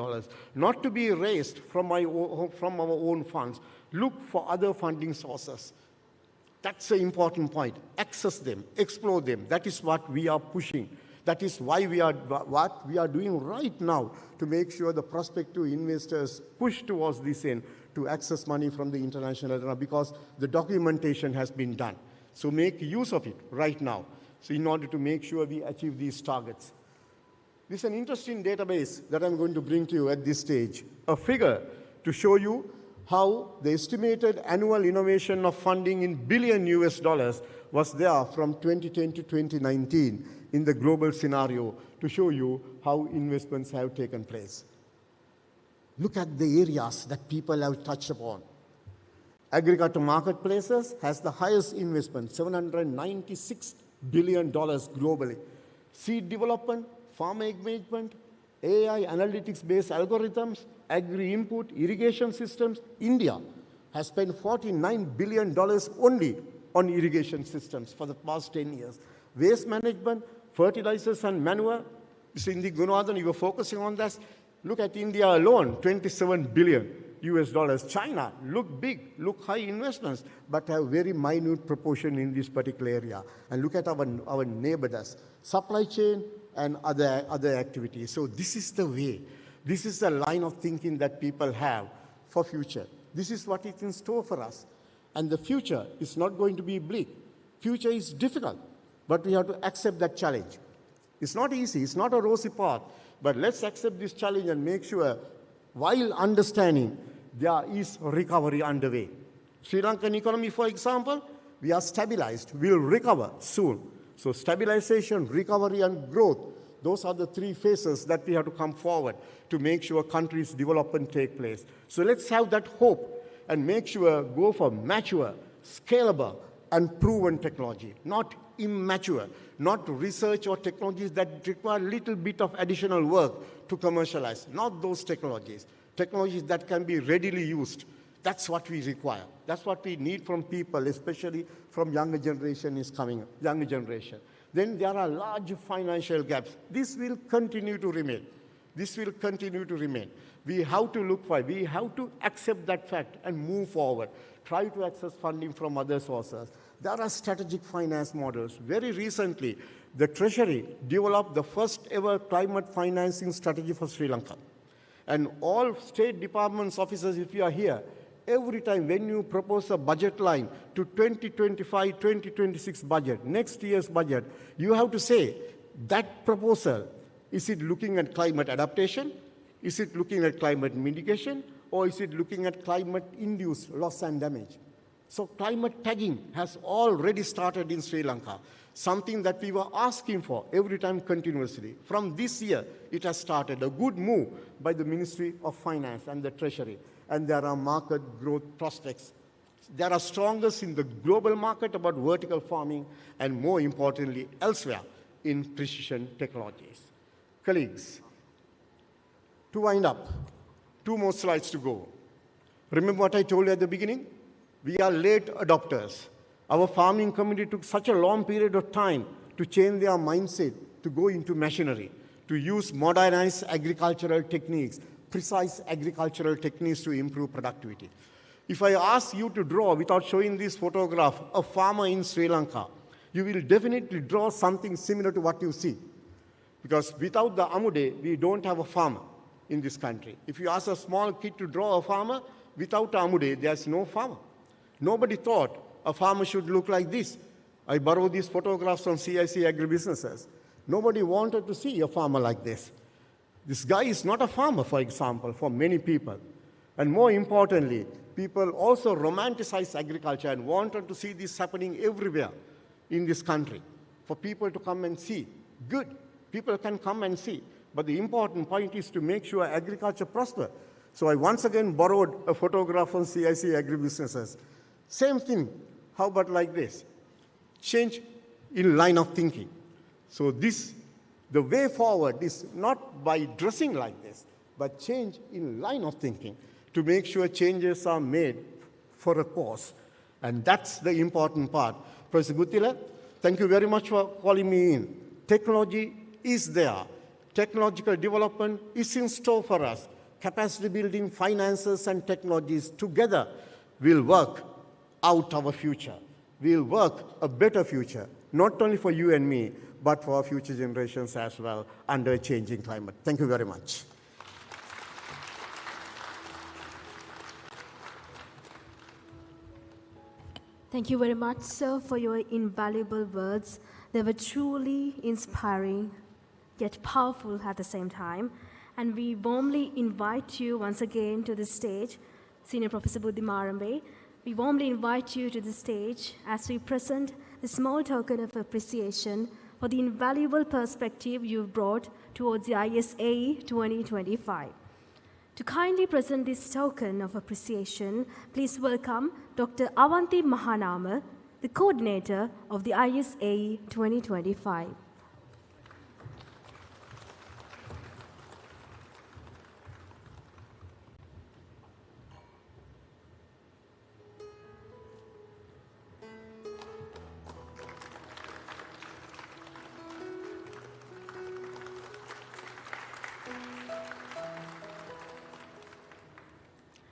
Not to be raised from our own funds. Look for other funding sources. That's the important point. Access them, explore them. That is what we are pushing. That is why what we are doing right now to make sure the prospective investors push towards this end to access money from the international arena, because the documentation has been done. So make use of it right now. So in order to make sure we achieve these targets. This is an interesting database that I'm going to bring to you at this stage. A figure to show you how the estimated annual innovation of funding in billion US dollars was there from 2010 to 2019 in the global scenario, to show you how investments have taken place. Look at the areas that people have touched upon. Agriculture marketplaces has the highest investment, $796 billion globally. Seed development, farmer engagement, AI analytics-based algorithms, agri-input, irrigation systems. India has spent $49 billion only on irrigation systems for the past 10 years. Waste management, fertilizers and manure. Cindy Gunawardhan, you were focusing on that. Look at India alone, $27 billion US dollars. China, look big, look high investments, but have very minute proportion in this particular area. And look at our neighbors, supply chain and other activities. So this is the way, this is the line of thinking that people have for future. This is what is in store for us. And the future is not going to be bleak. Future is difficult, but we have to accept that challenge. It's not easy, it's not a rosy path, but let's accept this challenge and make sure, while understanding there is recovery underway. Sri Lankan economy, for example, we are stabilized, we'll recover soon. So stabilization, recovery, and growth, those are the 3 phases that we have to come forward to make sure countries' development take place. So let's have that hope and make sure go for mature, scalable, and proven technology, not immature, not research or technologies that require a little bit of additional work to commercialize, not those technologies. Technologies that can be readily used. That's what we require. That's what we need from people, especially from younger generation is coming, younger generation. Then there are large financial gaps. This will continue to remain. This will continue to remain. We have to look for it. We have to accept that fact and move forward. Try to access funding from other sources. There are strategic finance models. Very recently, the Treasury developed the first ever climate financing strategy for Sri Lanka. And all State Department's officers, if you are here, every time when you propose a budget line to 2025, 2026 budget, next year's budget, you have to say that proposal, is it looking at climate adaptation? Is it looking at climate mitigation? Or is it looking at climate-induced loss and damage? So climate tagging has already started in Sri Lanka, something that we were asking for every time continuously. From this year, it has started, a good move by the Ministry of Finance and the Treasury, and there are market growth prospects. There are strongest in the global market about vertical farming, and more importantly, elsewhere in precision technologies. Colleagues, to wind up, 2 more slides to go. Remember what I told you at the beginning? We are late adopters. Our farming community took such a long period of time to change their mindset to go into machinery, to use modernized agricultural techniques, precise agricultural techniques to improve productivity. If I ask you to draw, without showing this photograph, a farmer in Sri Lanka, you will definitely draw something similar to what you see. Because without the Amude, we don't have a farmer in this country. If you ask a small kid to draw a farmer, without Amude, there's no farmer. Nobody thought a farmer should look like this. I borrowed these photographs from CIC agribusinesses. Nobody wanted to see a farmer like this. This guy is not a farmer, for example, for many people. And more importantly, people also romanticize agriculture and wanted to see this happening everywhere in this country, for people to come and see. Good, people can come and see. But the important point is to make sure agriculture prosper. So I once again borrowed a photograph from CIC agribusinesses. Same thing, how about like this? Change in line of thinking. So the way forward is not by dressing like this, but change in line of thinking to make sure changes are made for a cause. And that's the important part. Professor Guttila, thank you very much for calling me in. Technology is there. Technological development is in store for us. Capacity building, finances, and technologies together will work out our future. We'll work a better future, not only for you and me, but for our future generations as well under a changing climate. Thank you very much. Thank you very much, sir, for your invaluable words. They were truly inspiring, yet powerful at the same time. And we warmly invite you once again to the stage, Senior Professor Buddhi Marambe. We warmly invite you to the stage as we present the small token of appreciation for the invaluable perspective you've brought towards the ISAE 2025. To kindly present this token of appreciation, please welcome Dr. Avanti Mahanama, the coordinator of the ISAE 2025.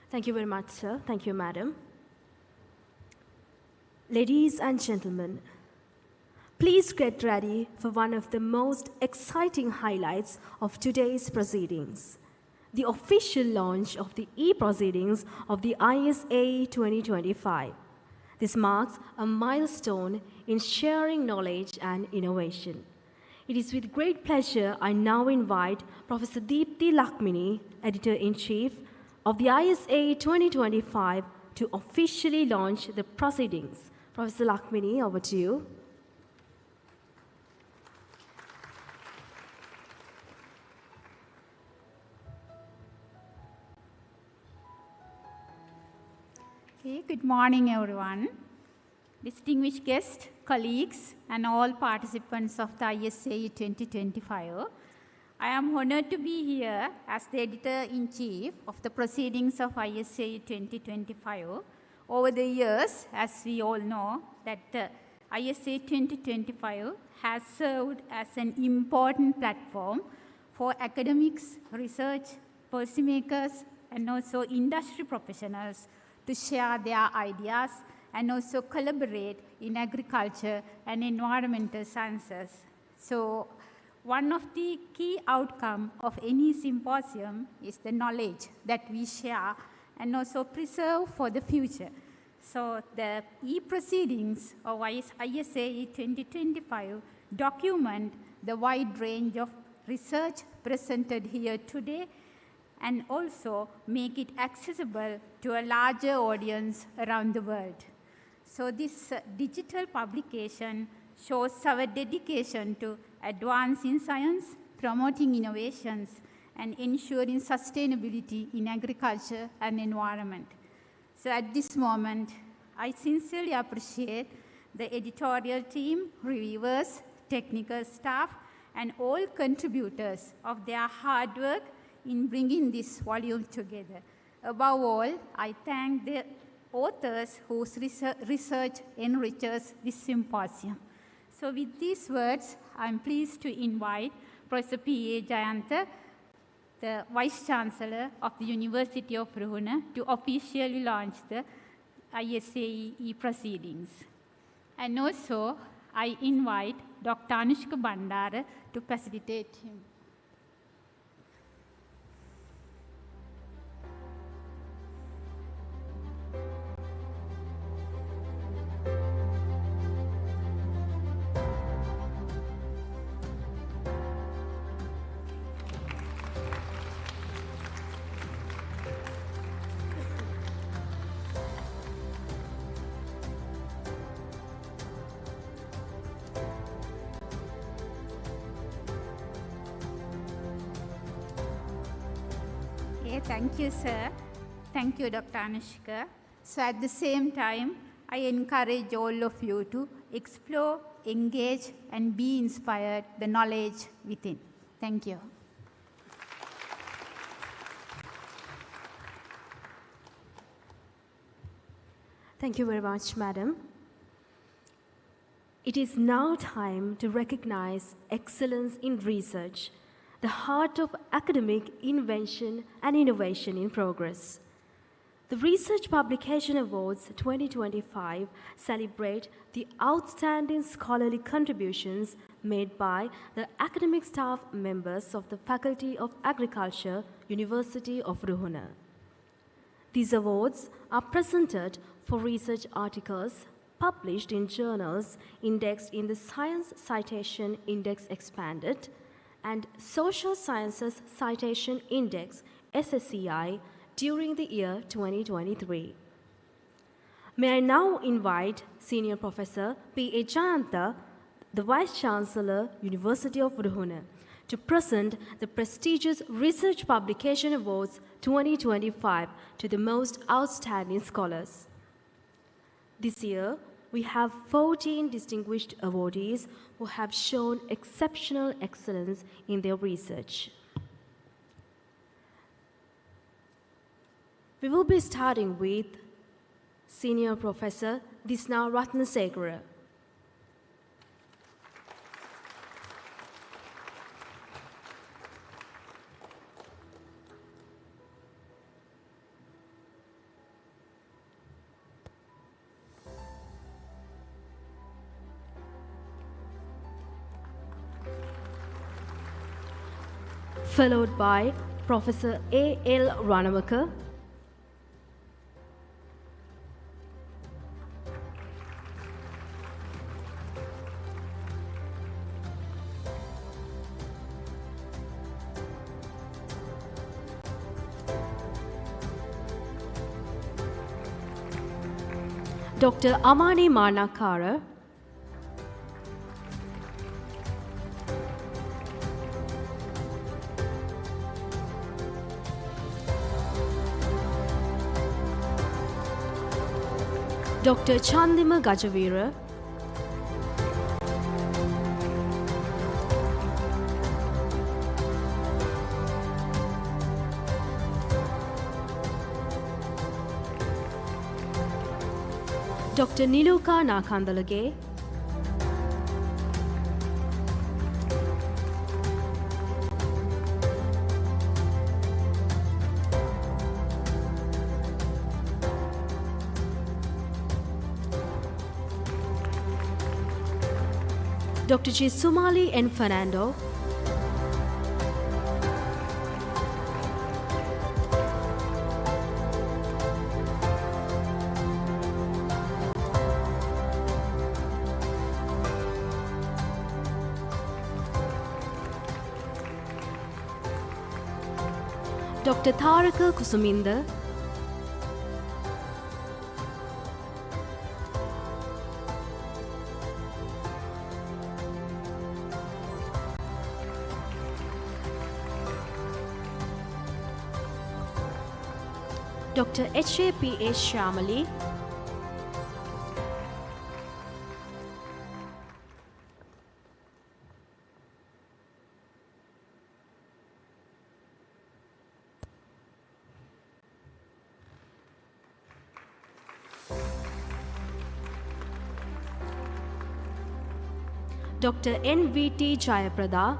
Thank you very much, sir. Thank you, madam. Ladies and gentlemen, please get ready for one of the most exciting highlights of today's proceedings, the official launch of the E-proceedings of the ISAE 2025. This marks a milestone in sharing knowledge and innovation. It is with great pleasure I now invite Professor Deepthi Lakmini, Editor-in-Chief of the ISAE 2025, to officially launch the proceedings. Professor Lakmini, over to you. Okay, good morning, everyone. Distinguished guests, colleagues, and all participants of the ISAE 2025. I am honored to be here as the Editor-in-Chief of the Proceedings of ISAE 2025. Over the years, as we all know, that ISAE 2025 has served as an important platform for academics, research, policymakers, and also industry professionals to share their ideas and also collaborate in agriculture and environmental sciences. So, one of the key outcomes of any symposium is the knowledge that we share and also preserve for the future. So the E-proceedings of ISAE 2025 document the wide range of research presented here today and also make it accessible to a larger audience around the world. So this digital publication shows our dedication to advancing science, promoting innovations, and ensuring sustainability in agriculture and environment. So at this moment, I sincerely appreciate the editorial team, reviewers, technical staff, and all contributors of their hard work in bringing this volume together. Above all, I thank the authors whose research enriches this symposium. So with these words, I'm pleased to invite Professor P.A. Jayantha, the Vice-chancellor of the University of Ruhuna, to officially launch the ISAE E-proceedings. And also, I invite Dr. Anushka Bandara to facilitate him. Thank you, sir. Thank you, Dr. Anushka. So at the same time, I encourage all of you to explore, engage, and be inspired the knowledge within. Thank you. Thank you very much, Madam. It is now time to recognize excellence in research, the heart of academic invention and innovation in progress. The Research Publication Awards 2025 celebrate the outstanding scholarly contributions made by the academic staff members of the Faculty of Agriculture, University of Ruhuna. These awards are presented for research articles published in journals indexed in the Science Citation Index Expanded and Social Sciences Citation Index, SSCI, during the year 2023. May I now invite Senior Professor P.A. Jayantha, the Vice-Chancellor, University of Ruhuna, to present the prestigious Research Publication Awards 2025 to the most outstanding scholars. This year, we have 14 distinguished awardees who have shown exceptional excellence in their research. We will be starting with Senior Professor Disna Ratnasekara. Followed by Professor A.L. Ranamaka, Dr. Amani Marnakara, Dr. Chandima Gajavira, Dr. Niluka Nakandalage, Dr. J. Sumali N. Fernando, Dr. Tharaka Kusuminda, Dr. H.A.P.A. Shamali, Dr. N.V.T. Jayaprada,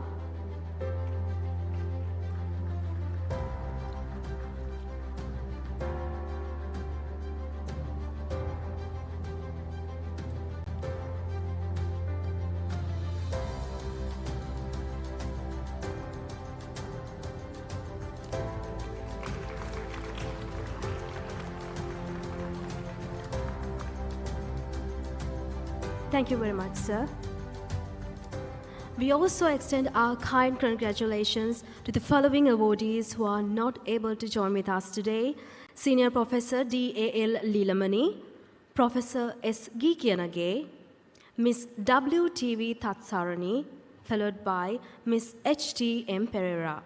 Thank you very much, sir. We also extend our kind congratulations to the following awardees who are not able to join with us today. Senior Professor D.A.L. Leelamani, Professor S. Gikianage, Ms. W.T.V. Tatsarani, followed by Ms. H.T.M. Pereira.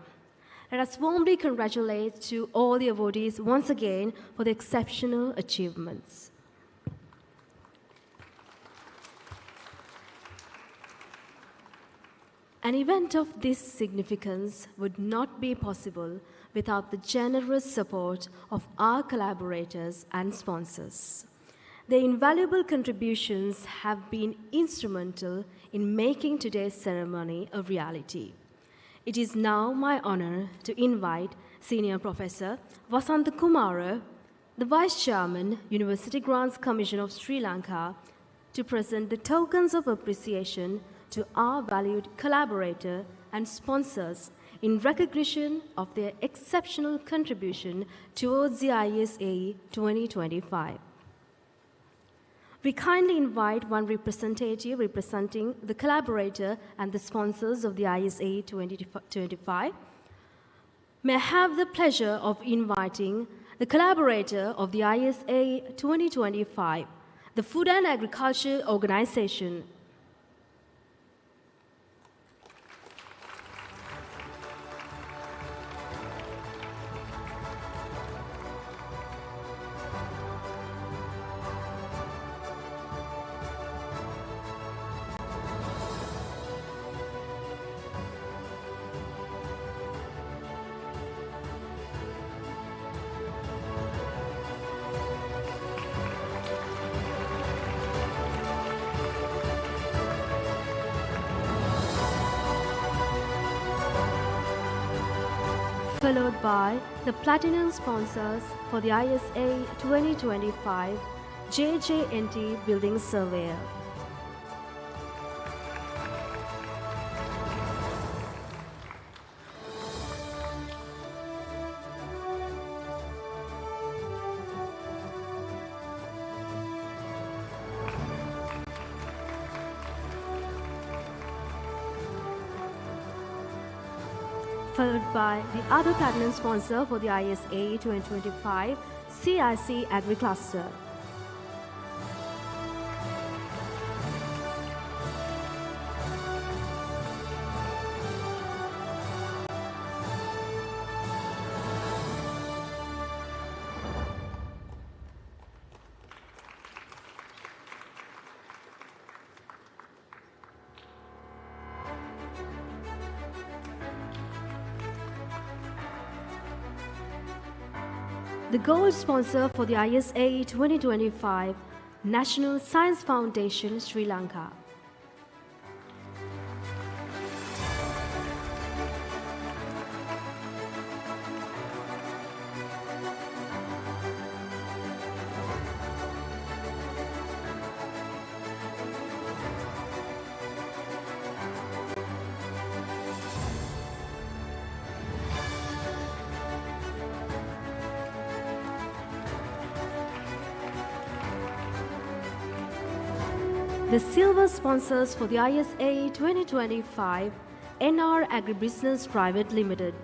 Let us warmly congratulate to all the awardees once again for the exceptional achievements. An event of this significance would not be possible without the generous support of our collaborators and sponsors. Their invaluable contributions have been instrumental in making today's ceremony a reality. It is now my honor to invite Senior Professor Vasantha Kumara, the Vice Chairman, University Grants Commission of Sri Lanka, to present the tokens of appreciation to our valued collaborator and sponsors in recognition of their exceptional contribution towards the ISAE 2025. We kindly invite one representative representing the collaborator and the sponsors of the ISAE 2025. May I have the pleasure of inviting the collaborator of the ISAE 2025, the Food and Agriculture Organization. Followed by the platinum sponsors for the ISAE 2025, JJNT Building Surveyor. Followed by the other platinum sponsor for the ISAE 2025, CIC Agri-Cluster. The gold sponsor for the ISAE 2025, National Science Foundation, Sri Lanka. The silver sponsors for the ISAE 2025, NR Agribusiness Private Limited.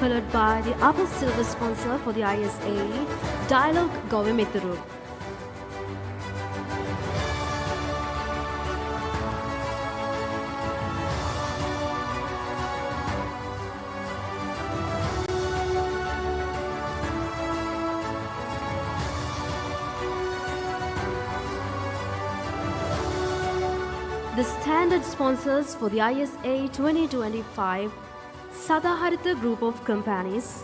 Followed by the upper silver sponsor for the ISAE, Dialogue Govimithuru. The standard sponsors for the ISAE 2025 Sadaharita Group of Companies,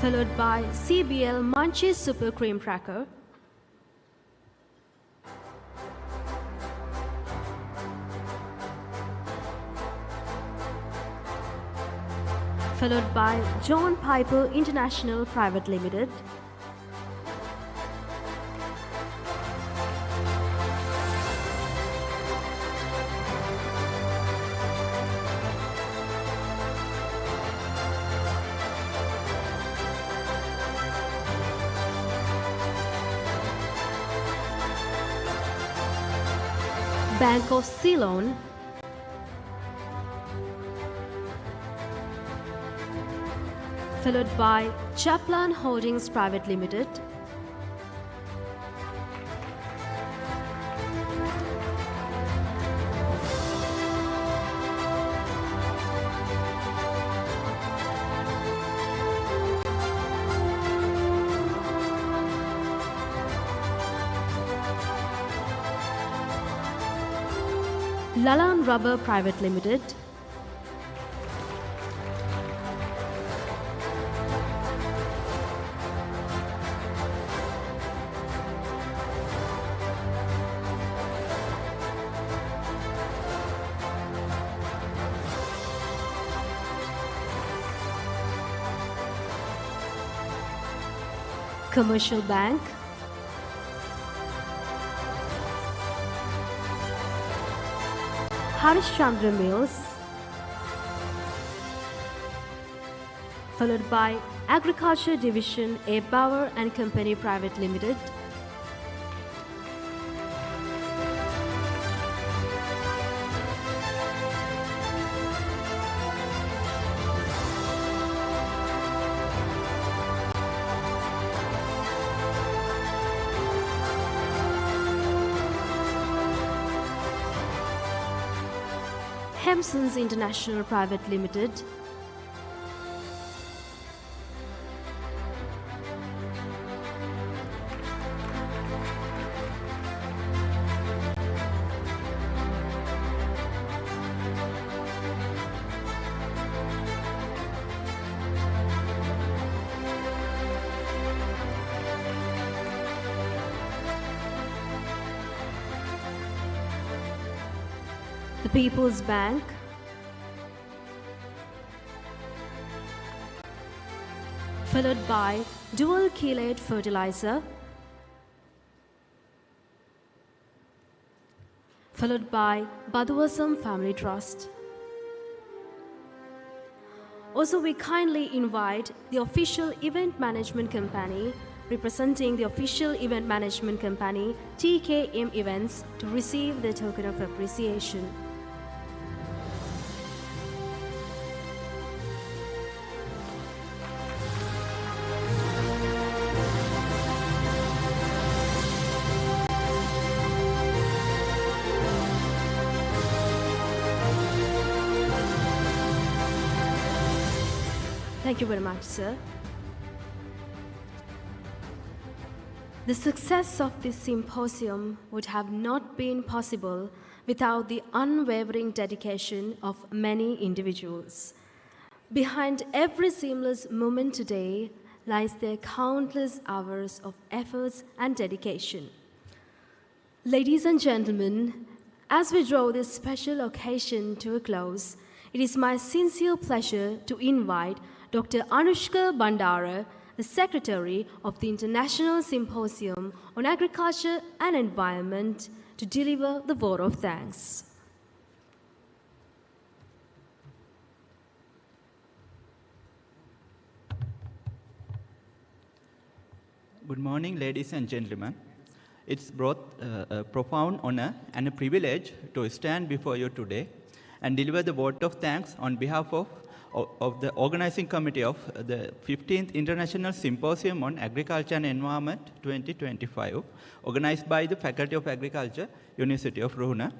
followed by CBL Munchies Super Cream Cracker, followed by John Piper International Private Limited, Bank of Ceylon, followed by Chaplan Holdings Private Limited, Lalan Rubber Private Limited, Commercial Bank, Harishchandra Mills, followed by Agriculture Division A. Bauer and Company Private Limited, Hemsons International Private Limited, the People's Bank, followed by Dual Chelate Fertilizer, followed by Badhuasam Family Trust. Also, we kindly invite the official event management company representing the official event management company TKM Events to receive the token of appreciation. Thank you very much, sir. The success of this symposium would have not been possible without the unwavering dedication of many individuals. Behind every seamless moment today lies their countless hours of efforts and dedication. Ladies and gentlemen, as we draw this special occasion to a close, it is my sincere pleasure to invite Dr. Anushka Bandara, the Secretary of the International Symposium on Agriculture and Environment, to deliver the vote of thanks. Good morning, ladies and gentlemen. It's both a profound honor and a privilege to stand before you today and deliver the vote of thanks on behalf of of the organizing committee of the 15th International Symposium on Agriculture and Environment 2025, organized by the Faculty of Agriculture, University of Ruhuna.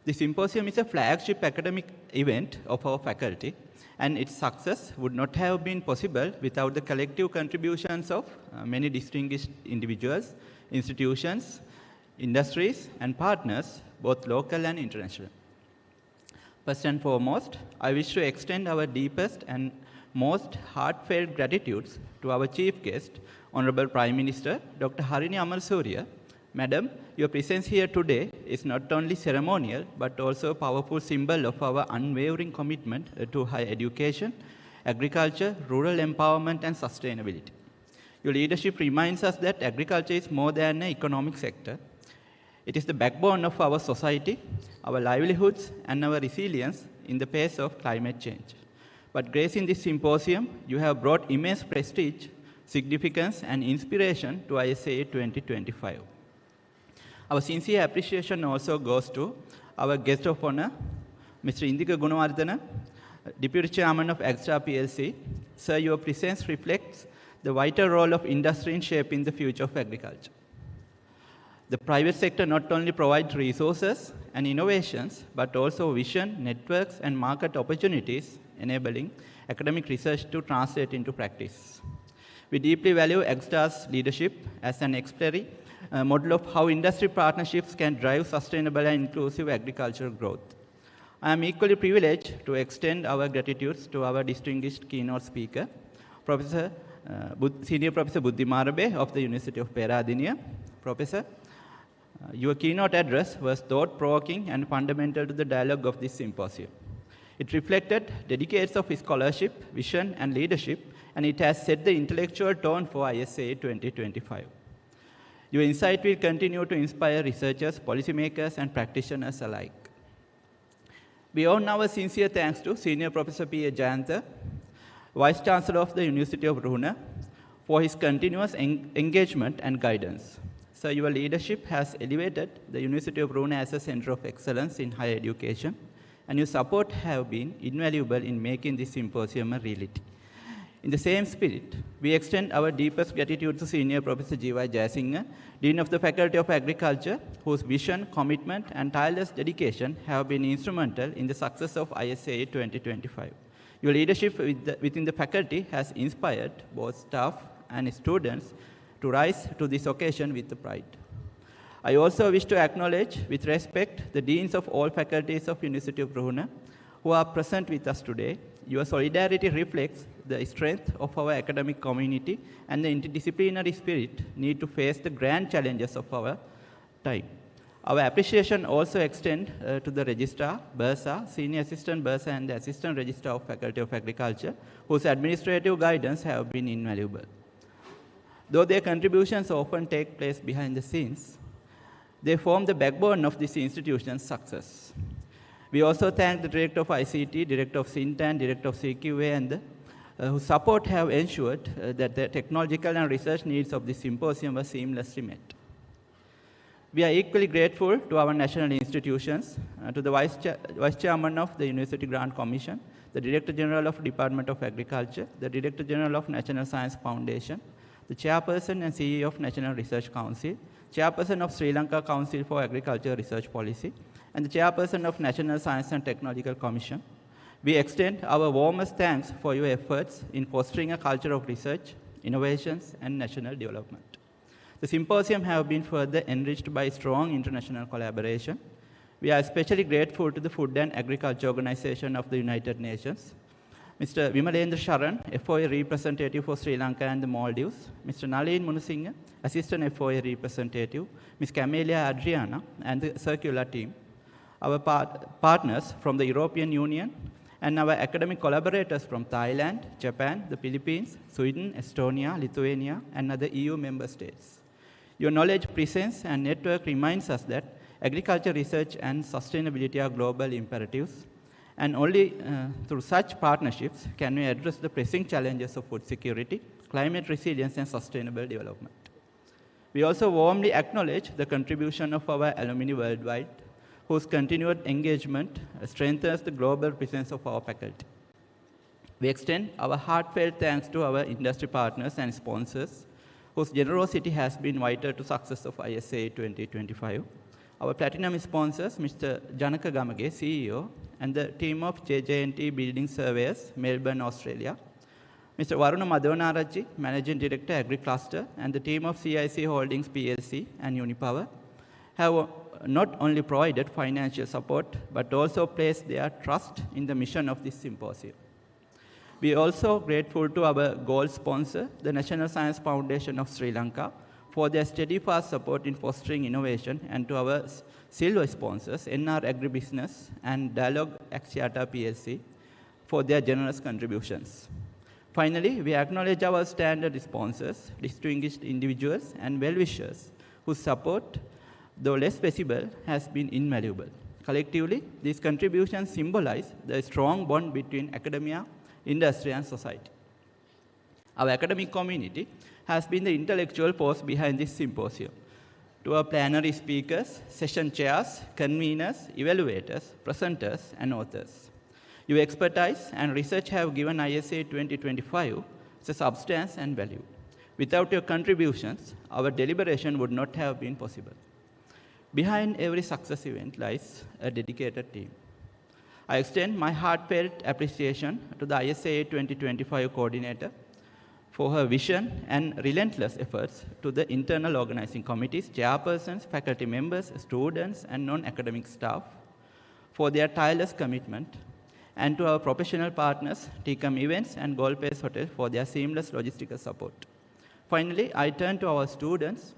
The symposium is a flagship academic event of our faculty, and its success would not have been possible without the collective contributions of many distinguished individuals, institutions, industries, and partners, both local and international. First and foremost, I wish to extend our deepest and most heartfelt gratitudes to our chief guest, Honorable Prime Minister, Dr. Harini Amarasuriya. Madam, your presence here today is not only ceremonial, but also a powerful symbol of our unwavering commitment to higher education, agriculture, rural empowerment, and sustainability. Your leadership reminds us that agriculture is more than an economic sector. It is the backbone of our society, our livelihoods, and our resilience in the face of climate change. But gracing this symposium, you have brought immense prestige, significance, and inspiration to ISAE 2025. Our sincere appreciation also goes to our guest of honor, Mr. Indika Gunawardena, Deputy Chairman of Agstar PLC. Sir, your presence reflects the vital role of industry in shaping the future of agriculture. The private sector not only provides resources and innovations, but also vision, networks, and market opportunities, enabling academic research to translate into practice. We deeply value Agstar's leadership as an exemplary model of how industry partnerships can drive sustainable and inclusive agricultural growth. I am equally privileged to extend our gratitude to our distinguished keynote speaker, Senior Professor Buddhi Marabe of the University of Peradeniya. Professor, your keynote address was thought-provoking and fundamental to the dialogue of this symposium. It reflected decades of scholarship, vision, and leadership, and it has set the intellectual tone for ISAE 2025. Your insight will continue to inspire researchers, policymakers, and practitioners alike. We owe our sincere thanks to Senior Professor P. A. Jayantha, Vice-chancellor of the University of Ruhuna, for his continuous engagement and guidance. Sir, your leadership has elevated the University of Ruhuna as a center of excellence in higher education, and your support have been invaluable in making this symposium a reality. In the same spirit, we extend our deepest gratitude to Senior Professor G.Y. Jayasinghe, Dean of the Faculty of Agriculture, whose vision, commitment, and tireless dedication have been instrumental in the success of ISAE 2025. Your leadership within the faculty has inspired both staff and students to rise to this occasion with pride. I also wish to acknowledge with respect the deans of all faculties of University of Ruhuna who are present with us today. Your solidarity reflects the strength of our academic community and the interdisciplinary spirit need to face the grand challenges of our time. Our appreciation also extends to the Registrar, Bursa, Senior Assistant Bursa, and the Assistant Registrar of Faculty of Agriculture, whose administrative guidance have been invaluable. Though their contributions often take place behind the scenes, they form the backbone of this institution's success. We also thank the Director of ICT, Director of Sintan, Director of CQA, and whose support have ensured that the technological and research needs of this symposium were seamlessly met. We are equally grateful to our national institutions, to the Vice Chairman of the University Grant Commission, the Director General of Department of Agriculture, the Director General of National Science Foundation, the Chairperson and CEO of National Research Council, Chairperson of Sri Lanka Council for Agriculture Research Policy, and the Chairperson of National Science and Technological Commission. We extend our warmest thanks for your efforts in fostering a culture of research, innovations, and national development. The symposium have been further enriched by strong international collaboration. We are especially grateful to the Food and Agriculture Organization of the United Nations, Mr. Vimalendra Sharan, FOA representative for Sri Lanka and the Maldives, Mr. Nalin Munusinghe, assistant FOA representative, Ms. Camelia Adriana, and the Circular team, our partners from the European Union, and our academic collaborators from Thailand, Japan, the Philippines, Sweden, Estonia, Lithuania, and other EU member states. Your knowledge, presence, and network reminds us that agriculture research and sustainability are global imperatives, and only through such partnerships can we address the pressing challenges of food security, climate resilience, and sustainable development. We also warmly acknowledge the contribution of our alumni worldwide, whose continued engagement strengthens the global presence of our faculty. We extend our heartfelt thanks to our industry partners and sponsors, whose generosity has been vital to success of ISAE 2025. Our platinum sponsors, Mr. Janaka Gamage, CEO, and the team of JJNT Building Surveyors, Melbourne, Australia. Mr. Varuna Madhavanarajji, Managing Director, Agri-Cluster, and the team of CIC Holdings PLC and Unipower have not only provided financial support, but also placed their trust in the mission of this symposium. We are also grateful to our gold sponsor, the National Science Foundation of Sri Lanka, for their steadfast support in fostering innovation, and to our silver sponsors, NR Agribusiness and Dialogue Axiata PLC, for their generous contributions. Finally, we acknowledge our standard sponsors, distinguished individuals, and well-wishers whose support, though less visible, has been invaluable. Collectively, these contributions symbolize the strong bond between academia, industry, and society. Our academic community has been the intellectual force behind this symposium. To our plenary speakers, session chairs, conveners, evaluators, presenters, and authors. Your expertise and research have given ISAE 2025 a substance and value. Without your contributions, our deliberation would not have been possible. Behind every success event lies a dedicated team. I extend my heartfelt appreciation to the ISAE 2025 coordinator for her vision and relentless efforts, to the internal organizing committees, chairpersons, faculty members, students, and non-academic staff for their tireless commitment, and to our professional partners, TCOM Events and Gold Pace Hotel, for their seamless logistical support. Finally, I turn to our students,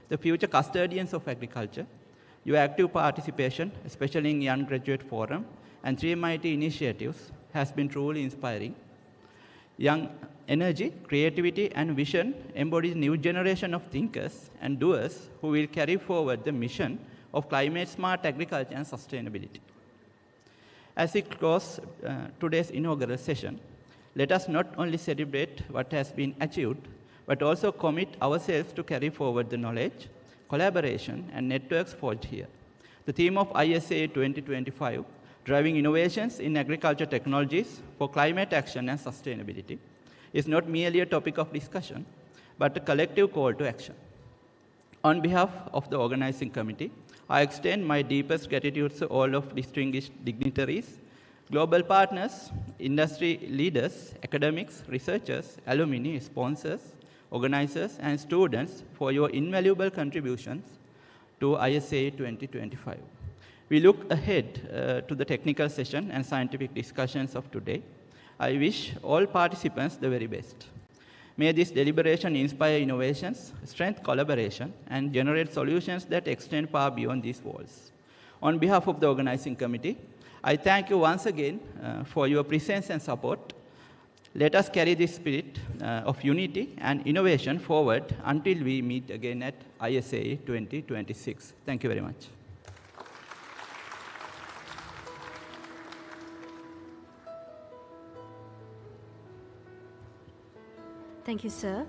the future custodians of agriculture. Your active participation, especially in Young Graduate Forum and 3MIT initiatives, has been truly inspiring. Young energy, creativity, and vision embodies a new generation of thinkers and doers who will carry forward the mission of climate-smart agriculture and sustainability. As we close today's inaugural session, let us not only celebrate what has been achieved, but also commit ourselves to carry forward the knowledge, collaboration, and networks forged here. The theme of ISAE 2025, Driving Innovations in Agriculture Technologies for Climate Action and Sustainability, is not merely a topic of discussion, but a collective call to action. On behalf of the organizing committee, I extend my deepest gratitude to all of distinguished dignitaries, global partners, industry leaders, academics, researchers, alumni, sponsors, organizers, and students for your invaluable contributions to ISAE 2025. We look ahead to the technical session and scientific discussions of today. I wish all participants the very best. May this deliberation inspire innovations, strengthen collaboration, and generate solutions that extend far beyond these walls. On behalf of the organizing committee, I thank you once again for your presence and support. Let us carry this spirit of unity and innovation forward until we meet again at ISAE 2026. Thank you very much. Thank you, sir.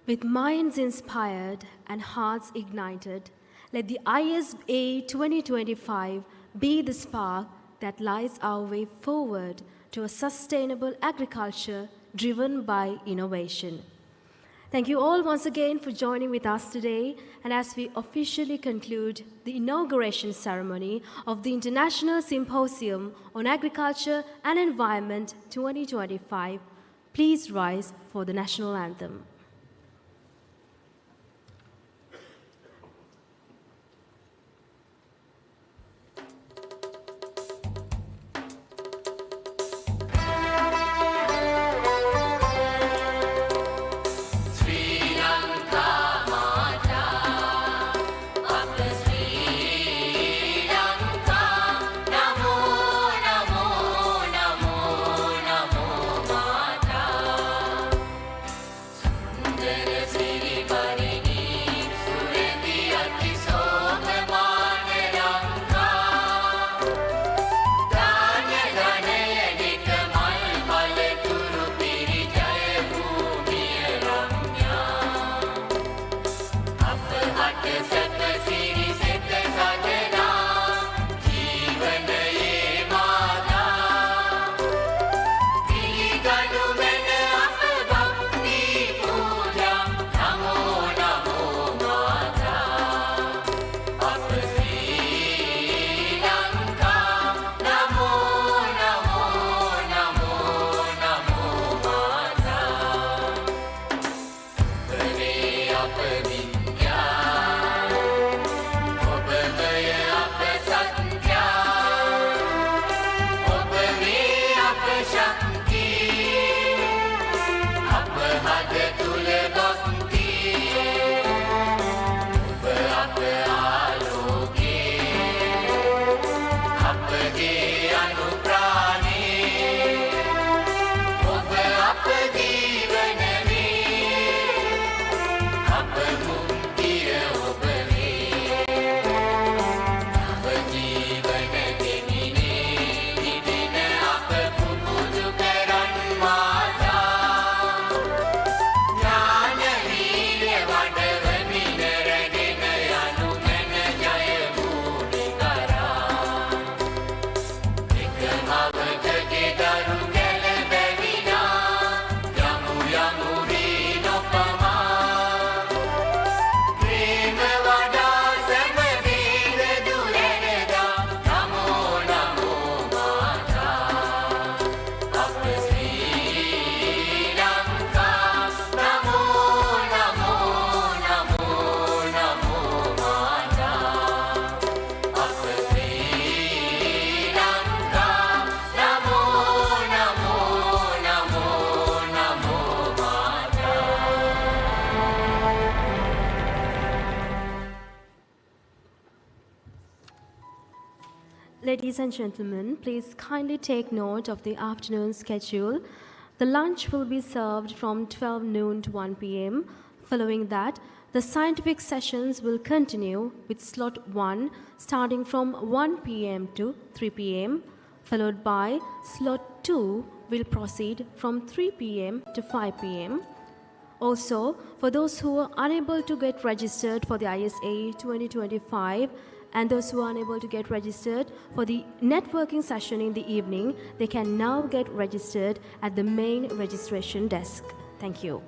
With minds inspired and hearts ignited, let the ISAE 2025 be the spark that lights our way forward to a sustainable agriculture driven by innovation. Thank you all once again for joining with us today, and as we officially conclude the inauguration ceremony of the International Symposium on Agriculture and Environment 2025, please rise for the national anthem. Ladies and gentlemen, please kindly take note of the afternoon schedule. The lunch will be served from 12 noon to 1 p.m. Following that, the scientific sessions will continue with slot 1 starting from 1 p.m. to 3 p.m. Followed by slot 2 will proceed from 3 p.m. to 5 p.m. Also, for those who are unable to get registered for the ISAE 2025 and those who are unable to get registered for the networking session in the evening, they can now get registered at the main registration desk. Thank you.